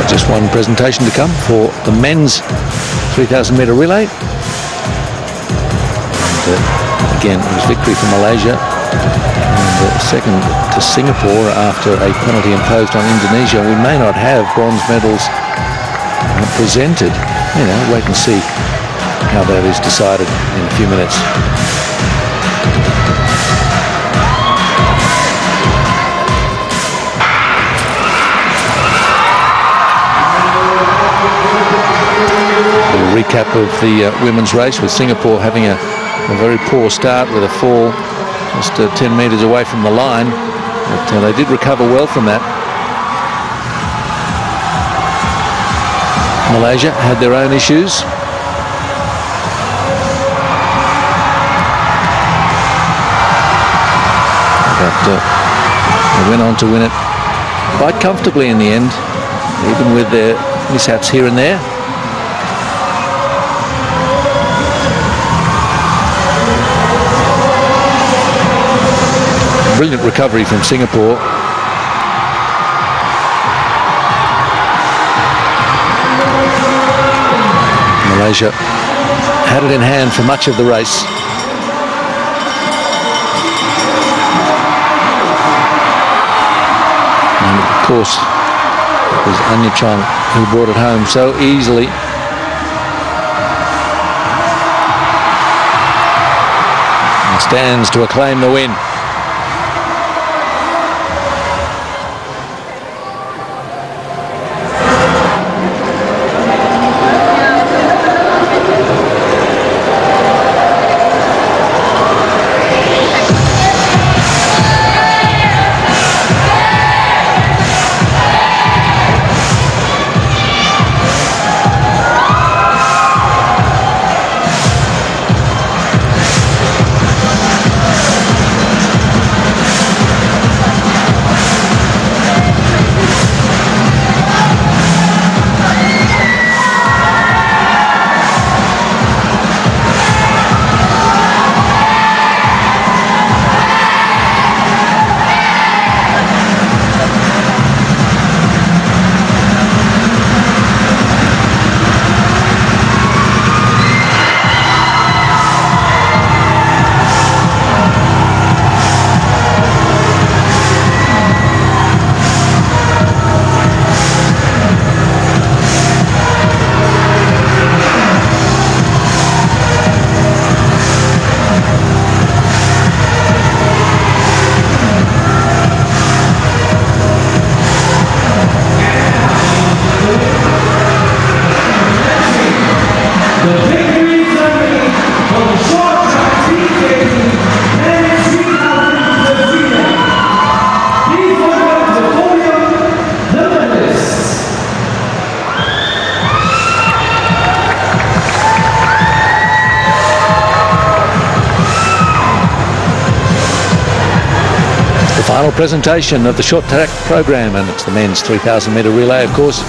Just one presentation to come for the men's 3,000 metre relay. And, again, it was victory for Malaysia, and second to Singapore after a penalty imposed on Indonesia. We may not have bronze medals presented you know, wait and see how that is decided in a few minutes. A recap of the women's race, with Singapore having a very poor start with a fall just 10 metres away from the line, but they did recover well from that. Malaysia had their own issues. But they went on to win it quite comfortably in the end, even with their mishaps here and there. Brilliant recovery from Singapore. Malaysia had it in hand for much of the race. And of course, it was Anja Chong who brought it home so easily. And stands to acclaim the win. Final presentation of the short track program, and it's the men's 3,000 metre relay, of course.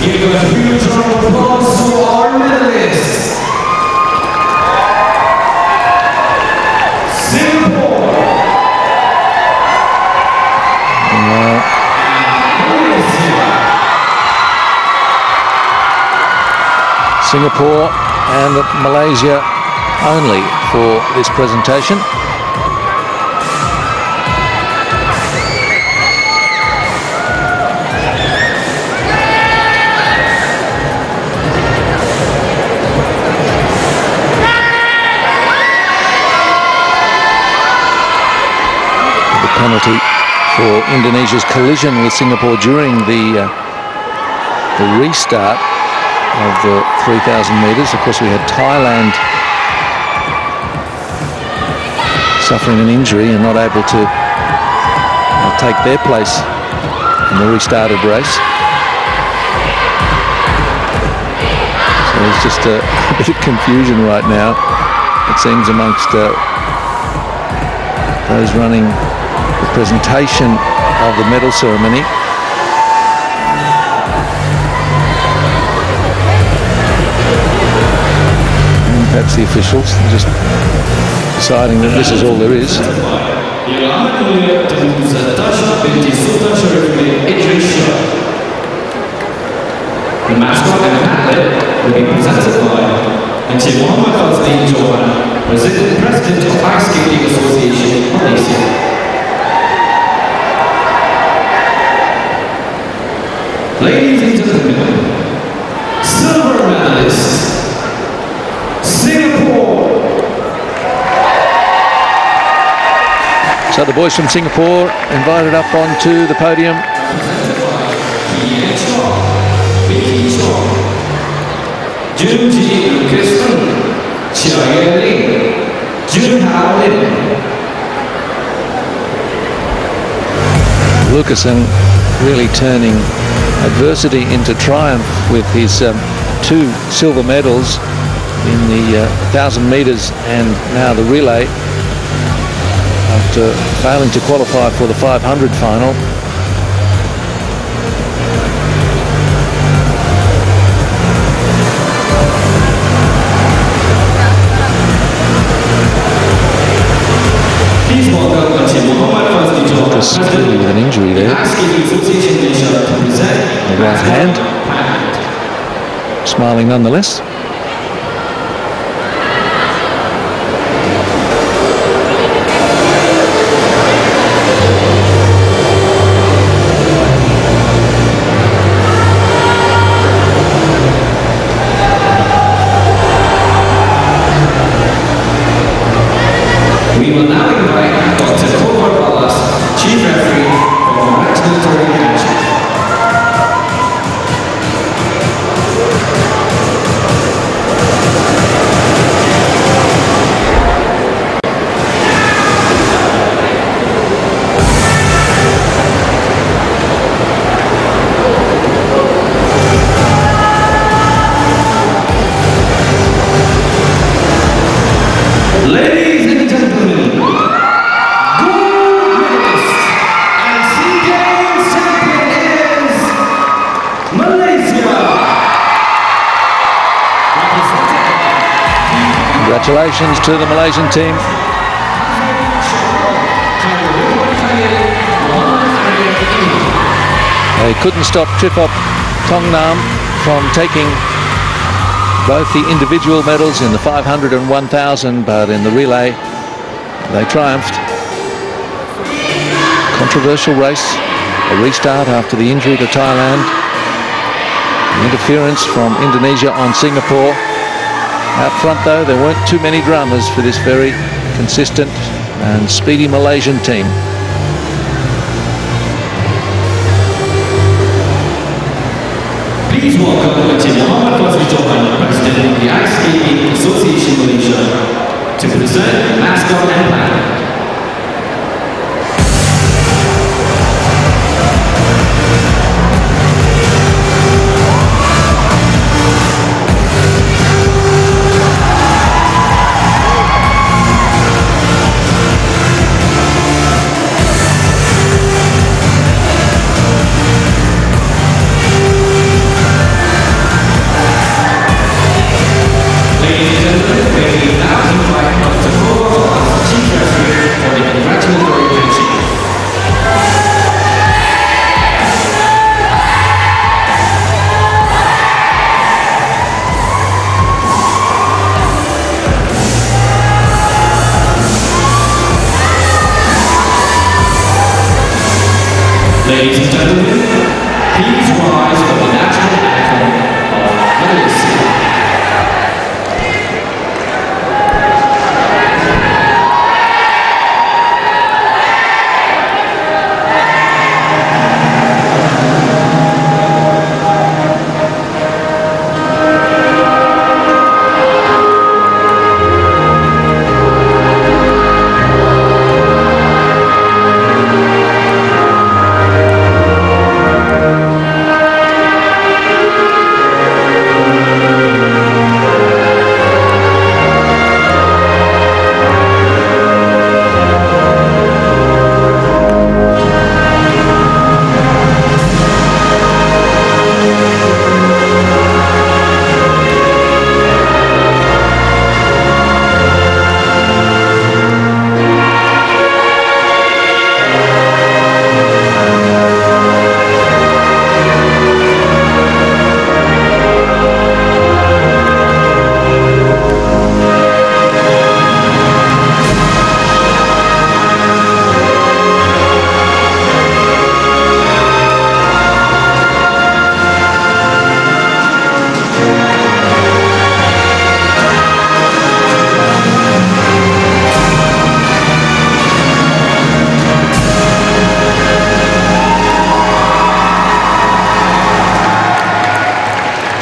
Give a huge round of applause to our medalists. Singapore. Singapore and Malaysia only for this presentation. penalty for Indonesia's collision with Singapore during the restart of the 3,000 metres. Of course, we had Thailand suffering an injury and not able to take their place in the restarted race. So there's just a bit of confusion right now, it seems, amongst those running the presentation of the medal ceremony. And perhaps the officials are just deciding that this is all there is. The mascot and athlete will be presented by Mohamad, President of Ice Skating Association, Malaysia. Ladies and gentlemen, So the boys from Singapore invited up onto the podium. Lucasen really turning adversity into triumph with his 2 silver medals in the 1,000 metres and now the relay, after failing to qualify for the 500 final. Lucas clearly with an injury there. The right hand. Smiling nonetheless. We will now invite Dr. Vorravalan, Chief Referee for Chapter. Ladies and gentlemen, gold medalist and SEA Games champion is Malaysia. Congratulations to the Malaysian team. They couldn't stop Thongngam from taking both the individual medals in the 500 and 1,000, but in the relay they triumphed. Controversial race, a restart after the injury to Thailand, the interference from Indonesia on Singapore. Out front though, there weren't too many dramas for this very consistent and speedy Malaysian team. Please welcome Mohamad, President of the Ice Skating Association Malaysia, to present mascot and plaque. Ladies and gentlemen, may we now invite Dr. Vorravalan, Chief Referee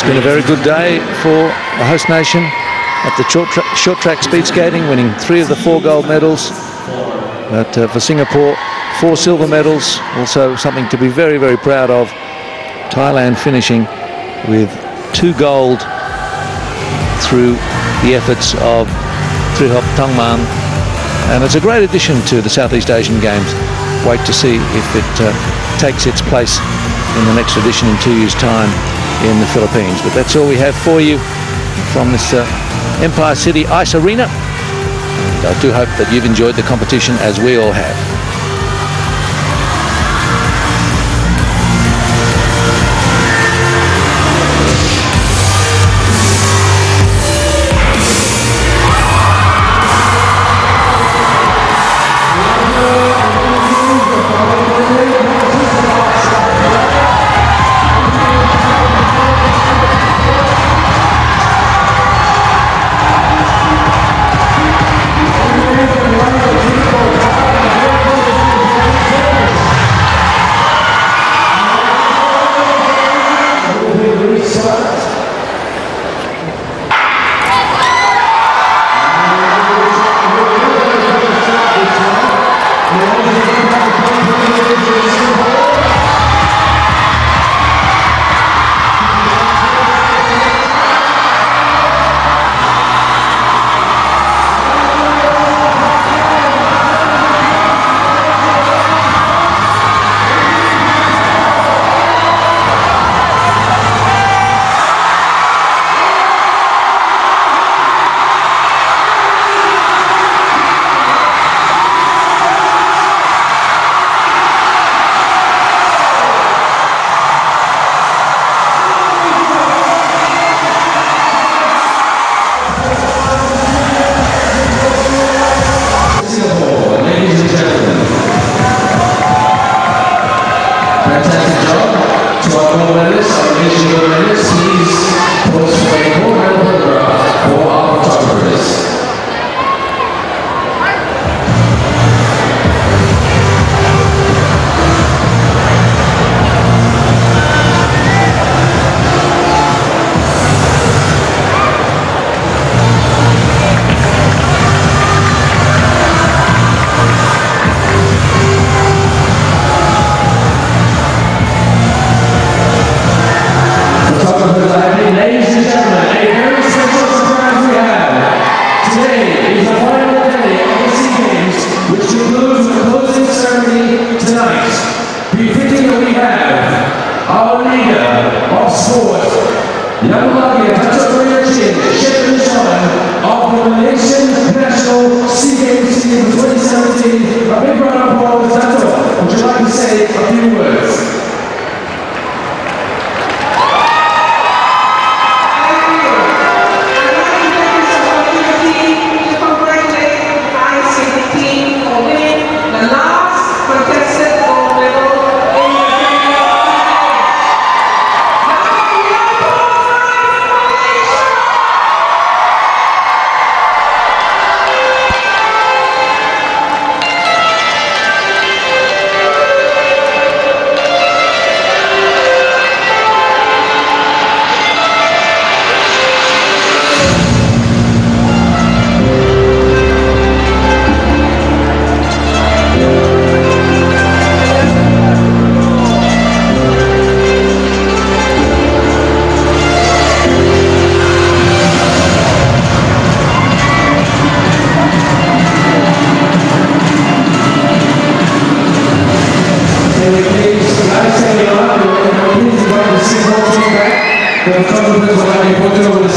It's been a very good day for the host nation at the short track speed skating, winning 3 of the 4 gold medals. But for Singapore, 4 silver medals, also something to be very, very proud of. Thailand finishing with 2 gold through the efforts of Triphom, Thongngam, and it's a great addition to the Southeast Asian Games. Wait to see if it takes its place in the next edition in 2 years' time in the Philippines. But that's all we have for you from this Empire City Ice Arena. And I do hope that you've enjoyed the competition as we all have. Please invite the Singapore team back. The photographer will have a photo with